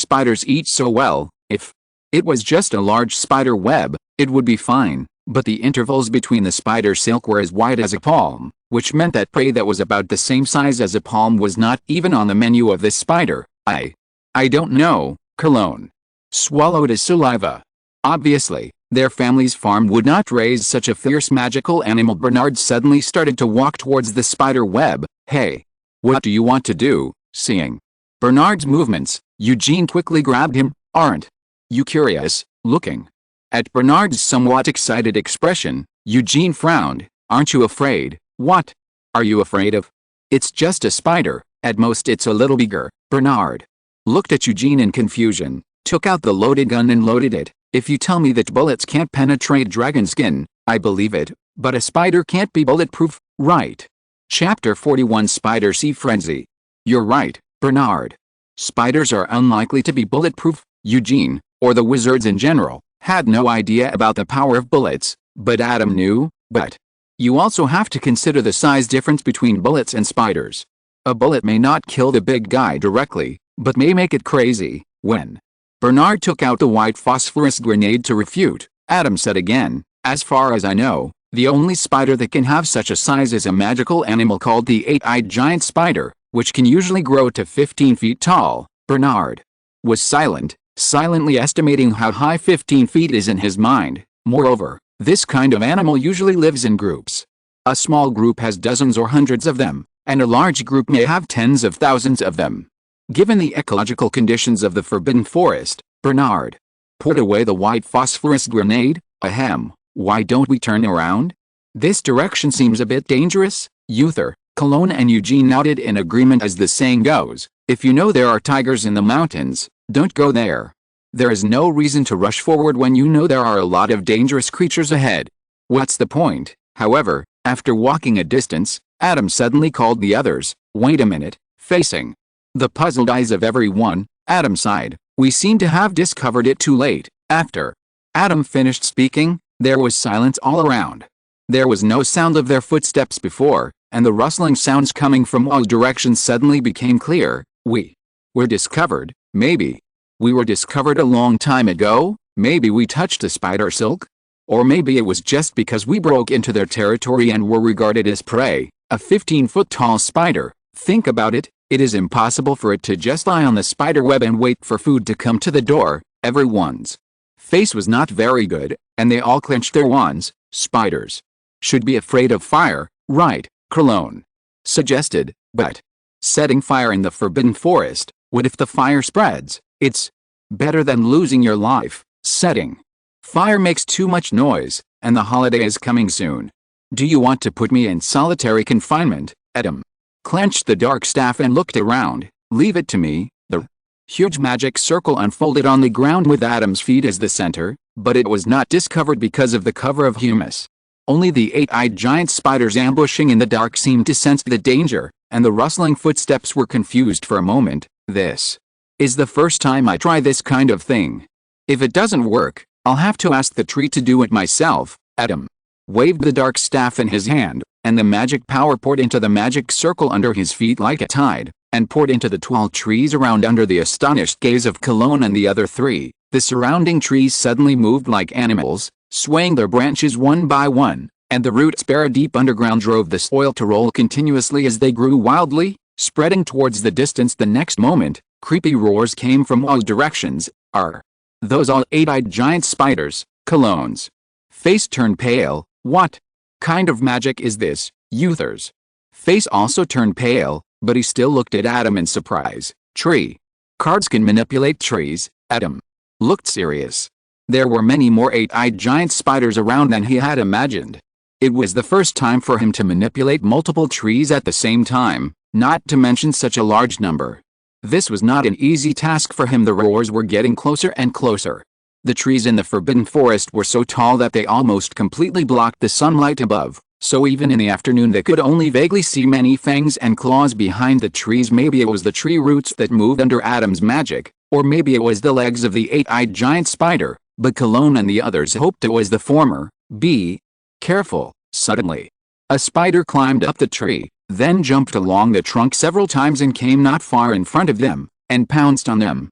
spiders eat so well? If it was just a large spider web, it would be fine, but the intervals between the spider silk were as wide as a palm, which meant that prey that was about the same size as a palm was not even on the menu of this spider. I don't know. Cologne swallowed his saliva. Obviously, their family's farm would not raise such a fierce magical animal. Bernard suddenly started to walk towards the spider web. Hey, what do you want to do? Seeing Bernard's movements, Eugene quickly grabbed him. Aren't you curious? Looking at Bernard's somewhat excited expression, Eugene frowned. Aren't you afraid? What are you afraid of? It's just a spider. At most it's a little bigger. Bernard looked at Eugene in confusion, took out the loaded gun and loaded it. If you tell me that bullets can't penetrate dragon skin, I believe it, but a spider can't be bulletproof, right? Chapter 41 Spider Sea Frenzy. You're right, Bernard. Spiders are unlikely to be bulletproof. Eugene, or the wizards in general, had no idea about the power of bullets, but Adam knew. But you also have to consider the size difference between bullets and spiders. A bullet may not kill the big guy directly, but may make it crazy. When Bernard took out the white phosphorus grenade to refute, Adam said again, as far as I know, the only spider that can have such a size is a magical animal called the 8-eyed giant spider, which can usually grow to 15 feet tall. Bernard was silently estimating how high 15 feet is in his mind. Moreover, this kind of animal usually lives in groups. A small group has dozens or hundreds of them, and a large group may have tens of thousands of them. Given the ecological conditions of the Forbidden Forest, Bernard put away the white phosphorus grenade. Ahem, why don't we turn around? This direction seems a bit dangerous. Uther, Cologne and Eugene nodded in agreement. As the saying goes, if you know there are tigers in the mountains, don't go there. There is no reason to rush forward when you know there are a lot of dangerous creatures ahead. What's the point? However, after walking a distance, Adam suddenly called the others. Wait a minute. Facing the puzzled eyes of everyone, Adam sighed. We seem to have discovered it too late. After Adam finished speaking, there was silence all around. There was no sound of their footsteps before, and the rustling sounds coming from all directions suddenly became clear. We were discovered. Maybe we were discovered a long time ago. Maybe we touched a spider silk. Or maybe it was just because we broke into their territory and were regarded as prey. A 15-foot tall spider. Think about it. It is impossible for it to just lie on the spider web and wait for food to come to the door. Everyone's face was not very good, and they all clenched their wands. Spiders should be afraid of fire, right? Cologne suggested. But setting fire in the Forbidden Forest, what if the fire spreads? It's better than losing your life. Setting fire makes too much noise, and the holiday is coming soon. Do you want to put me in solitary confinement? Adam clenched the dark staff and looked around. Leave it to me. The huge magic circle unfolded on the ground with Adam's feet as the center, but it was not discovered because of the cover of humus. Only the 8-eyed giant spiders ambushing in the dark seemed to sense the danger, and the rustling footsteps were confused for a moment. This is the first time I try this kind of thing. If it doesn't work, I'll have to ask the tree to do it myself. Adam waved the dark staff in his hand, and the magic power poured into the magic circle under his feet like a tide, and poured into the tall trees around under the astonished gaze of Cologne and the other 3. The surrounding trees suddenly moved like animals, swaying their branches one by one, and the roots buried deep underground drove the soil to roll continuously as they grew wildly, spreading towards the distance. The next moment, creepy roars came from all directions. Are those all 8-eyed giant spiders? Cologne's face turned pale. What kind of magic is this? Uther's face also turned pale, but he still looked at Adam in surprise. Tree cards can manipulate trees. Adam looked serious. There were many more 8-eyed giant spiders around than he had imagined. It was the first time for him to manipulate multiple trees at the same time, not to mention such a large number. This was not an easy task for him. The roars were getting closer and closer. The trees in the Forbidden Forest were so tall that they almost completely blocked the sunlight above, so even in the afternoon they could only vaguely see many fangs and claws behind the trees. Maybe it was the tree roots that moved under Adam's magic, or maybe it was the legs of the eight-eyed giant spider, but Cologne and the others hoped it was the former. Be careful. Suddenly, a spider climbed up the tree, then jumped along the trunk several times and came not far in front of them, and pounced on them.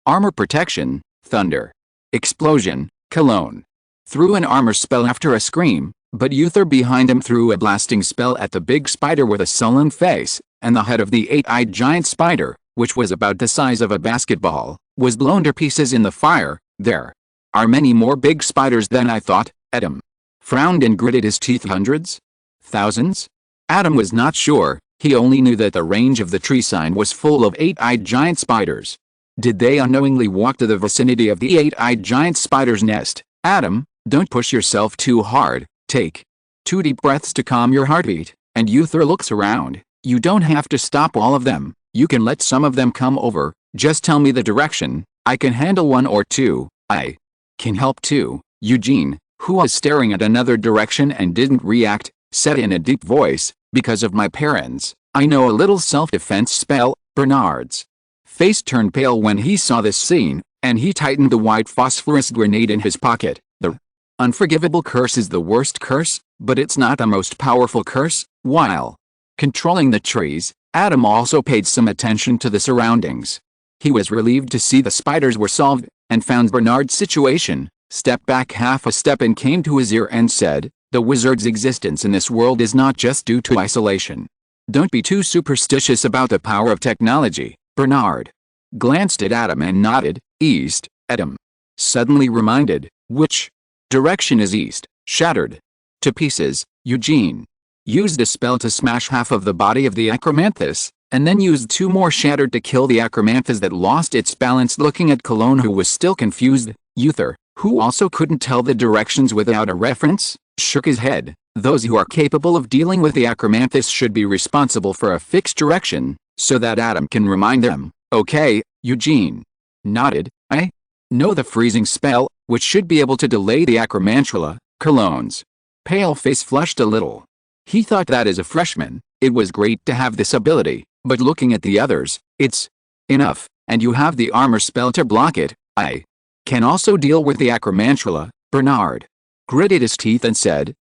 Armor protection, thunder, explosion. Cologne threw an armor spell after a scream, but Uther behind him threw a blasting spell at the big spider with a sullen face, and the head of the eight-eyed giant spider, which was about the size of a basketball, was blown to pieces in the fire. There are many more big spiders than I thought. Adam frowned and gritted his teeth. Hundreds? Thousands? Adam was not sure. He only knew that the range of the tree sign was full of eight-eyed giant spiders. Did they unknowingly walk to the vicinity of the eight-eyed giant spider's nest? Adam, don't push yourself too hard. Take 2 deep breaths to calm your heartbeat. And Uther looks around. You don't have to stop all of them. You can let some of them come over. Just tell me the direction. I can handle 1 or 2. I can help too. Eugene, who was staring at another direction and didn't react, said in a deep voice, because of my parents, I know a little self-defense spell. Bernard's face turned pale when he saw this scene, and he tightened the white phosphorus grenade in his pocket. The unforgivable curse is the worst curse, but it's not the most powerful curse. While controlling the trees, Adam also paid some attention to the surroundings. He was relieved to see the spiders were solved, and found Bernard's situation, stepped back half a step and came to his ear and said, the wizard's existence in this world is not just due to isolation. Don't be too superstitious about the power of technology. Bernard glanced at Adam and nodded. East. Adam suddenly reminded, which direction is east? Shattered to pieces, Eugene used a spell to smash half of the body of the acromanthus, and then used 2 more shattered to kill the acromanthus that lost its balance. Looking at Cologne, who was still confused, Uther, who also couldn't tell the directions without a reference, shook his head. Those who are capable of dealing with the acromanthus should be responsible for a fixed direction, so that Adam can remind them. Okay, Eugene nodded. I know the freezing spell, which should be able to delay the acromantula. Cologne's pale face flushed a little. He thought that as a freshman, it was great to have this ability, but looking at the others, it's enough, and you have the armor spell to block it. I can also deal with the acromantula. Bernard gritted his teeth and said,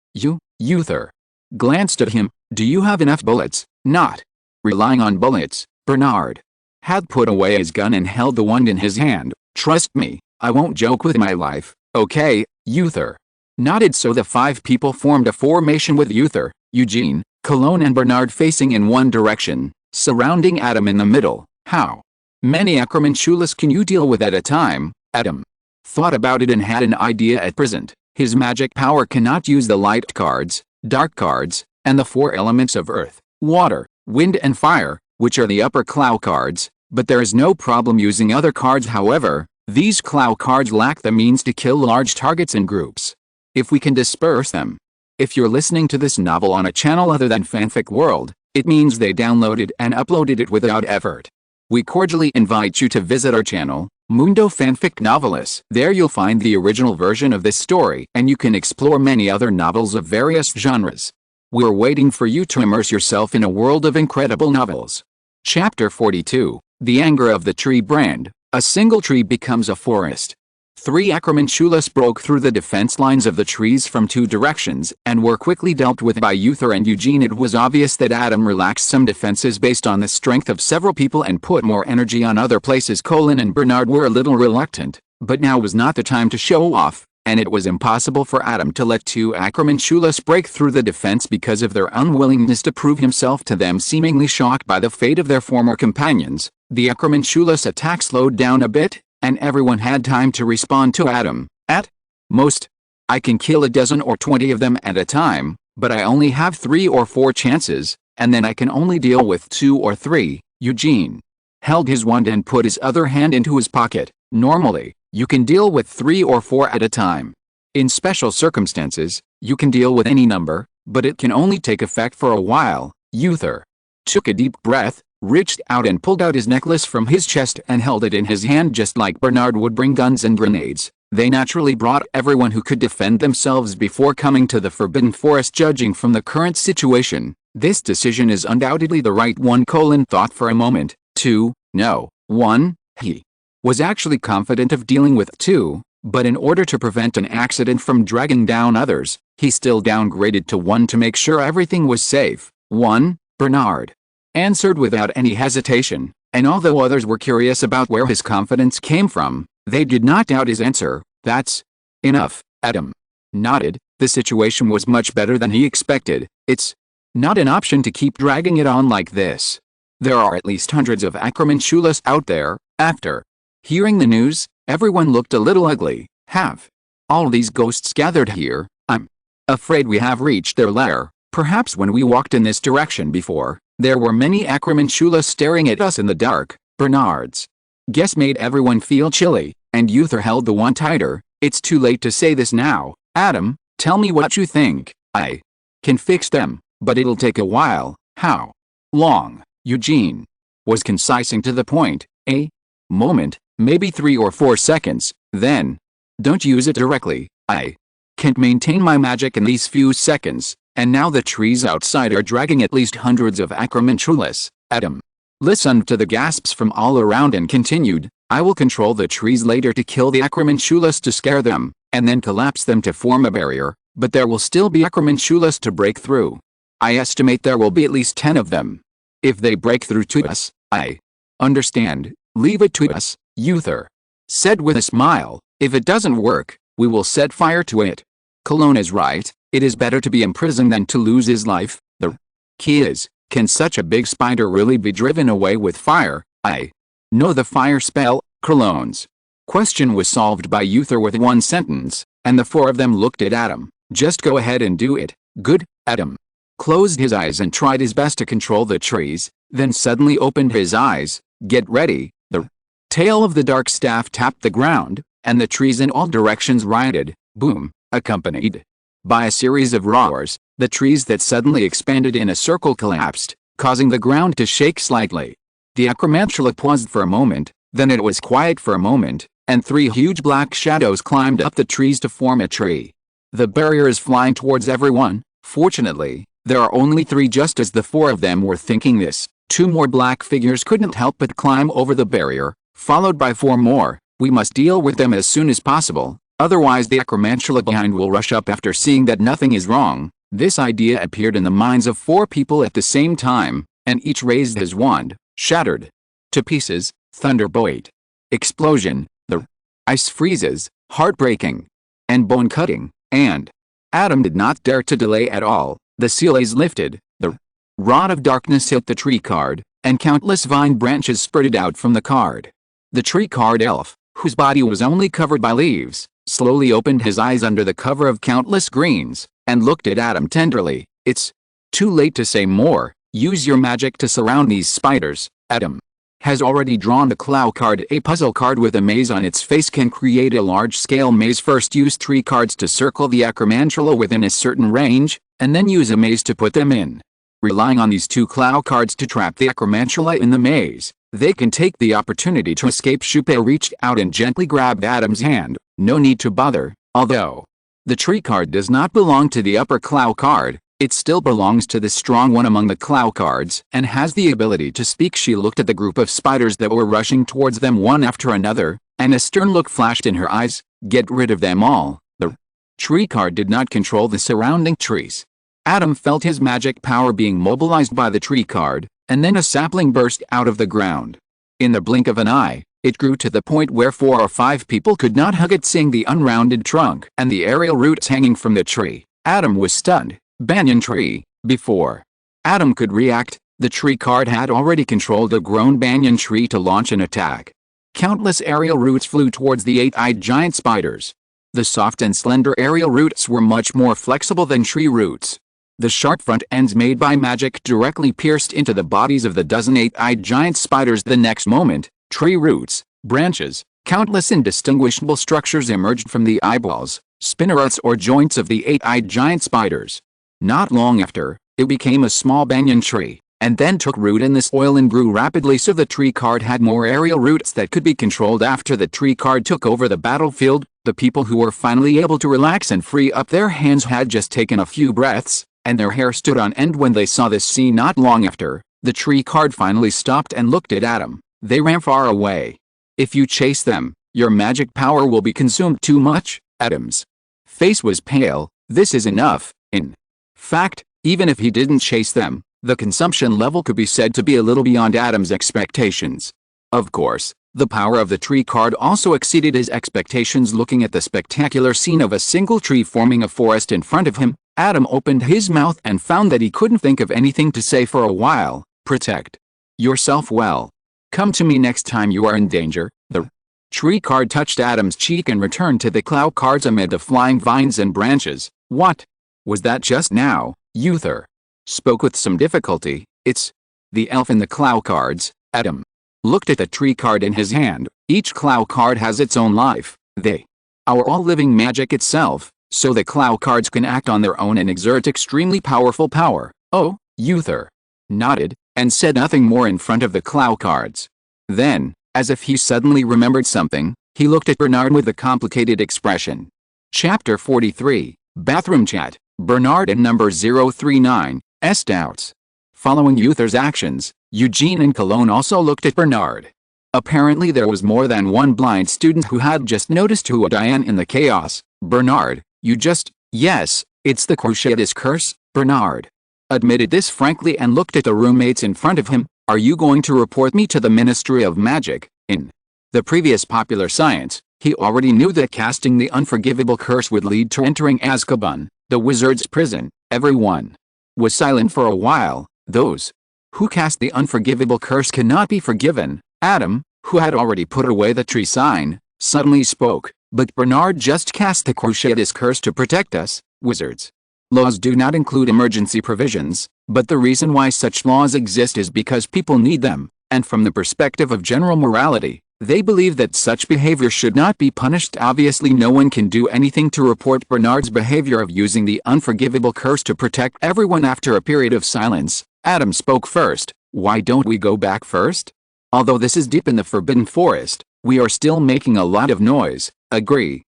Uther glanced at him. Do you have enough bullets? Not relying on bullets. Bernard had put away his gun and held the wand in his hand. Trust me, I won't joke with my life. Okay, Uther nodded. So the 5 people formed a formation with Uther, Eugene, Cologne and Bernard facing in one direction, surrounding Adam in the middle. How many acromantulas can you deal with at a time? Adam thought about it and had an idea. At present, his magic power cannot use the light cards, dark cards, and the 4 elements of earth, water, wind and fire, which are the upper Clow cards, but there is no problem using other cards. However, these Clow cards lack the means to kill large targets in groups. If we can disperse them. If you're listening to this novel on a channel other than Fanfic World, it means they downloaded and uploaded it without effort. We cordially invite you to visit our channel, Mundo Fanfic Novelis. There you'll find the original version of this story, and you can explore many other novels of various genres. We're waiting for you to immerse yourself in a world of incredible novels. Chapter 42, The Anger of the Tree Brand. A single tree becomes a forest. 3 acromantulas broke through the defense lines of the trees from 2 directions, and were quickly dealt with by Uther and Eugene. It was obvious that Adam relaxed some defenses based on the strength of several people and put more energy on other places. Colin and Bernard were a little reluctant, but now was not the time to show off, and it was impossible for Adam to let 2 acromantulas break through the defense because of their unwillingness to prove himself to them. Seemingly shocked by the fate of their former companions, the acromantulas' attack slowed down a bit, and everyone had time to respond to Adam. At most, I can kill a dozen or 20 of them at a time, but I only have 3 or 4 chances, and then I can only deal with 2 or 3. Eugene held his wand and put his other hand into his pocket. Normally, you can deal with 3 or 4 at a time. In special circumstances, you can deal with any number, but it can only take effect for a while. Uther took a deep breath, reached out and pulled out his necklace from his chest and held it in his hand just like Bernard would bring guns and grenades. They naturally brought everyone who could defend themselves before coming to the Forbidden Forest. Judging from the current situation, this decision is undoubtedly the right one. Thought for a moment. 2. No. 1. He was actually confident of dealing with 2, but in order to prevent an accident from dragging down others, he still downgraded to 1 to make sure everything was safe. 1. Bernard answered without any hesitation, and although others were curious about where his confidence came from, they did not doubt his answer. That's enough. Adam nodded. The situation was much better than he expected. It's not an option to keep dragging it on like this. There are at least hundreds of Acromantulas out there. After hearing the news, everyone looked a little ugly. Have all these ghosts gathered here? I'm afraid we have reached their lair. Perhaps when we walked in this direction before, there were many Acromantulas staring at us in the dark. Bernard's guess made everyone feel chilly, and Uther held the one tighter. It's too late to say this now. Adam, tell me what you think. I can fix them, but it'll take a while. How long? Eugene was concise and to the point. A moment, maybe 3 or 4 seconds, then don't use it directly. I can't maintain my magic in these few seconds, and now the trees outside are dragging at least hundreds of Acromantulas. Adam listened to the gasps from all around and continued, I will control the trees later to kill the Acromantulas to scare them, and then collapse them to form a barrier, but there will still be Acromantulas to break through. I estimate there will be at least 10 of them. If they break through to us, I understand. Leave it to us, Uther said with a smile. If it doesn't work, we will set fire to it. Cologne is right. It is better to be imprisoned than to lose his life. The key is, can such a big spider really be driven away with fire? I know the fire spell. Cologne's question was solved by Uther with one sentence, and the 4 of them looked at Adam. Just go ahead and do it. Good. Adam closed his eyes and tried his best to control the trees, then suddenly opened his eyes. Get ready. The tail of the dark staff tapped the ground, and the trees in all directions rioted. Boom. Accompanied by a series of roars, the trees that suddenly expanded in a circle collapsed, causing the ground to shake slightly. The Acromantula paused for a moment, then it was quiet for a moment, and 3 huge black shadows climbed up the trees to form a tree. The barrier is flying towards everyone. Fortunately, there are only 3. Just as the 4 of them were thinking this, 2 more black figures couldn't help but climb over the barrier, followed by 4 more. We must deal with them as soon as possible, otherwise the Acromantula behind will rush up. After seeing that nothing is wrong, this idea appeared in the minds of 4 people at the same time, and each raised his wand. Shattered to pieces, thunderbolt, explosion, the ice freezes, heartbreaking, and bone-cutting, and Adam did not dare to delay at all. The seal is lifted, the rod of darkness hit the tree card, and countless vine branches spurted out from the card. The tree card elf, whose body was only covered by leaves, slowly opened his eyes under the cover of countless greens, and looked at Adam tenderly. It's too late to say more. Use your magic to surround these spiders. Adam has already drawn the Clow card. A puzzle card with a maze on its face can create a large-scale maze. First use 3 cards to circle the Acromantula within a certain range, and then use a maze to put them in. Relying on these 2 Clow cards to trap the Acromantula in the maze, they can take the opportunity to escape. Shupe reached out and gently grabbed Adam's hand. No need to bother. Although the tree card does not belong to the upper Clow card, it still belongs to the strong one among the Clow cards and has the ability to speak. She looked at the group of spiders that were rushing towards them one after another, and a stern look flashed in her eyes. Get rid of them all. The tree card did not control the surrounding trees. Adam felt his magic power being mobilized by the tree card, and then a sapling burst out of the ground. In the blink of an eye, it grew to the point where 4 or 5 people could not hug it. Seeing the unrounded trunk and the aerial roots hanging from the tree, Adam was stunned. Banyan tree. Before Adam could react, the tree card had already controlled a grown banyan tree to launch an attack. Countless aerial roots flew towards the 8-eyed giant spiders. The soft and slender aerial roots were much more flexible than tree roots. The sharp front ends made by magic directly pierced into the bodies of the dozen 8-eyed giant spiders. The next moment, tree roots, branches, countless indistinguishable structures emerged from the eyeballs, spinnerets or joints of the 8-eyed giant spiders. Not long after, it became a small banyan tree, and then took root in the soil and grew rapidly. So the tree card had more aerial roots that could be controlled. After the tree card took over the battlefield, The people who were finally able to relax and free up their hands had just taken a few breaths, and their hair stood on end when they saw this scene. Not long after, the tree card finally stopped and looked at Adam. They ran far away. If you chase them, your magic power will be consumed. Too much? Adam's face was pale. This is enough. In fact, even if he didn't chase them, the consumption level could be said to be a little beyond Adam's expectations. Of course, the power of the tree card also exceeded his expectations. Looking at the spectacular scene of a single tree forming a forest in front of him, Adam opened his mouth and found that he couldn't think of anything to say for a while. Protect yourself well. Come to me next time you are in danger. The tree card touched Adam's cheek and returned to the Clow cards amid the flying vines and branches. What was that just now? Uther spoke with some difficulty. It's the elf in the Clow cards. Adam looked at the tree card in his hand. Each Clow card has its own life. They are all living magic itself, so the Clow cards can act on their own and exert extremely powerful power. Oh, Uther nodded, and said nothing more in front of the Clow cards. Then, as if he suddenly remembered something, he looked at Bernard with a complicated expression. Chapter 43, Bathroom Chat. Bernard and number 039's doubts. Following Uther's actions, Eugene and Cologne also looked at Bernard. Apparently there was more than one blind student who had just noticed who Diane in the chaos. Bernard, you just, yes, it's the Cruciatus curse. Bernard admitted this frankly and looked at the roommates in front of him. Are you going to report me to the Ministry of Magic? In the previous Popular Science, he already knew that casting the unforgivable curse would lead to entering Azkaban, the wizard's prison. Everyone was silent for a while. Those who cast the unforgivable curse cannot be forgiven. Adam, who had already put away the tree sign, suddenly spoke. But Bernard just cast the Cruciatus curse to protect us, wizards. Laws do not include emergency provisions, but the reason why such laws exist is because people need them, and from the perspective of general morality, they believe that such behavior should not be punished. Obviously no one can do anything to report Bernard's behavior of using the unforgivable curse to protect everyone. After a period of silence, Adam spoke first. Why don't we go back first? Although this is deep in the Forbidden Forest, we are still making a lot of noise. Agree.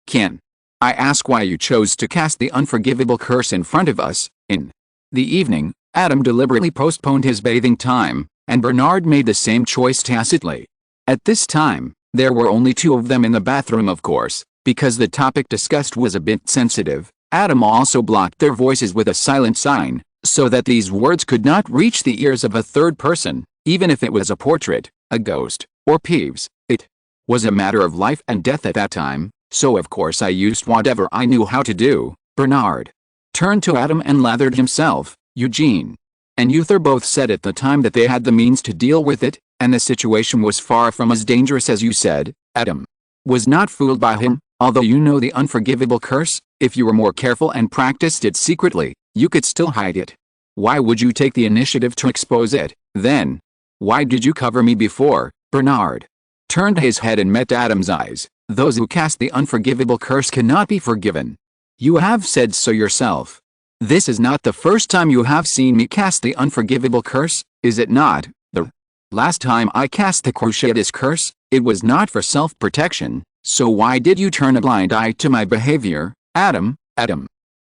Can I ask why you chose to cast the unforgivable curse in front of us? In the evening, Adam deliberately postponed his bathing time, and Bernard made the same choice tacitly. At this time, there were only two of them in the bathroom. Of course, because the topic discussed was a bit sensitive, Adam also blocked their voices with a silent sign, so that these words could not reach the ears of a third person, even if it was a portrait, a ghost, or Peeves. It was a matter of life and death at that time, so of course I used whatever I knew how to do. Bernard turned to Adam and lathered himself. Eugene and Uther both said at the time that they had the means to deal with it, and the situation was far from as dangerous as you said. Adam was not fooled by him. Although you know the unforgivable curse, if you were more careful and practiced it secretly, you could still hide it. Why would you take the initiative to expose it, then? Why did you cover me before? Bernard turned his head and met Adam's eyes. Those who cast the unforgivable curse cannot be forgiven. You have said so yourself. This is not the first time you have seen me cast the unforgivable curse, is it not? The last time I cast the Cruciatus curse, it was not for self-protection, so why did you turn a blind eye to my behavior? Adam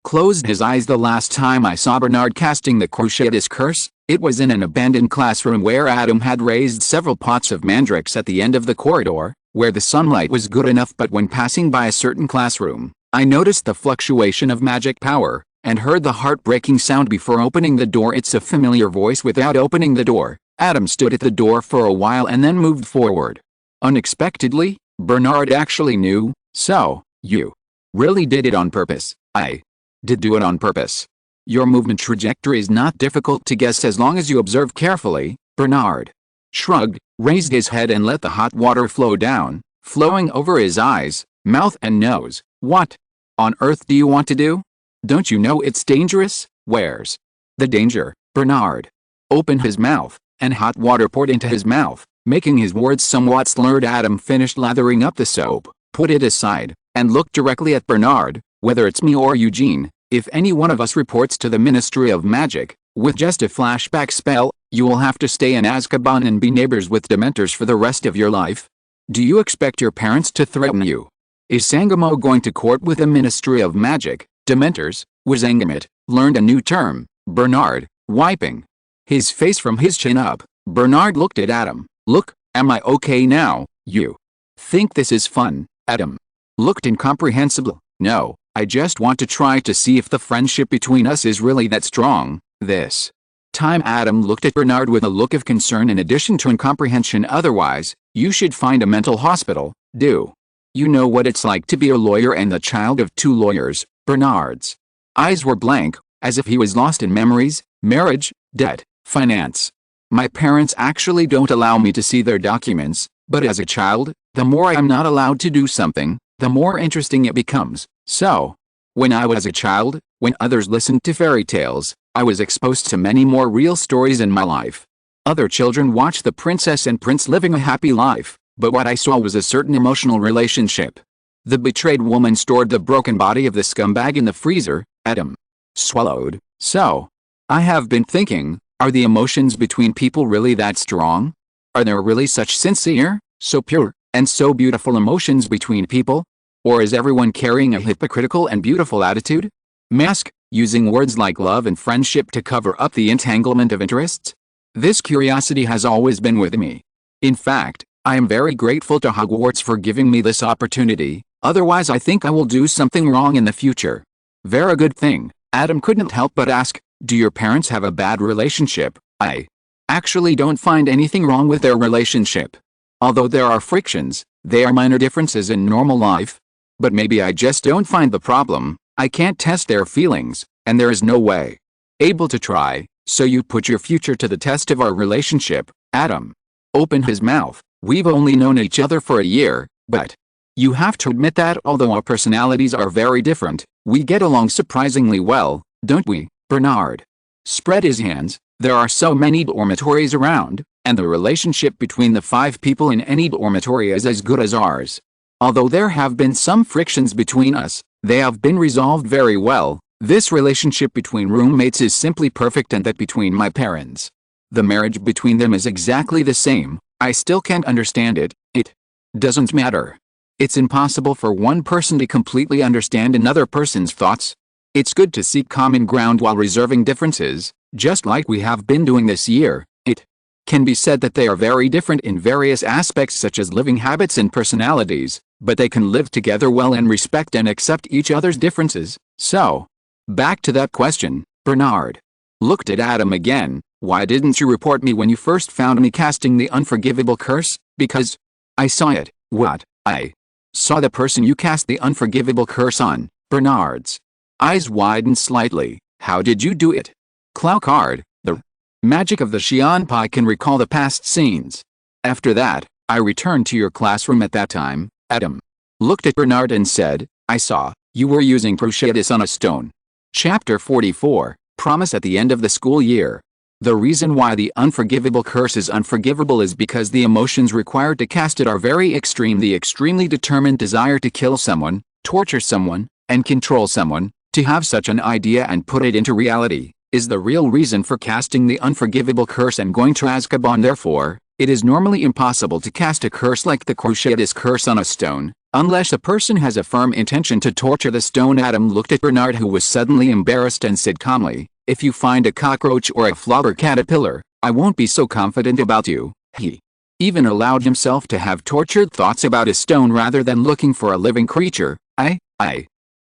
closed his eyes. The last time I saw Bernard casting the Cruciatus curse, it was in an abandoned classroom where Adam had raised several pots of mandrakes at the end of the corridor, where the sunlight was good enough. But when passing by a certain classroom, I noticed the fluctuation of magic power, and heard the heartbreaking sound before opening the door. It's a familiar voice without opening the door. Adam stood at the door for a while and then moved forward. Unexpectedly, Bernard actually knew. So, you really did it on purpose? I did do it on purpose. Your movement trajectory is not difficult to guess as long as you observe carefully. Bernard shrugged, raised his head and let the hot water flow down, flowing over his eyes, mouth and nose. What on earth do you want to do? Don't you know it's dangerous? Where's the danger? Bernard opened his mouth, and hot water poured into his mouth, making his words somewhat slurred. Adam finished lathering up the soap, put it aside, and looked directly at Bernard. Whether it's me or Eugene, if any one of us reports to the Ministry of Magic, with just a flashback spell, you will have to stay in Azkaban and be neighbors with Dementors for the rest of your life. Do you expect your parents to threaten you? Is Sangamo going to court with the Ministry of Magic? Dementors, Wizengamot, learned a new term, Bernard, wiping his face from his chin up. Bernard looked at Adam. Look, am I okay now? You think this is fun? Adam looked incomprehensible. No, I just want to try to see if the friendship between us is really that strong. This time Adam looked at Bernard with a look of concern in addition to incomprehension. Otherwise, you should find a mental hospital. Do you know what it's like to be a lawyer and the child of two lawyers? Bernard's eyes were blank, as if he was lost in memories, marriage, debt, finance. My parents actually don't allow me to see their documents, but as a child, the more I am not allowed to do something, the more interesting it becomes. So, when I was a child, when others listened to fairy tales, I was exposed to many more real stories in my life. Other children watched the princess and prince living a happy life, but what I saw was a certain emotional relationship. The betrayed woman stored the broken body of the scumbag in the freezer. Adam swallowed. So, I have been thinking, are the emotions between people really that strong? Are there really such sincere, so pure, and so beautiful emotions between people? Or is everyone carrying a hypocritical and beautiful attitude? Mask, using words like love and friendship to cover up the entanglement of interests? This curiosity has always been with me. In fact, I am very grateful to Hogwarts for giving me this opportunity, otherwise I think I will do something wrong in the future. Very good thing. Adam couldn't help but ask, do your parents have a bad relationship? I actually don't find anything wrong with their relationship. Although there are frictions, they are minor differences in normal life. But maybe I just don't find the problem. I can't test their feelings, and there is no way able to try, so you put your future to the test of our relationship. Adam opened his mouth. We've only known each other for a year, but you have to admit that although our personalities are very different, we get along surprisingly well, don't we? Bernard spread his hands. There are so many dormitories around, and the relationship between the 5 people in any dormitory is as good as ours. Although there have been some frictions between us, they have been resolved very well. This relationship between roommates is simply perfect, and that between my parents, the marriage between them is exactly the same. I still can't understand it. It doesn't matter. It's impossible for one person to completely understand another person's thoughts. It's good to seek common ground while reserving differences, just like we have been doing this year. It can be said that they are very different in various aspects such as living habits and personalities, but they can live together well and respect and accept each other's differences. So, back to that question, Bernard looked at Adam again. Why didn't you report me when you first found me casting the unforgivable curse? Because I saw it. What? I saw the person you cast the unforgivable curse on. Bernard's eyes widened slightly. How did you do it? Clow Card, the magic of the Xianpai can recall the past scenes. After that, I returned to your classroom at that time. Adam looked at Bernard and said, I saw you were using cruciatus on a stone. Chapter 44, Promise at the end of the school year. The reason why the unforgivable curse is unforgivable is because the emotions required to cast it are very extreme. The extremely determined desire to kill someone, torture someone, and control someone, to have such an idea and put it into reality, is the real reason for casting the unforgivable curse and going to Azkaban. Therefore, it is normally impossible to cast a curse like the cruciatus curse on a stone, unless a person has a firm intention to torture the stone. Adam looked at Bernard, who was suddenly embarrassed, and said calmly, if you find a cockroach or a flogger caterpillar, I won't be so confident about you. He even allowed himself to have tortured thoughts about a stone rather than looking for a living creature. I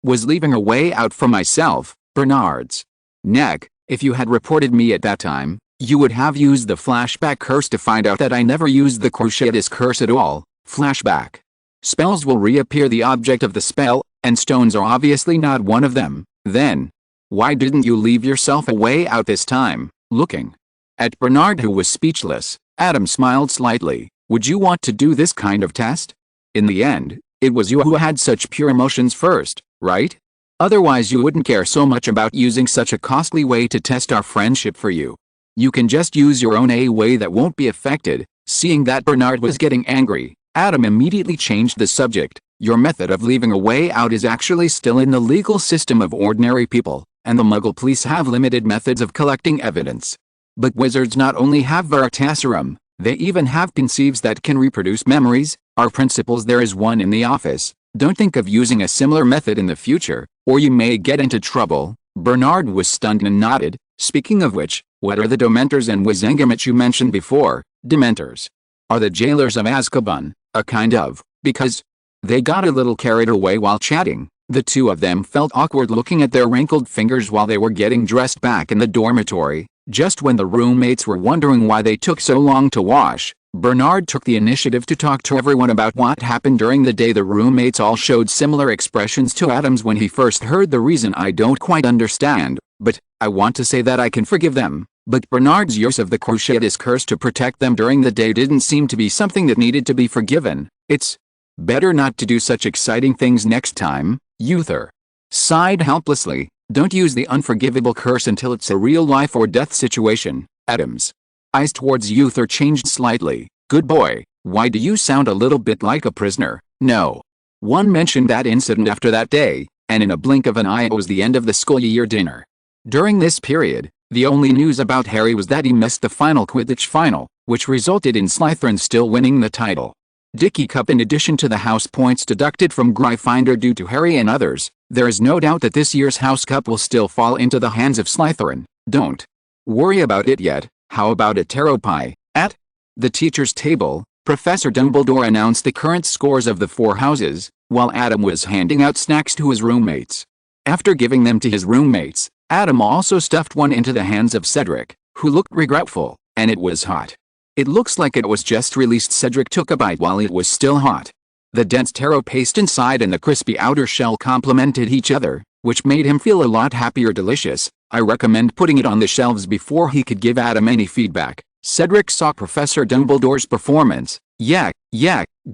was leaving a way out for myself. Bernard's neck. If you had reported me at that time, you would have used the flashback curse to find out that I never used the cruciatus curse at all. Flashback spells will reappear the object of the spell, and stones are obviously not one of them. Then, why didn't you leave yourself a way out this time? Looking at Bernard, who was speechless, Adam smiled slightly. Would you want to do this kind of test? In the end, it was you who had such pure emotions first, right? Otherwise you wouldn't care so much about using such a costly way to test our friendship for you. You can just use your own way that won't be affected. Seeing that Bernard was getting angry, Adam immediately changed the subject. Your method of leaving a way out is actually still in the legal system of ordinary people, and the Muggle police have limited methods of collecting evidence. But wizards not only have Veritaserum, they even have conceives that can reproduce memories. Our principals, there is one in the office, Don't think of using a similar method in the future, or you may get into trouble." Bernard was stunned and nodded. "Speaking of which, what are the Dementors and Wizengamot you mentioned before?" "Dementors are the jailers of Azkaban, a kind of, because..." They got a little carried away while chatting. The two of them felt awkward looking at their wrinkled fingers while they were getting dressed back in the dormitory. Just when the roommates were wondering why they took so long to wash, Bernard took the initiative to talk to everyone about what happened during the day. The roommates all showed similar expressions to Adam's when he first heard the reason. "I don't quite understand, but I want to say that I can forgive them." But Bernard's use of the Cruciatus curse to protect them during the day didn't seem to be something that needed to be forgiven. "It's better not to do such exciting things next time," Uther sighed helplessly. "Don't use the unforgivable curse until it's a real life or death situation." Adam's eyes towards Uther changed slightly. "Good boy, why do you sound a little bit like a prisoner?" No one mentioned that incident after that day, and in a blink of an eye it was the end of the school year dinner. During this period, the only news about Harry was that he missed the final Quidditch final, which resulted in Slytherin still winning the title. Dicky Cup. In addition to the house points deducted from Gryffindor due to Harry and others, there is no doubt that this year's House Cup will still fall into the hands of Slytherin. Don't worry about it yet. How about a taro pie? At the teacher's table, Professor Dumbledore announced the current scores of the four houses, while Adam was handing out snacks to his roommates. After giving them to his roommates, Adam also stuffed one into the hands of Cedric, who looked regretful, and it was hot. "It looks like it was just released." Cedric took a bite while it was still hot. The dense taro paste inside and the crispy outer shell complemented each other, which made him feel a lot happier. "Delicious. I recommend putting it on the shelves before he could give Adam any feedback." Cedric saw Professor Dumbledore's performance. Yeah,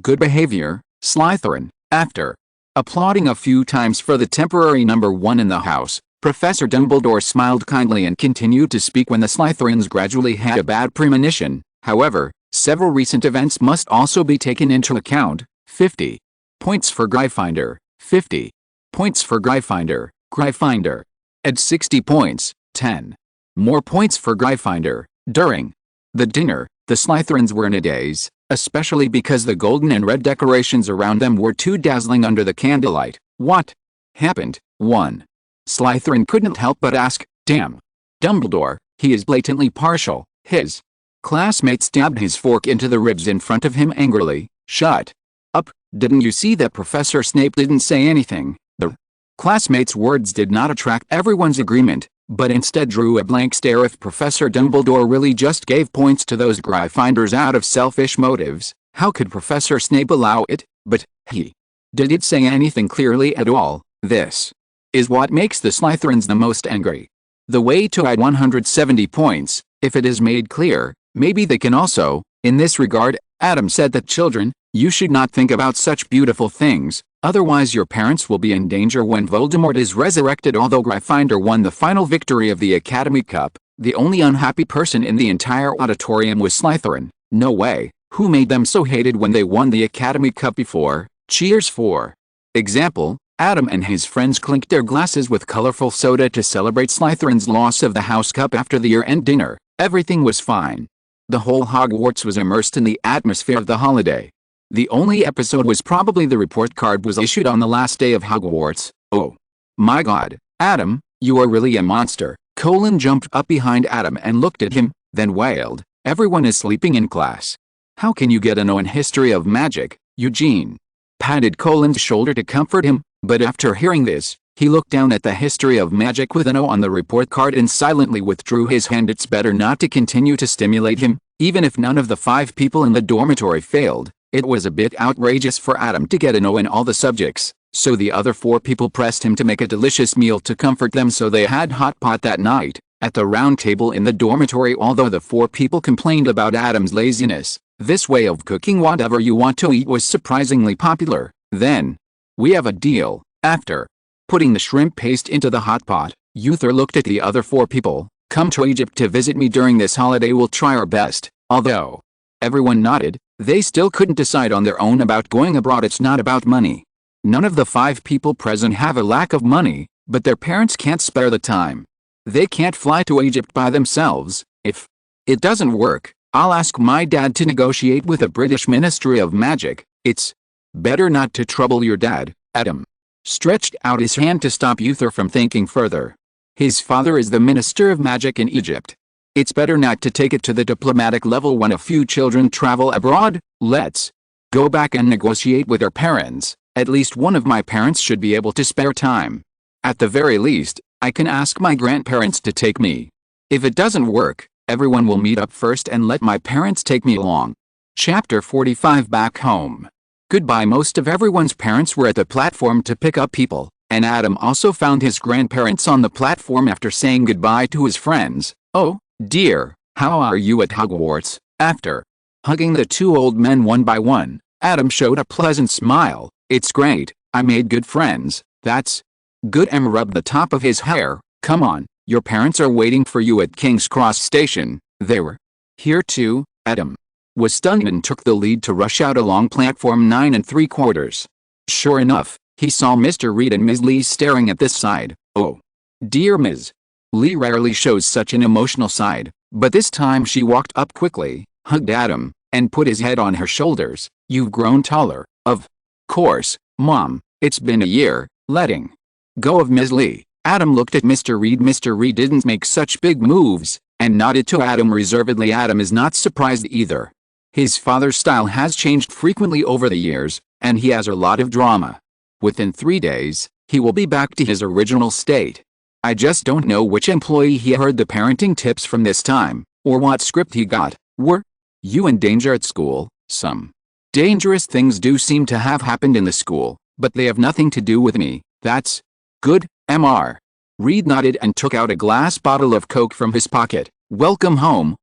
good behavior, Slytherin." After applauding a few times for the temporary number one in the house, Professor Dumbledore smiled kindly and continued to speak. "When the Slytherins gradually had a bad premonition, however, several recent events must also be taken into account." 50 points for Gryffindor. 50 points for Gryffindor. Gryffindor at 60 points, 10 more points for Gryffindor. During the dinner, the Slytherins were in a daze, especially because the golden and red decorations around them were too dazzling under the candlelight. "What happened?" one Slytherin couldn't help but ask. "Damn Dumbledore, he is blatantly partial." His classmate stabbed his fork into the ribs in front of him angrily. "Shut up, didn't you see that Professor Snape didn't say anything?" The classmate's words did not attract everyone's agreement, but instead drew a blank stare. If Professor Dumbledore really just gave points to those Gryffindors out of selfish motives, how could Professor Snape allow it? But he didn't say anything clearly at all. This is what makes the Slytherins the most angry. The way to add 170 points, if it is made clear, maybe they can also, in this regard, Adam said that children, you should not think about such beautiful things, otherwise your parents will be in danger when Voldemort is resurrected. Although Gryffindor won the final victory of the Academy Cup, the only unhappy person in the entire auditorium was Slytherin. No way. Who made them so hated when they won the Academy Cup before? Cheers. For example, Adam and his friends clinked their glasses with colorful soda to celebrate Slytherin's loss of the House Cup after the year-end dinner. Everything was fine. The whole Hogwarts was immersed in the atmosphere of the holiday. The only episode was probably the report card was issued on the last day of Hogwarts. "Oh my God, Adam, you are really a monster." Colin jumped up behind Adam and looked at him, then wailed, "Everyone is sleeping in class. How can you get an O in history of magic?" Eugene patted Colin's shoulder to comfort him, but after hearing this, he looked down at the history of magic with an O on the report card and silently withdrew his hand. It's better not to continue to stimulate him. Even if none of the 5 people in the dormitory failed, it was a bit outrageous for Adam to get an O in all the subjects, so the other 4 people pressed him to make a delicious meal to comfort them, so they had hot pot that night. At the round table in the dormitory, although the 4 people complained about Adam's laziness, this way of cooking whatever you want to eat was surprisingly popular. "Then we have a deal." After putting the shrimp paste into the hot pot, Uther looked at the other 4 people. "Come to Egypt to visit me during this holiday. We'll try our best." Although everyone nodded, they still couldn't decide on their own about going abroad. It's not about money. None of the 5 people present have a lack of money, but their parents can't spare the time. They can't fly to Egypt by themselves. "If it doesn't work, I'll ask my dad to negotiate with the British Ministry of Magic. It's Better not to trouble your dad, Adam. Stretched out his hand to stop Uther from thinking further. His father is the Minister of Magic in Egypt. It's better not to take it to the diplomatic level when a few children travel abroad. Let's go back and negotiate with our parents. At least one of my parents should be able to spare time. At the very least, I can ask my grandparents to take me. If it doesn't work, everyone will meet up first and let my parents take me along. Chapter 45. Back home. Goodbye. Most of everyone's parents were at the platform to pick up people, and Adam also found his grandparents on the platform after saying goodbye to his friends. "Oh, dear, how are you at Hogwarts?" After hugging the two old men one by one, Adam showed a pleasant smile. "It's great, I made good friends." "That's good." Em rubbed the top of his hair. "Come on, your parents are waiting for you at King's Cross Station." They were here too. Adam was stunned and took the lead to rush out along platform 9 3/4. Sure enough, he saw Mr. Reed and Ms. Lee staring at this side. Oh, dear Ms. Lee rarely shows such an emotional side, but this time she walked up quickly, hugged Adam, and put his head on her shoulders. "You've grown taller." "Of course, Mom, it's been a year." Letting go of Ms. Lee, Adam looked at Mr. Reed. Mr. Reed didn't make such big moves, and nodded to Adam reservedly. Adam is not surprised either. His father's style has changed frequently over the years, and he has a lot of drama. Within 3 days, he will be back to his original state. I just don't know which employee he heard the parenting tips from this time, or what script he got. "Were you in danger at school?" "Some dangerous things do seem to have happened in the school, but they have nothing to do with me." "That's good, Mr. Reed nodded and took out a glass bottle of Coke from his pocket. "Welcome home."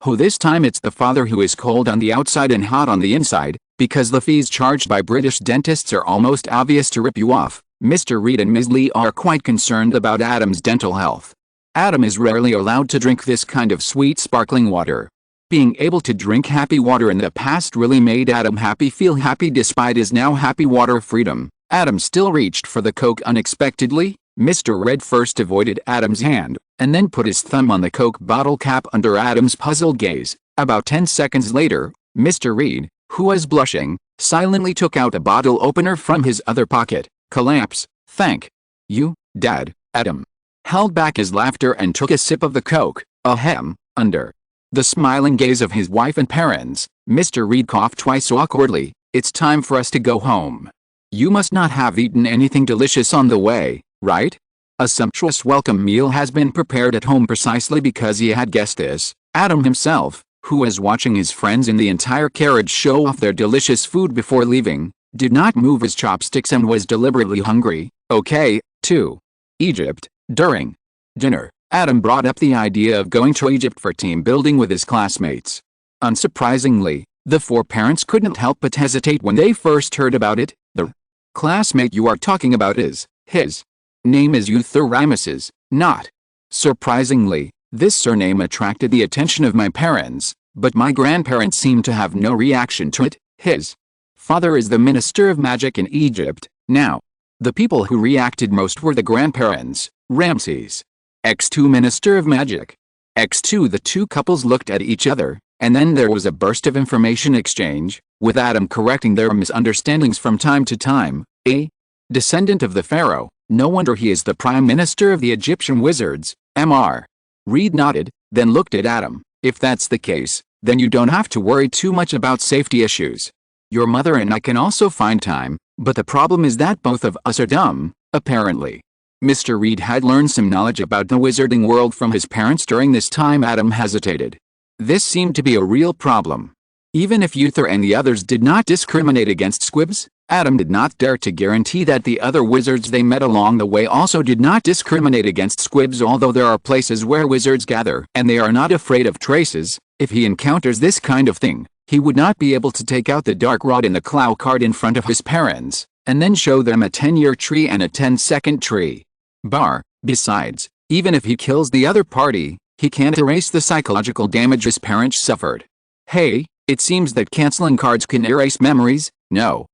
Oh, this time it's the father who is cold on the outside and hot on the inside, because the fees charged by British dentists are almost obvious to rip you off. Mr. Reed and Ms. Lee are quite concerned about Adam's dental health. Adam is rarely allowed to drink this kind of sweet sparkling water. Being able to drink happy water in the past really made Adam feel happy despite his now happy water freedom. Adam still reached for the Coke unexpectedly. Mr. Red first avoided Adam's hand, and then put his thumb on the Coke bottle cap under Adam's puzzled gaze. About 10 seconds later, Mr. Reed, who was blushing, silently took out a bottle opener from his other pocket. "Collapse. Thank you, Dad." Adam held back his laughter and took a sip of the Coke. Ahem. Under the smiling gaze of his wife and parents, Mr. Reed coughed twice awkwardly. "It's time for us to go home. You must not have eaten anything delicious on the way, right? A sumptuous welcome meal has been prepared at home precisely because he had guessed this." Adam himself, who was watching his friends in the entire carriage show off their delicious food before leaving, did not move his chopsticks and was deliberately hungry. Okay, to Egypt. During dinner, Adam brought up the idea of going to Egypt for team building with his classmates. Unsurprisingly, the four parents couldn't help but hesitate when they first heard about it. The classmate you are talking about his name is Uther Ramesses. Not surprisingly, this surname attracted the attention of my parents, but my grandparents seemed to have no reaction to it. His father is the Minister of Magic in Egypt. Now, the people who reacted most were the grandparents. Ramses X2 Minister of Magic. X2. The two couples looked at each other, and then there was a burst of information exchange, with Adam correcting their misunderstandings from time to time. A descendant of the pharaoh. No wonder he is the prime minister of the Egyptian wizards. Mr. Reed nodded, then looked at Adam. "If that's the case, then you don't have to worry too much about safety issues. Your mother and I can also find time, but the problem is that both of us are dumb, apparently." Mr. Reed had learned some knowledge about the wizarding world from his parents during this time. Adam hesitated. This seemed to be a real problem. Even if Uther and the others did not discriminate against squibs, Adam did not dare to guarantee that the other wizards they met along the way also did not discriminate against squibs. Although there are places where wizards gather and they are not afraid of traces, if he encounters this kind of thing, he would not be able to take out the dark rod in the Clow card in front of his parents, and then show them a 10-year tree and a 10-second tree. Besides, even if he kills the other party, he can't erase the psychological damage his parents suffered. Hey, it seems that canceling cards can erase memories. No.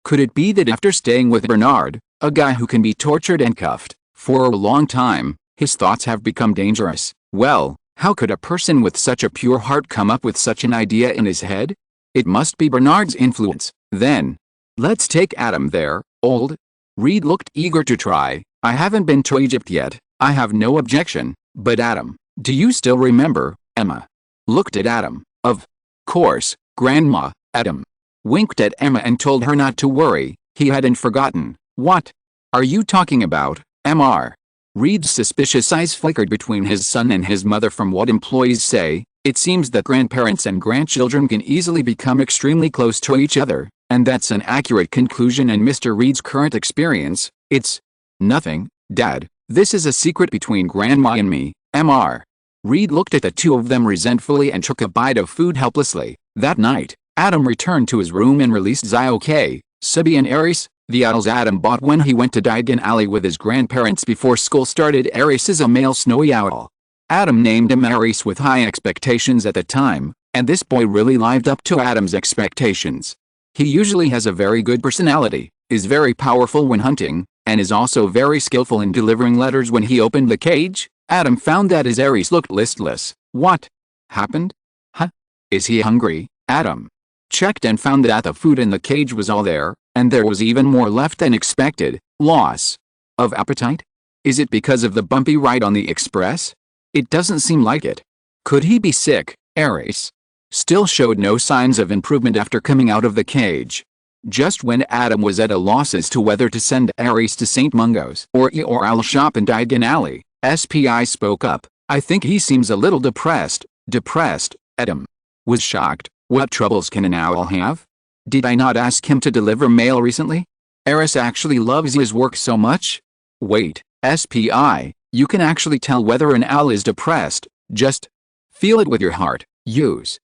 Could it be that after staying with Bernard, a guy who can be tortured and cuffed for a long time, his thoughts have become dangerous? Well, how could a person with such a pure heart come up with such an idea in his head? It must be Bernard's influence. Then, Let's take Adam there, old. Reed looked eager to try. I haven't been to Egypt yet. I have no objection, but Adam, do you still remember? Emma looked at Adam. Of course, Grandma. Adam winked at Emma and told her not to worry, he hadn't forgotten. What are you talking about, Mr.? Reed's suspicious eyes flickered between his son and his mother. From what employees say, it seems that grandparents and grandchildren can easily become extremely close to each other, and that's an accurate conclusion in Mr. Reed's current experience. It's nothing, Dad. This is a secret between Grandma and me, Mr. Reed looked at the two of them resentfully and took a bite of food helplessly. That night, Adam returned to his room and released Zioke, Sibi and Aries, the owls Adam bought when he went to Diagon Alley with his grandparents before school started. Aries is a male snowy owl. Adam named him Aries with high expectations at the time, and this boy really lived up to Adam's expectations. He usually has a very good personality, is very powerful when hunting, and is also very skillful in delivering letters. When he opened the cage, Adam found that his Aries looked listless. What happened? Huh? Is he hungry? Adam checked and found that the food in the cage was all there, and there was even more left than expected. Loss of appetite? Is it because of the bumpy ride on the express? It doesn't seem like it. Could he be sick? Aries still showed no signs of improvement after coming out of the cage. Just when Adam was at a loss as to whether to send Aries to St. Mungo's or Owl Shop in Diagon Alley, SPI spoke up. I think he seems a little depressed. Depressed? Adam was shocked. What troubles can an owl have? Did I not ask him to deliver mail recently? Aries actually loves his work so much? Wait, SPI, you can actually tell whether an owl is depressed. Just feel it with your heart. Use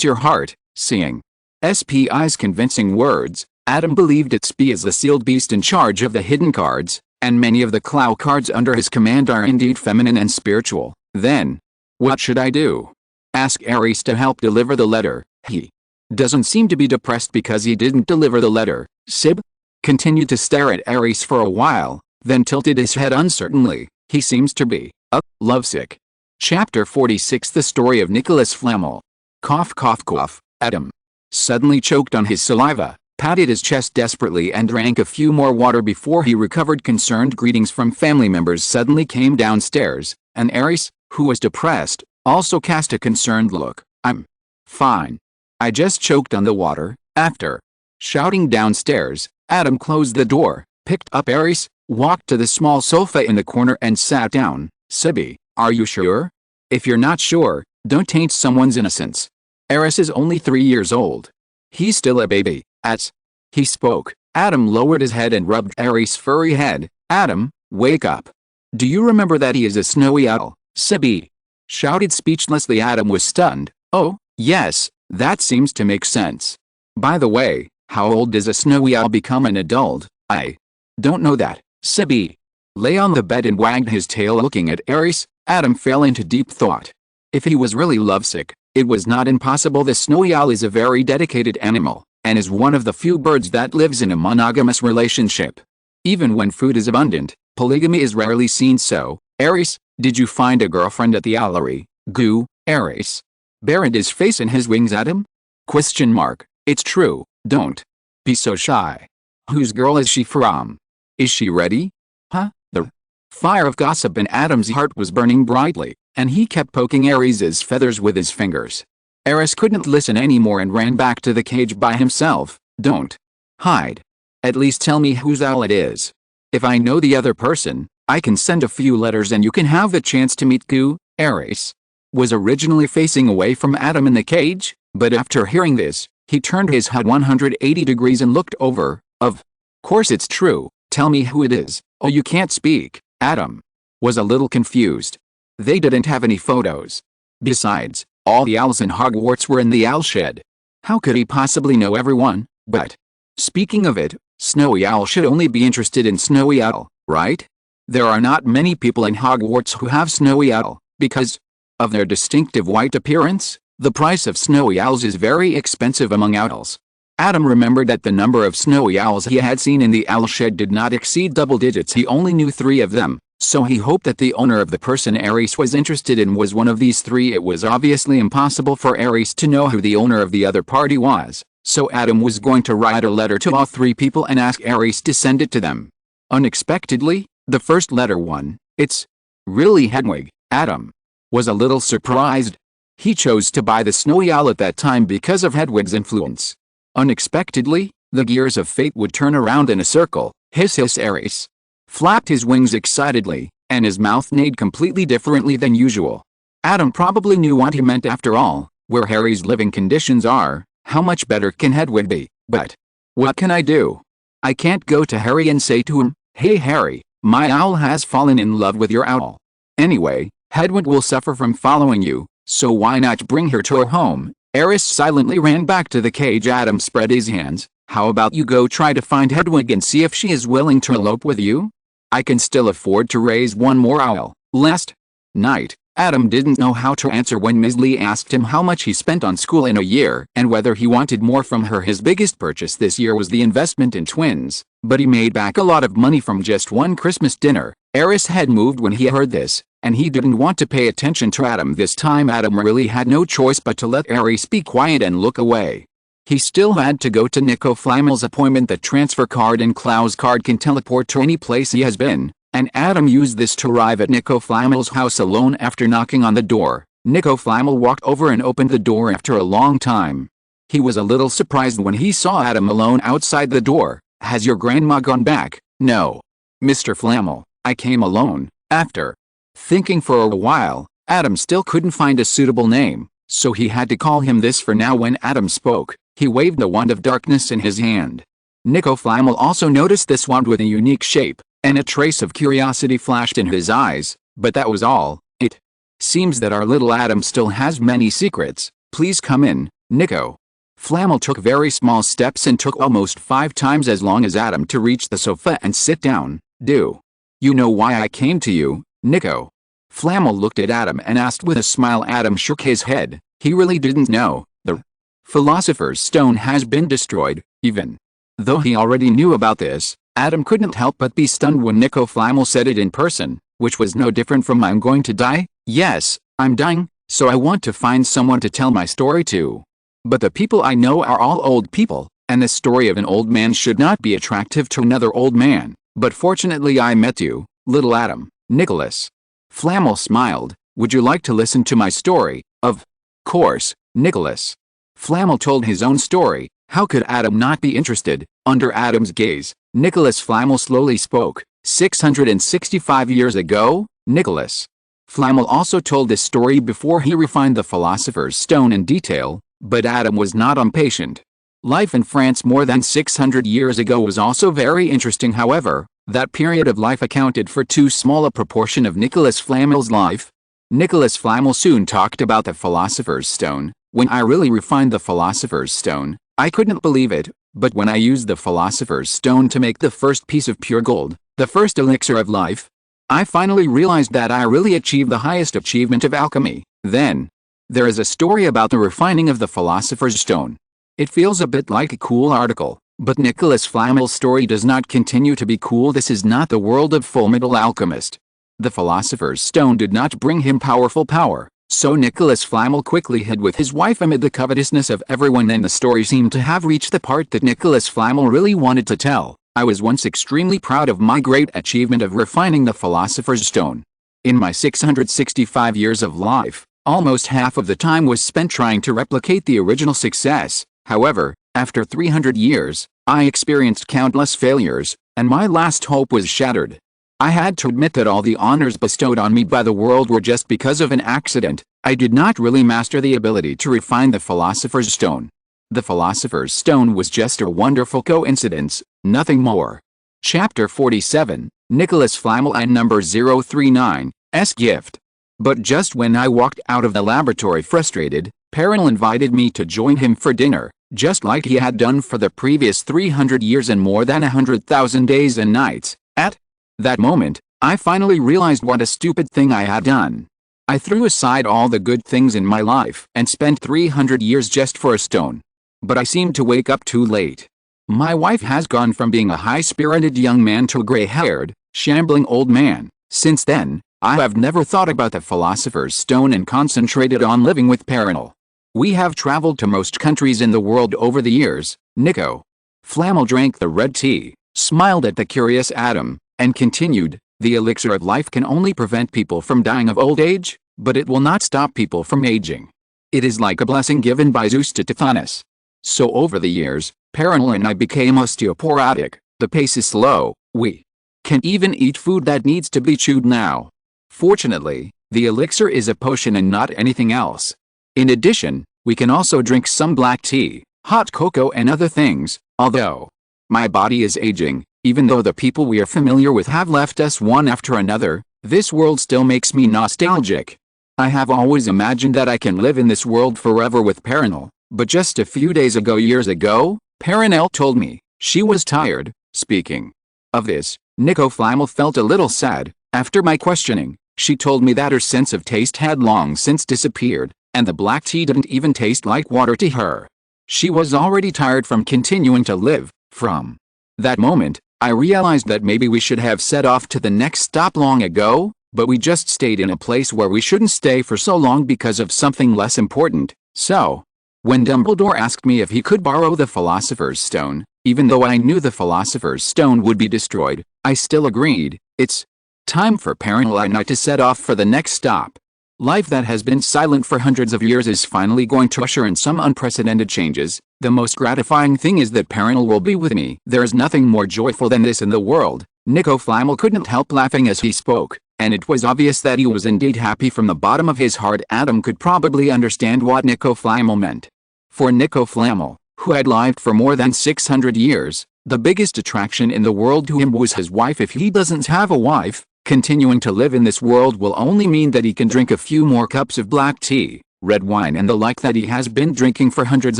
your heart. Seeing SPI's convincing words, Adam believed it. SPI is the sealed beast in charge of the hidden cards, and many of the Clow cards under his command are indeed feminine and spiritual. Then, what should I do? Ask Aries to help deliver the letter. He doesn't seem to be depressed because he didn't deliver the letter. Sib continued to stare at Aries for a while, then tilted his head uncertainly. He seems to be lovesick. Chapter 46. The Story of Nicholas Flamel. Cough cough cough. Adam suddenly choked on his saliva, patted his chest desperately and drank a few more water before he recovered. Concerned greetings from family members suddenly came downstairs, and Aries, who was depressed, also cast a concerned look. I'm fine. I just choked on the water. After shouting downstairs, Adam closed the door, picked up Aries, walked to the small sofa in the corner and sat down. Sibi, are you sure? If you're not sure, don't taint someone's innocence. Aries is only 3 years old. He's still a baby. As he spoke, Adam lowered his head and rubbed Aries' furry head. Adam, wake up. Do you remember that he is a snowy owl? Sibi shouted speechlessly. Adam was stunned. Oh, yes, that seems to make sense. By the way, how old does a snowy owl become an adult? I don't know that. Sibi lay on the bed and wagged his tail. Looking at Aries, Adam fell into deep thought. If he was really lovesick, it was not impossible. The snowy owl is a very dedicated animal, and is one of the few birds that lives in a monogamous relationship. Even when food is abundant, polygamy is rarely seen. So, Aries, did you find a girlfriend at the owlery? Goo, Aries buried his face in his wings. Adam? Question mark. It's true, don't be so shy. Whose girl is she from? Is she ready? Huh? The fire of gossip in Adam's heart was burning brightly, and he kept poking Aries' feathers with his fingers. Aries couldn't listen anymore and ran back to the cage by himself. Don't hide. At least tell me whose owl it is. If I know the other person, I can send a few letters and you can have the chance to meet Goo. Aries was originally facing away from Adam in the cage, but after hearing this, he turned his head 180 degrees and looked over. Of course it's true. Tell me who it is. Oh, you can't speak. Adam was a little confused. They didn't have any photos. Besides, all the owls in Hogwarts were in the owl shed. How could he possibly know everyone? But speaking of it, Snowy Owl should only be interested in Snowy Owl, right? There are not many people in Hogwarts who have Snowy Owl, because of their distinctive white appearance. The price of snowy owls is very expensive among owls. Adam remembered that the number of snowy owls he had seen in the owl shed did not exceed double digits. He only knew 3 of them, so he hoped that the owner of the person Aries was interested in was one of these 3. It was obviously impossible for Aries to know who the owner of the other party was, So Adam was going to write a letter to all three people and ask Aries to send it to them. Unexpectedly, the first letter won. It's really Hedwig. Adam was a little surprised. He chose to buy the snowy owl at that time because of Hedwig's influence. Unexpectedly, the gears of fate would turn around in a circle. Hiss hiss. Aries flapped his wings excitedly, and his mouth neighed completely differently than usual. Adam probably knew what he meant after all. Where Harry's living conditions are, how much better can Hedwig be? But what can I do? I can't go to Harry and say to him, "Hey Harry, my owl has fallen in love with your owl." Anyway, Hedwig will suffer from following you, so why not bring her to our home? Aries silently ran back to the cage. Adam spread his hands. How about you go try to find Hedwig and see if she is willing to elope with you? I can still afford to raise one more owl. Last night, Adam didn't know how to answer when Ms. Lee asked him how much he spent on school in a year and whether he wanted more from her. His biggest purchase this year was the investment in twins, but he made back a lot of money from just one Christmas dinner. Aries' head moved when he heard this, and he didn't want to pay attention to Adam this time. Adam really had no choice but to let Aries be quiet and look away. He still had to go to Nico Flamel's appointment. The transfer card in Clow's card can teleport to any place he has been, and Adam used this to arrive at Nico Flamel's house alone after knocking on the door. Nico Flamel walked over and opened the door after a long time. He was a little surprised when he saw Adam alone outside the door. "Has your grandma gone back?" "No, Mr. Flamel, I came alone." After thinking for a while, Adam still couldn't find a suitable name, so he had to call him this for now. When Adam spoke, he waved the wand of darkness in his hand. Nico Flamel also noticed this wand with a unique shape, and a trace of curiosity flashed in his eyes, but that was all. "It seems that our little Adam still has many secrets. Please come in." Nico Flamel took very small steps and took almost 5 times as long as Adam to reach the sofa and sit down. "Do you know why I came to you?" Nico Flamel looked at Adam and asked with a smile. Adam shook his head. He really didn't know. The Philosopher's Stone has been destroyed. Even though he already knew about this, Adam couldn't help but be stunned when Nico Flamel said it in person, which was no different from "I'm going to die." "Yes, I'm dying, so I want to find someone to tell my story to. But the people I know are all old people, and the story of an old man should not be attractive to another old man. But fortunately I met you, little Adam." Nicholas Flamel smiled. "Would you like to listen to my story?" "Of course." Nicholas Flamel told his own story. How could Adam not be interested? Under Adam's gaze, Nicholas Flamel slowly spoke. 665 years ago, Nicholas Flamel also told this story before he refined the Philosopher's Stone in detail, but Adam was not impatient. Life in France more than 600 years ago was also very interesting. However, that period of life accounted for too small a proportion of Nicholas Flamel's life. Nicholas Flamel soon talked about the Philosopher's Stone. "When I really refined the Philosopher's Stone, I couldn't believe it, but when I used the Philosopher's Stone to make the first piece of pure gold, the first elixir of life, I finally realized that I really achieved the highest achievement of alchemy." Then there is a story about the refining of the Philosopher's Stone. It feels a bit like a cool article, but Nicholas Flamel's story does not continue to be cool. This is not the world of Fullmetal Alchemist. The Philosopher's Stone did not bring him powerful power, so Nicholas Flamel quickly hid with his wife amid the covetousness of everyone. Then the story seemed to have reached the part that Nicholas Flamel really wanted to tell. "I was once extremely proud of my great achievement of refining the Philosopher's Stone. In my 665 years of life, almost half of the time was spent trying to replicate the original success. However, after 300 years, I experienced countless failures, and my last hope was shattered. I had to admit that all the honors bestowed on me by the world were just because of an accident. I did not really master the ability to refine the Philosopher's Stone. The Philosopher's Stone was just a wonderful coincidence, nothing more." Chapter 47, Nicholas Flamel and number 039's gift. But just when I walked out of the laboratory frustrated, Peril invited me to join him for dinner, just like he had done for the previous 300 years and more than 100,000 days and nights. At that moment, I finally realized what a stupid thing I had done. I threw aside all the good things in my life and spent 300 years just for a stone. But I seemed to wake up too late. My wife has gone from being a high-spirited young man to a gray-haired, shambling old man. Since then, I have never thought about the Philosopher's Stone and concentrated on living with Peril. We have traveled to most countries in the world over the years, Nico. Flamel drank the red tea, smiled at the curious Adam, and continued, the elixir of life can only prevent people from dying of old age, but it will not stop people from aging. It is like a blessing given by Zeus to Tithonus. So over the years, Perennial and I became osteoporotic. The pace is slow. We can even eat food that needs to be chewed now. Fortunately, the elixir is a potion and not anything else. In addition, we can also drink some black tea, hot cocoa and other things, although my body is aging, even though the people we are familiar with have left us one after another, this world still makes me nostalgic. I have always imagined that I can live in this world forever with Perennial, but just a few years ago, Perennial told me she was tired. Speaking of this, Nico Flamel felt a little sad. After my questioning, she told me that her sense of taste had long since disappeared, and the black tea didn't even taste like water to her. She was already tired from continuing to live. From that moment, I realized that maybe we should have set off to the next stop long ago, but we just stayed in a place where we shouldn't stay for so long because of something less important. So, when Dumbledore asked me if he could borrow the Philosopher's Stone, even though I knew the Philosopher's Stone would be destroyed, I still agreed. It's time for Perennial and I to set off for the next stop. Life that has been silent for hundreds of years is finally going to usher in some unprecedented changes. The most gratifying thing is that Perennial will be with me. There is nothing more joyful than this in the world. Nico Flamel couldn't help laughing as he spoke, and it was obvious that he was indeed happy from the bottom of his heart. Adam could probably understand what Nico Flamel meant. For Nico Flamel, who had lived for more than 600 years, the biggest attraction in the world to him was his wife. If he doesn't have a wife, continuing to live in this world will only mean that he can drink a few more cups of black tea, red wine and the like that he has been drinking for hundreds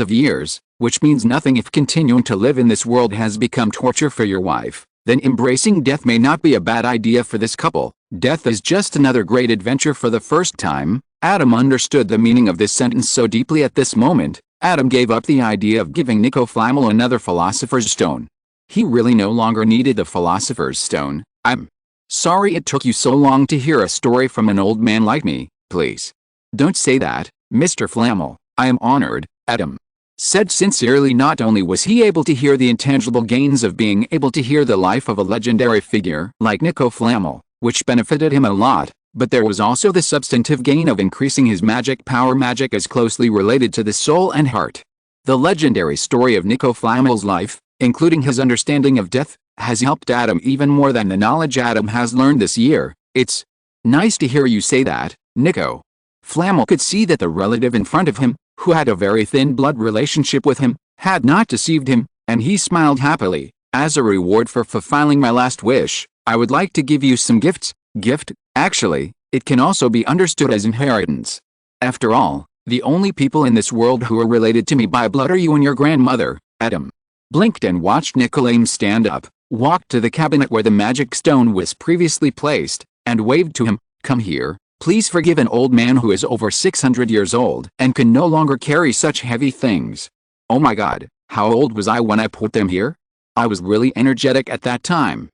of years, which means nothing. If continuing to live in this world has become torture for your wife, then embracing death may not be a bad idea for this couple. Death is just another great adventure for the first time. Adam understood the meaning of this sentence so deeply at this moment. Adam gave up the idea of giving Nico Flamel another Philosopher's Stone. He really no longer needed the Philosopher's Stone. I'm sorry it took you so long to hear a story from an old man like me. Please don't say that, Mr. Flamel. I am honored, Adam said sincerely. Not only was he able to hear the intangible gains of being able to hear the life of a legendary figure like Nico Flamel, which benefited him a lot, but there was also the substantive gain of increasing his magic power. Magic is closely related to the soul and heart. The legendary story of Nico Flamel's life, including his understanding of death, has helped Adam even more than the knowledge Adam has learned this year. It's nice to hear you say that, Nico. Flamel could see that the relative in front of him, who had a very thin blood relationship with him, had not deceived him, and he smiled happily. As a reward for fulfilling my last wish, I would like to give you some gifts. Gift? Actually, it can also be understood as inheritance. After all, the only people in this world who are related to me by blood are you and your grandmother. Adam blinked and watched Nicolaim stand up, walked to the cabinet where the magic stone was previously placed, and waved to him. Come here. Please forgive an old man who is over 600 years old and can no longer carry such heavy things. Oh my God, how old was I when I put them here? I was really energetic at that time.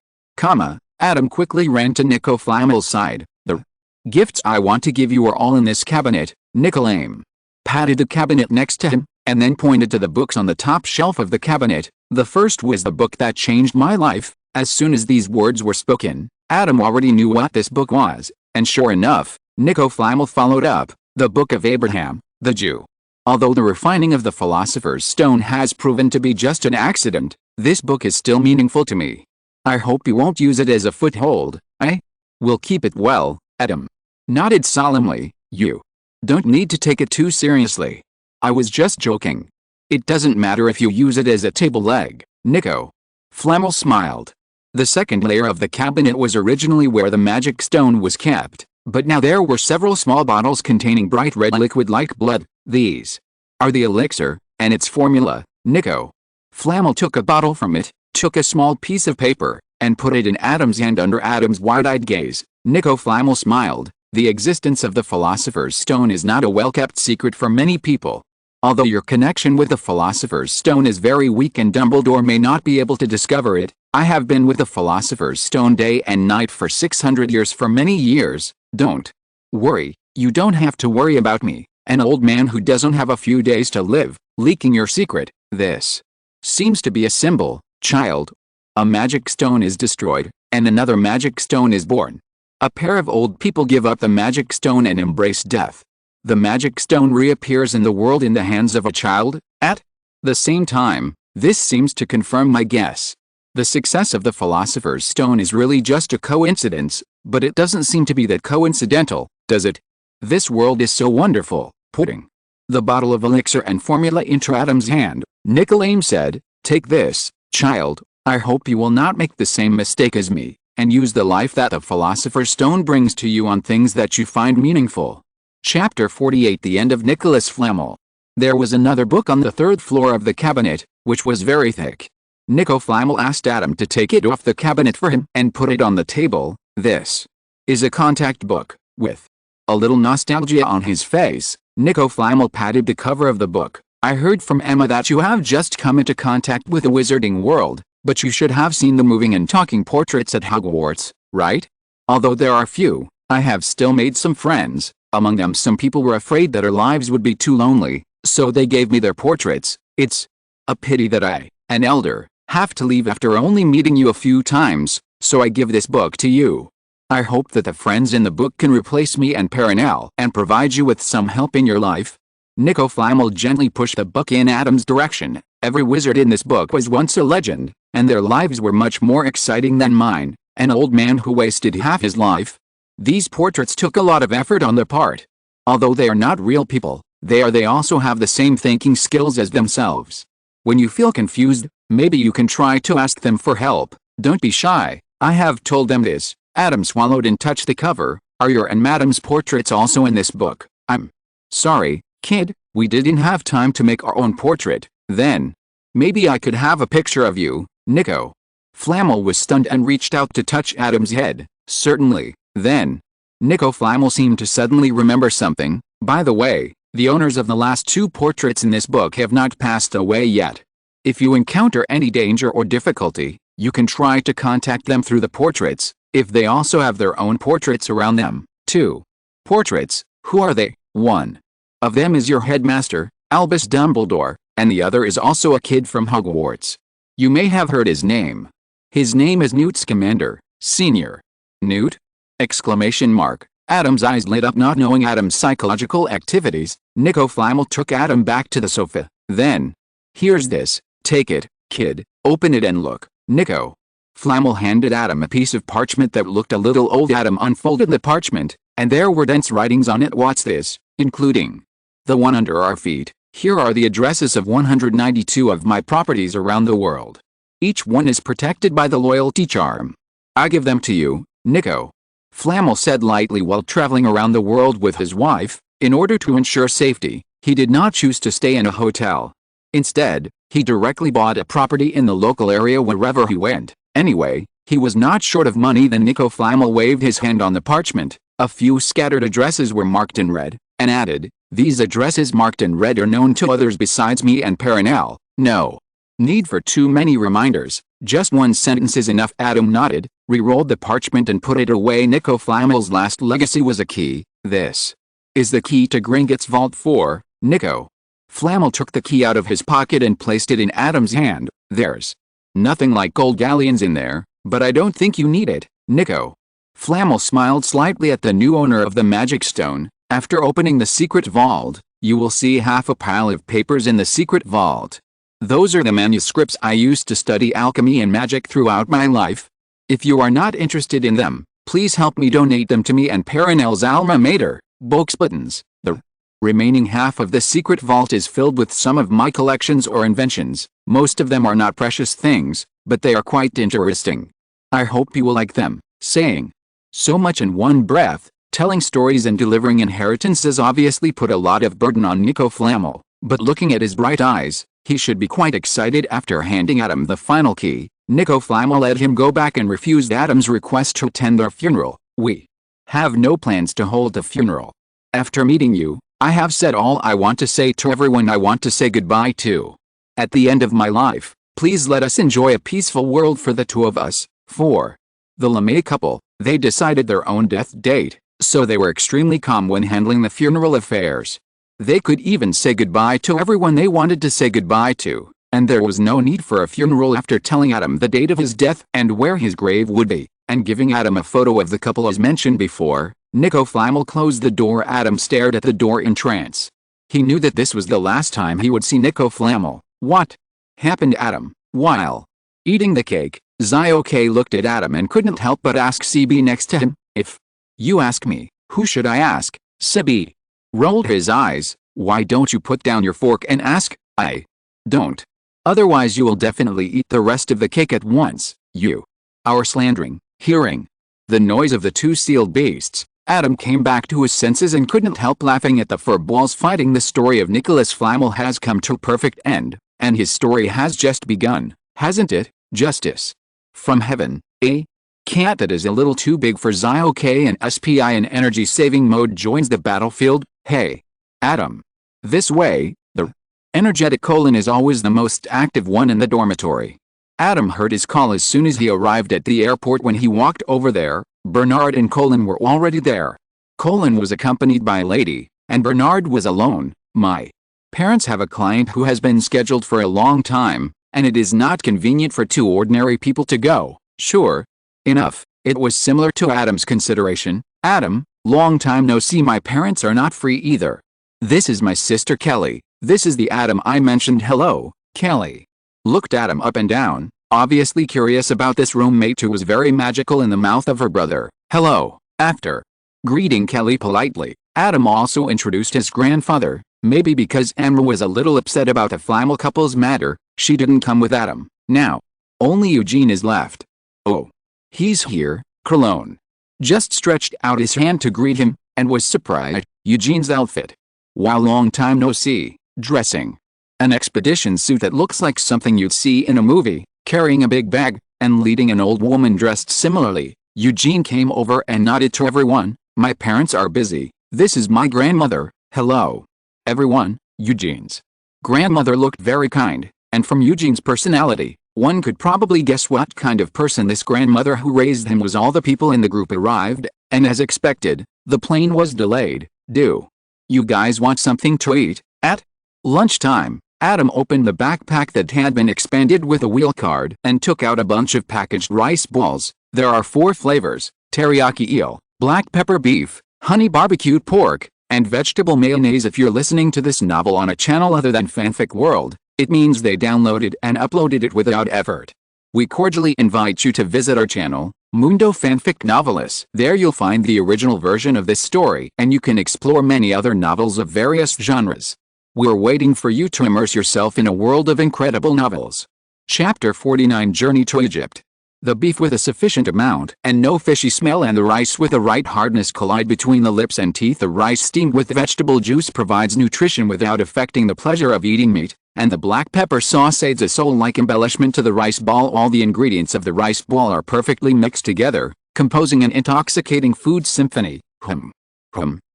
Adam quickly ran to Nico Flamel's side. The gifts I want to give you are all in this cabinet. Nicolaim patted the cabinet next to him, and then pointed to the books on the top shelf of the cabinet. The first was the book that changed my life. As soon as these words were spoken, Adam already knew what this book was. And sure enough, Nico Flamel followed up, the Book of Abraham, the Jew. Although the refining of the Philosopher's Stone has proven to be just an accident, this book is still meaningful to me. I hope you won't use it as a foothold. I will keep it well. Adam nodded solemnly. You don't need to take it too seriously. I was just joking. It doesn't matter if you use it as a table leg. Nico Flamel smiled. The second layer of the cabinet was originally where the magic stone was kept, but now there were several small bottles containing bright red liquid like blood. These are the elixir, and its formula. Nico Flamel took a bottle from it, took a small piece of paper, and put it in Adam's hand under Adam's wide-eyed gaze. Nico Flamel smiled. The existence of the Philosopher's Stone is not a well-kept secret for many people. Although your connection with the Philosopher's Stone is very weak and Dumbledore may not be able to discover it, I have been with the Philosopher's Stone day and night for 600 years. For many years. Don't worry, you don't have to worry about me. An old man who doesn't have a few days to live, leaking your secret. This seems to be a symbol, child. A magic stone is destroyed, and another magic stone is born. A pair of old people give up the magic stone and embrace death. The magic stone reappears in the world in the hands of a child. At the same time, this seems to confirm my guess. The success of the Philosopher's Stone is really just a coincidence, but it doesn't seem to be that coincidental, does it? This world is so wonderful. Putting the bottle of elixir and formula into Adam's hand, Nicolame said, "Take this, child. I hope you will not make the same mistake as me, and use the life that the Philosopher's Stone brings to you on things that you find meaningful." Chapter 48. The End of Nicholas Flamel. There was another book on the third floor of the cabinet, which was very thick. Nico Flamel asked Adam to take it off the cabinet for him and put it on the table. This is a contact book. With a little nostalgia on his face, Nico Flamel patted the cover of the book. "I heard from Emma that you have just come into contact with the wizarding world, but you should have seen the moving and talking portraits at Hogwarts, right? Although there are few, I have still made some friends. Among them some people were afraid that our lives would be too lonely, so they gave me their portraits. It's a pity that I, an elder, have to leave after only meeting you a few times, so I give this book to you. I hope that the friends in the book can replace me and Perenelle and provide you with some help in your life." Nico Flamel gently pushed the book in Adam's direction. "Every wizard in this book was once a legend, and their lives were much more exciting than mine, an old man who wasted half his life. These portraits took a lot of effort on their part. Although they are not real people, they also have the same thinking skills as themselves. When you feel confused, maybe you can try to ask them for help. Don't be shy. I have told them this." Adam swallowed and touched the cover. "Are your and Madam's portraits also in this book?" "I'm sorry, kid, we didn't have time to make our own portrait. Then maybe I could have a picture of you." Nico Flamel was stunned and reached out to touch Adam's head. "Certainly." Then Nico Flamel seemed to suddenly remember something. "By the way, the owners of the last two portraits in this book have not passed away yet. If you encounter any danger or difficulty, you can try to contact them through the portraits, if they also have their own portraits around them." 2. Portraits. Who are they? One of them is your headmaster, Albus Dumbledore, and the other is also a kid from Hogwarts. You may have heard his name. His name is Newt Scamander, Sr. "Newt?" Exclamation mark. Adam's eyes lit up, not knowing Adam's psychological activities. Nico Flamel took Adam back to the sofa. Then, "Here's this. Take it, kid. Open it and look." Nico Flamel handed Adam a piece of parchment that looked a little old. Adam unfolded the parchment, and there were dense writings on it. "What's this?" "Including the one under our feet. Here are the addresses of 192 of my properties around the world. Each one is protected by the loyalty charm. I give them to you." Nico Flamel said lightly. While traveling around the world with his wife, in order to ensure safety, he did not choose to stay in a hotel. Instead, he directly bought a property in the local area wherever he went. Anyway, he was not short of money. Then Nico Flamel waved his hand on the parchment. A few scattered addresses were marked in red, and added, "These addresses marked in red are known to others besides me and Perenelle. No need for too many reminders. Just one sentence is enough." Adam nodded, re-rolled the parchment and put it away. Nico Flamel's last legacy was a key. "This is the key to Gringotts Vault 4. Nico Flamel took the key out of his pocket and placed it in Adam's hand. "There's nothing like gold galleons in there, but I don't think you need it." Nico Flamel smiled slightly at the new owner of the magic stone. "After opening the secret vault, you will see half a pile of papers in the secret vault. Those are the manuscripts I used to study alchemy and magic throughout my life. If you are not interested in them, please help me donate them to me and Perenelle's alma mater, Buttons. The remaining half of the secret vault is filled with some of my collections or inventions. Most of them are not precious things, but they are quite interesting. I hope you will like them." Saying so much in one breath, telling stories and delivering inheritances obviously put a lot of burden on Nico Flamel, but looking at his bright eyes, he should be quite excited. After handing Adam the final key, Nico Flamel let him go back and refused Adam's request to attend their funeral. "We have no plans to hold a funeral. After meeting you, I have said all I want to say to everyone I want to say goodbye to. At the end of my life, please let us enjoy a peaceful world for the two of us." 4. The LeMay couple. They decided their own death date, so they were extremely calm when handling the funeral affairs. They could even say goodbye to everyone they wanted to say goodbye to, and there was no need for a funeral after telling Adam the date of his death and where his grave would be, and giving Adam a photo of the couple as mentioned before. Nico Flamel closed the door. Adam stared at the door in trance. He knew that this was the last time he would see Nico Flamel. What happened, Adam? While eating the cake, Zioke looked at Adam and couldn't help but ask CB next to him, "If you ask me, who should I ask?" CB rolled his eyes. "Why don't you put down your fork and ask?" "I don't. Otherwise you will definitely eat the rest of the cake at once, you are slandering." Hearing the noise of the two sealed beasts, Adam came back to his senses and couldn't help laughing at the furballs fighting. The story of Nicholas Flamel has come to a perfect end, and his story has just begun, hasn't it? Justice from heaven, a cat that is a little too big for Zioke and SPI in energy saving mode joins the battlefield. "Hey, Adam. This way." The energetic Colin is always the most active one in the dormitory. Adam heard his call as soon as he arrived at the airport. When he walked over there, Bernard and Colin were already there. Colin was accompanied by a lady, and Bernard was alone. "My parents have a client who has been scheduled for a long time, and it is not convenient for two ordinary people to go." Sure enough, it was similar to Adam's consideration. "Adam, long time no see. My parents are not free either. This is my sister Kelly. This is the Adam I mentioned." "Hello, Kelly." Looked Adam up and down, obviously curious about this roommate who was very magical in the mouth of her brother. "Hello." After greeting Kelly politely, Adam also introduced his grandfather. Maybe because Emma was a little upset about the Flamel couple's matter, she didn't come with Adam. Now only Eugene is left. "Oh, he's here." Cologne just stretched out his hand to greet him, and was surprised. Eugene's outfit, while long time no see, dressing an expedition suit that looks like something you'd see in a movie, carrying a big bag, and leading an old woman dressed similarly. Eugene came over and nodded to everyone. "My parents are busy. This is my grandmother." "Hello, everyone." Eugene's grandmother looked very kind, and from Eugene's personality, one could probably guess what kind of person this grandmother who raised him was. All the people in the group arrived, and as expected, the plane was delayed. "Do you guys want something to eat?" At lunchtime, Adam opened the backpack that had been expanded with a wheel card and took out a bunch of packaged rice balls. There are 4 flavors: teriyaki eel, black pepper beef, honey barbecued pork, and vegetable mayonnaise. If you're listening to this novel on a channel other than Fanfic World, it means they downloaded and uploaded it without effort. We cordially invite you to visit our channel, Mundo Fanfic Novelis. There you'll find the original version of this story, and you can explore many other novels of various genres. We're waiting for you to immerse yourself in a world of incredible novels. Chapter 49: Journey to Egypt. The beef with a sufficient amount and no fishy smell, and the rice with the right hardness collide between the lips and teeth. The rice steamed with vegetable juice provides nutrition without affecting the pleasure of eating meat, and the black pepper sauce adds a soul-like embellishment to the rice ball. All the ingredients of the rice ball are perfectly mixed together, composing an intoxicating food symphony.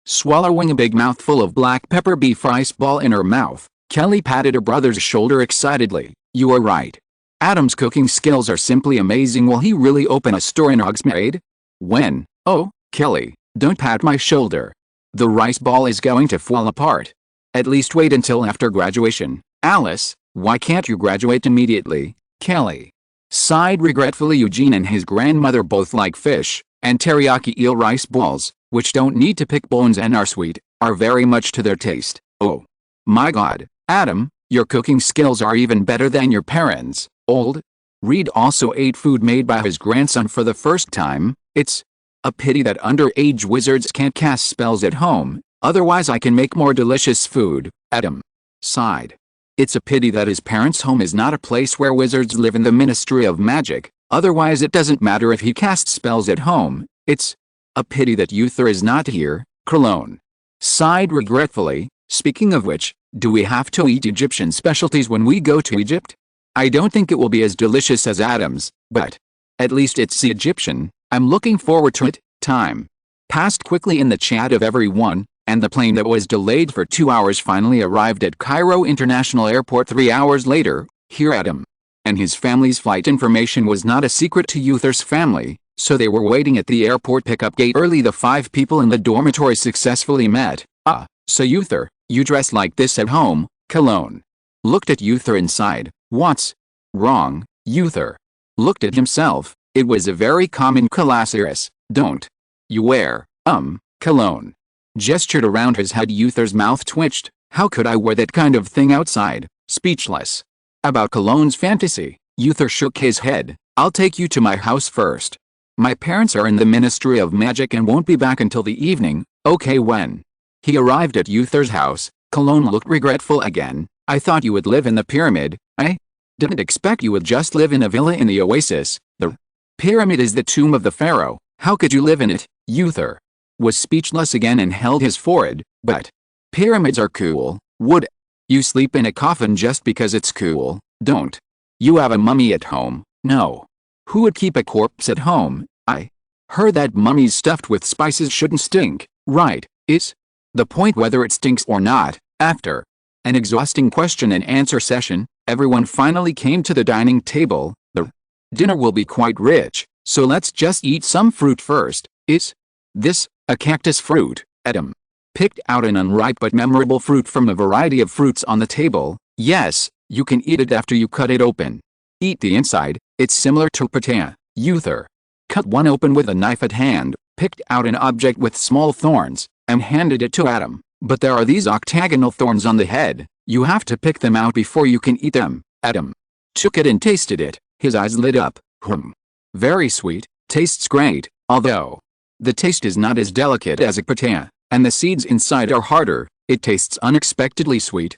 Swallowing a big mouthful of black pepper beef rice ball in her mouth, Kelly patted her brother's shoulder excitedly. "You are right. Adam's cooking skills are simply amazing. Will he really open a store in Hogsmeade?" "When?" "Oh, Kelly, don't pat my shoulder. The rice ball is going to fall apart. At least wait until after graduation." "Alice, why can't you graduate immediately?" Kelly sighed regretfully. Eugene and his grandmother both like fish, and teriyaki eel rice balls, which don't need to pick bones and are sweet, are very much to their taste. "Oh my God, Adam, your cooking skills are even better than your parents." Old Reed also ate food made by his grandson for the first time. "It's a pity that underage wizards can't cast spells at home, otherwise I can make more delicious food." Adam sighed. It's a pity that his parents' home is not a place where wizards live in the Ministry of Magic, otherwise it doesn't matter if he casts spells at home. It's a pity that Uther is not here. Cologne sighed regretfully. "Speaking of which, do we have to eat Egyptian specialties when we go to Egypt? I don't think it will be as delicious as Adam's, but at least it's Egyptian. I'm looking forward to it." Time passed quickly in the chat of everyone, and the plane that was delayed for 2 hours finally arrived at Cairo International Airport 3 hours later. Here Adam and his family's flight information was not a secret to Uther's family, so they were waiting at the airport pickup gate early. The 5 people in the dormitory successfully met. "Ah, so Uther, You dress like this at home, Cologne. Looked at Uther and sighed. What's wrong, Uther? Looked at himself. It was a very common calaceris. Don't you wear, Cologne. Gestured around his head. Uther's mouth twitched. How could I wear that kind of thing outside? Speechless. About Cologne's fantasy, Uther shook his head. I'll take you to my house first. My parents are in the Ministry of Magic and won't be back until the evening. Okay. When he arrived at Uther's house, Cologne looked regretful again. I thought you would live in the pyramid. I didn't expect you would just live in a villa in the oasis. The pyramid is the tomb of the pharaoh. How could you live in it? Uther was speechless again and held his forehead. But pyramids are cool. Would you sleep in a coffin just because it's cool? Don't you have a mummy at home? No. Who would keep a corpse at home? I heard that mummies stuffed with spices shouldn't stink, right? Is the point whether it stinks or not? After an exhausting question and answer session, everyone finally came to the dining table. The dinner will be quite rich, so let's just eat some fruit first. Is this a cactus fruit? Adam picked out an unripe but memorable fruit from a variety of fruits on the table. Yes, you can eat it after you cut it open. Eat the inside. It's similar to pitaya. Uther cut one open with a knife at hand, picked out an object with small thorns, and handed it to Adam. But there are these octagonal thorns on the head. You have to pick them out before you can eat them. Adam took it and tasted it. His eyes lit up. Very sweet. Tastes great, although the taste is not as delicate as a pitaya, and the seeds inside are harder. It tastes unexpectedly sweet.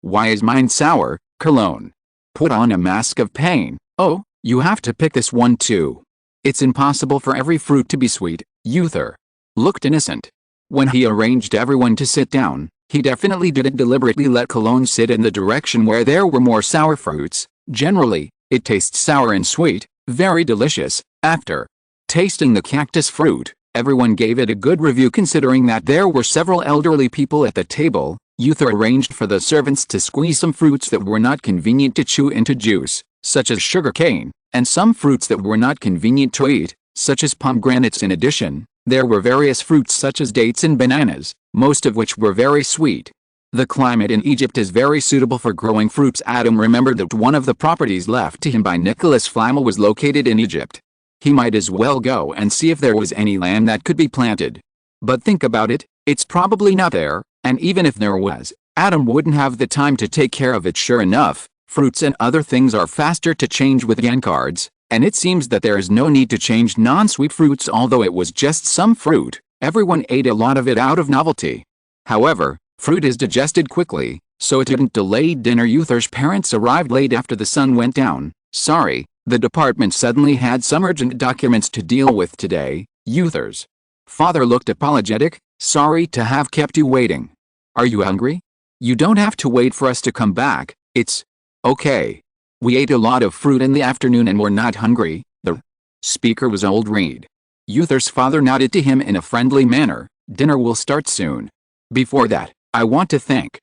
Why is mine sour? Cologne put on a mask of pain. Oh, you have to pick this one too. It's impossible for every fruit to be sweet. Uther looked innocent. When he arranged everyone to sit down, he definitely didn't deliberately let Cologne sit in the direction where there were more sour fruits. Generally, it tastes sour and sweet, very delicious. After tasting the cactus fruit, everyone gave it a good review considering that there were several elderly people at the table. Uther arranged for the servants to squeeze some fruits that were not convenient to chew into juice, such as sugar cane, and some fruits that were not convenient to eat, such as pomegranates. In addition, there were various fruits such as dates and bananas, most of which were very sweet. The climate in Egypt is very suitable for growing fruits. Adam remembered that one of the properties left to him by Nicholas Flamel was located in Egypt. He might as well go and see if there was any land that could be planted. But think about it, it's probably not there, and even if there was, Adam wouldn't have the time to take care of it. Sure enough, fruits and other things are faster to change with yen cards, and it seems that there is no need to change non-sweet fruits. Although it was just some fruit, everyone ate a lot of it out of novelty. However, fruit is digested quickly, so it didn't delay dinner. Uther's parents arrived late after the sun went down. Sorry, the department suddenly had some urgent documents to deal with today. Uther's father looked apologetic. Sorry to have kept you waiting. Are you hungry? You don't have to wait for us to come back. It's okay. We ate a lot of fruit in the afternoon and we're not hungry. The speaker was old Reed. Uther's father nodded to him in a friendly manner. Dinner will start soon. Before that, I want to thank,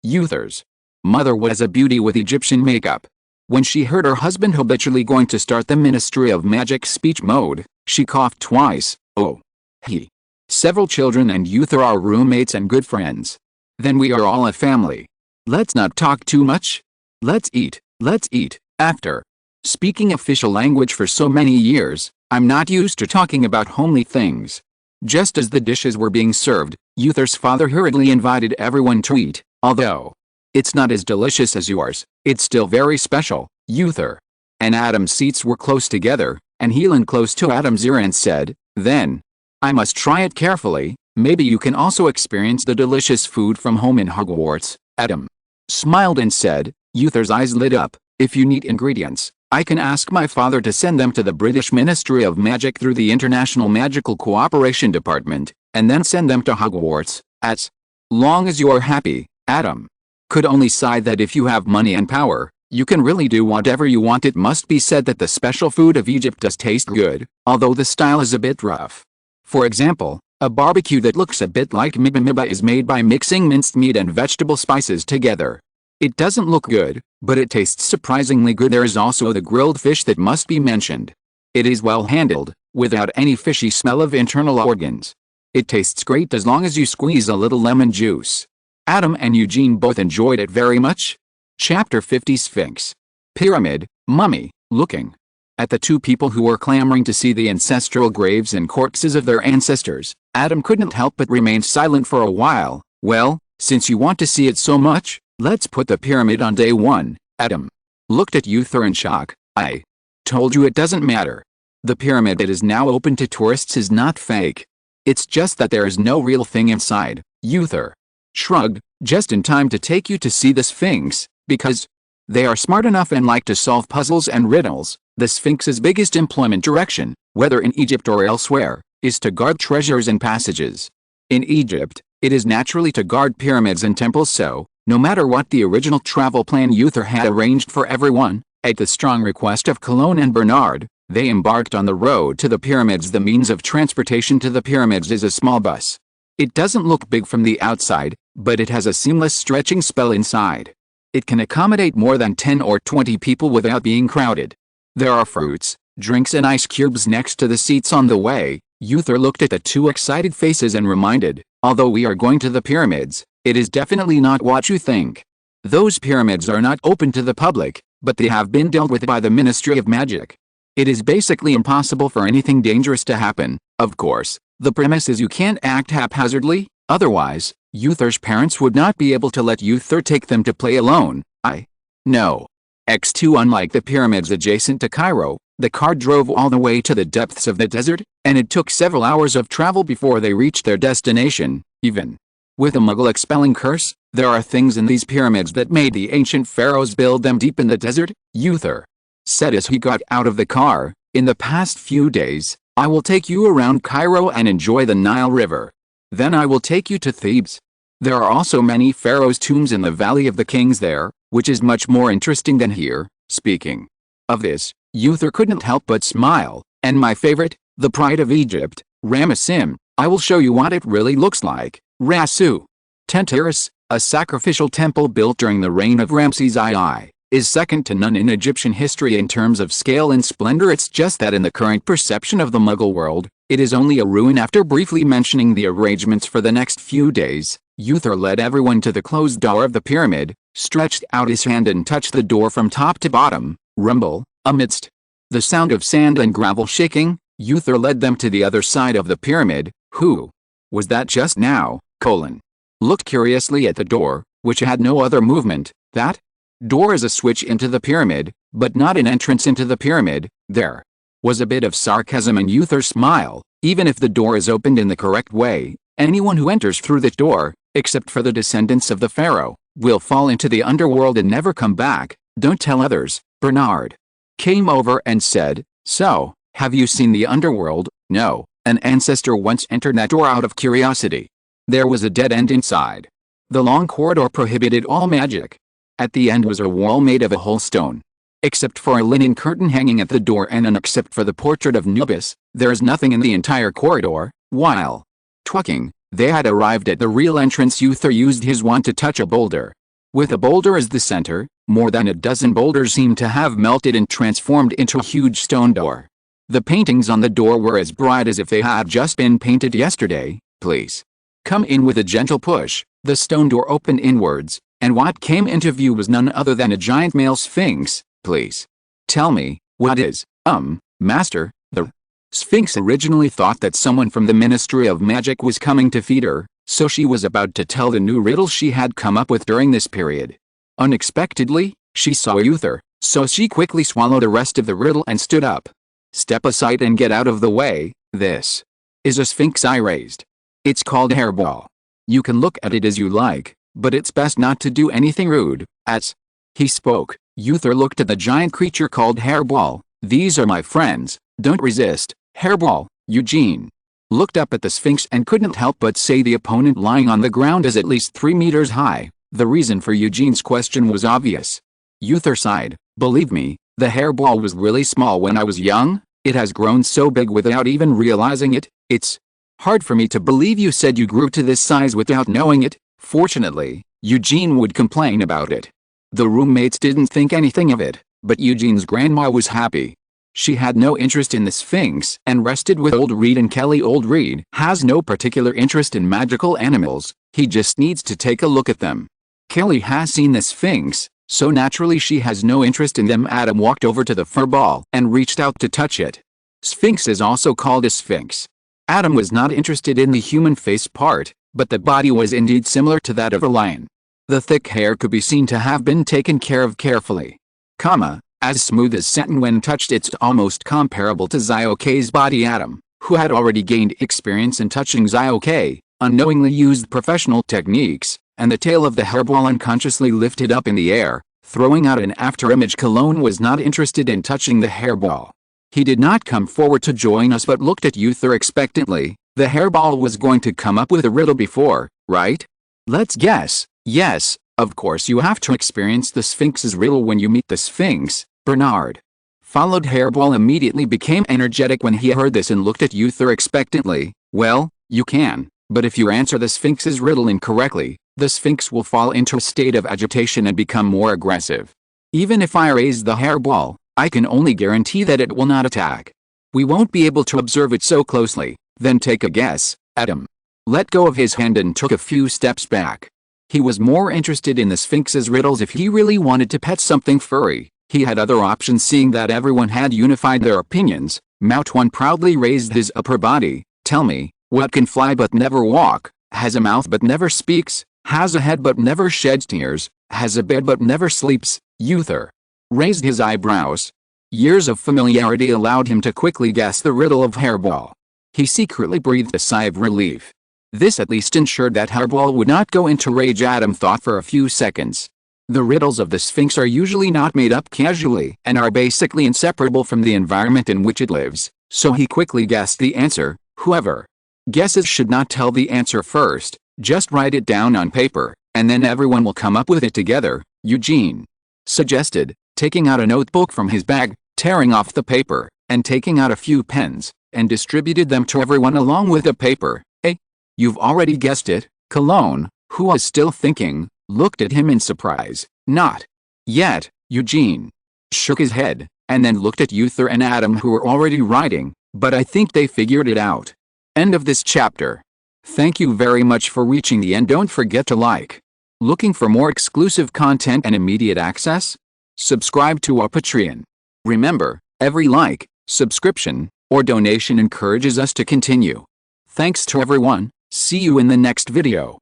Uther's mother was a beauty with Egyptian makeup. When she heard her husband habitually going to start the Ministry of Magic speech mode, she coughed twice. Oh. Several children and Uther are roommates and good friends. Then we are all a family. Let's not talk too much. Let's eat. After speaking official language for so many years, I'm not used to talking about homely things. Just as the dishes were being served, Uther's father hurriedly invited everyone to eat. Although it's not as delicious as yours, it's still very special. Uther and Adam's seats were close together, and he leaned close to Adam's ear and said, then I must try it carefully. Maybe you can also experience the delicious food from home in Hogwarts. Adam smiled and said. Uther's eyes lit up. If you need ingredients, I can ask my father to send them to the British Ministry of Magic through the International Magical Cooperation Department, and then send them to Hogwarts. As long as you are happy. Adam could only sigh that if you have money and power, you can really do whatever you want. It must be said that the special food of Egypt does taste good, although the style is a bit rough. For example, a barbecue that looks a bit like miba is made by mixing minced meat and vegetable spices together. It doesn't look good, but it tastes surprisingly good. There is also the grilled fish that must be mentioned. It is well handled, without any fishy smell of internal organs. It tastes great as long as you squeeze a little lemon juice. Adam and Eugene both enjoyed it very much. Chapter 50 Sphinx. Pyramid, mummy, looking at the two people who were clamoring to see the ancestral graves and corpses of their ancestors, Adam couldn't help but remain silent for a while. Well, since you want to see it so much, let's put the pyramid on day one. Adam looked at Uther in shock. I told you it doesn't matter. The pyramid that is now open to tourists is not fake. It's just that there is no real thing inside. Uther shrugged, just in time to take you to see the Sphinx, because they are smart enough and like to solve puzzles and riddles. The Sphinx's biggest employment direction, whether in Egypt or elsewhere, is to guard treasures and passages. In Egypt, it is naturally to guard pyramids and temples, so, no matter what the original travel plan Uther had arranged for everyone, at the strong request of Cologne and Bernard, they embarked on the road to the pyramids. The means of transportation to the pyramids is a small bus. It doesn't look big from the outside, but it has a seamless stretching spell inside. It can accommodate more than 10 or 20 people without being crowded. There are fruits, drinks and ice cubes next to the seats on the way. Uther looked at the two excited faces and reminded, although we are going to the pyramids, it is definitely not what you think. Those pyramids are not open to the public, but they have been dealt with by the Ministry of Magic. It is basically impossible for anything dangerous to happen. Of course, the premise is you can't act haphazardly, otherwise, Uther's parents would not be able to let Uther take them to play alone. I know. X2. Unlike the pyramids adjacent to Cairo, the car drove all the way to the depths of the desert, and it took several hours of travel before they reached their destination. Even with a Mughal expelling curse, there are things in these pyramids that made the ancient pharaohs build them deep in the desert, Uther said as he got out of the car. In the past few days, I will take you around Cairo and enjoy the Nile River. Then I will take you to Thebes. There are also many pharaohs' tombs in the Valley of the Kings there, which is much more interesting than here. Speaking of this, Uther couldn't help but smile. And my favorite, the pride of Egypt, Ramessim, I will show you what it really looks like. Rasu Tentiris, a sacrificial temple built during the reign of Ramses II, is second to none in Egyptian history in terms of scale and splendor. It's just that in the current perception of the Mughal world, it is only a ruin. After briefly mentioning the arrangements for the next few days, Uther led everyone to the closed door of the pyramid, stretched out his hand and touched the door from top to bottom. Rumble, amidst the sound of sand and gravel shaking, Uther led them to the other side of the pyramid. Who was that just now? Colin looked curiously at the door, which had no other movement. That door is a switch into the pyramid, but not an entrance into the pyramid. There was a bit of sarcasm in Uther's smile. Even if the door is opened in the correct way, anyone who enters through the door, except for the descendants of the pharaoh, will fall into the underworld and never come back. Don't tell others. Bernard came over and said, so, have you seen the underworld? No, an ancestor once entered that door out of curiosity. There was a dead end inside. The long corridor prohibited all magic. At the end was a wall made of a whole stone. Except for a linen curtain hanging at the door and except for the portrait of Nubis, there is nothing in the entire corridor. While talking, they had arrived at the real entrance. Uther used his wand to touch a boulder. With a boulder as the center, more than a dozen boulders seemed to have melted and transformed into a huge stone door. The paintings on the door were as bright as if they had just been painted yesterday. Please come in. With a gentle push, the stone door opened inwards, and what came into view was none other than a giant male sphinx. Please tell me, what is, master? The Sphinx originally thought that someone from the Ministry of Magic was coming to feed her, so she was about to tell the new riddle she had come up with during this period. Unexpectedly, she saw Uther, so she quickly swallowed the rest of the riddle and stood up. Step aside and get out of the way. This is a sphinx I raised. It's called Hairball. You can look at it as you like, but it's best not to do anything rude. As he spoke, Uther looked at the giant creature called Hairball. These are my friends, don't resist. Hairball. Eugene looked up at the sphinx and couldn't help but say the opponent lying on the ground is at least 3 meters high. The reason for Eugene's question was obvious. Uther sighed. Believe me, the hairball was really small when I was young. It has grown so big without even realizing it. It's hard for me to believe you said you grew to this size without knowing it. Fortunately, Eugene would complain about it. The roommates didn't think anything of it, but Eugene's grandma was happy. She had no interest in the Sphinx and rested with Old Reed and Kelly. Old Reed has no particular interest in magical animals, he just needs to take a look at them. Kelly has seen the Sphinx, so naturally she has no interest in them. Adam walked over to the fur ball and reached out to touch it. Sphinx is also called a sphinx. Adam was not interested in the human face part, but the body was indeed similar to that of a lion. The thick hair could be seen to have been taken care of carefully. As smooth as satin when touched, it's almost comparable to Zioke's body. Adam, who had already gained experience in touching Zioke, unknowingly used professional techniques, and the tail of the hairball unconsciously lifted up in the air, throwing out an afterimage. Cologne was not interested in touching the hairball. He did not come forward to join us but looked at Uther expectantly. The hairball was going to come up with a riddle before, right? Let's guess. Yes, of course you have to experience the Sphinx's riddle when you meet the Sphinx. Bernard, followed hairball, immediately became energetic when he heard this and looked at Uther expectantly. Well, you can, but if you answer the Sphinx's riddle incorrectly, the Sphinx will fall into a state of agitation and become more aggressive. Even if I raise the hairball, I can only guarantee that it will not attack. We won't be able to observe it so closely. Then take a guess. Adam let go of his hand and took a few steps back. He was more interested in the Sphinx's riddles. If he really wanted to pet something furry, he had other options. Seeing that everyone had unified their opinions, Mout One proudly raised his upper body. Tell me, what can fly but never walk, has a mouth but never speaks, has a head but never sheds tears, has a bed but never sleeps? Uther raised his eyebrows. Years of familiarity allowed him to quickly guess the riddle of hairball. He secretly breathed a sigh of relief. This at least ensured that hairball would not go into rage. Adam thought for a few seconds. The riddles of the Sphinx are usually not made up casually and are basically inseparable from the environment in which it lives, so he quickly guessed the answer. Whoever guesses should not tell the answer first, just write it down on paper, and then everyone will come up with it together, Eugene suggested, taking out a notebook from his bag, tearing off the paper, and taking out a few pens, and distributed them to everyone along with the paper. You've already guessed it. Cologne, who was still thinking, looked at him in surprise. Not yet. Eugene shook his head, and then looked at Uther and Adam, who were already writing, but I think they figured it out. End of this chapter. Thank you very much for reaching the end. Don't forget to like. Looking for more exclusive content and immediate access? Subscribe to our Patreon. Remember, every like, subscription, or donation encourages us to continue. Thanks to everyone. See you in the next video.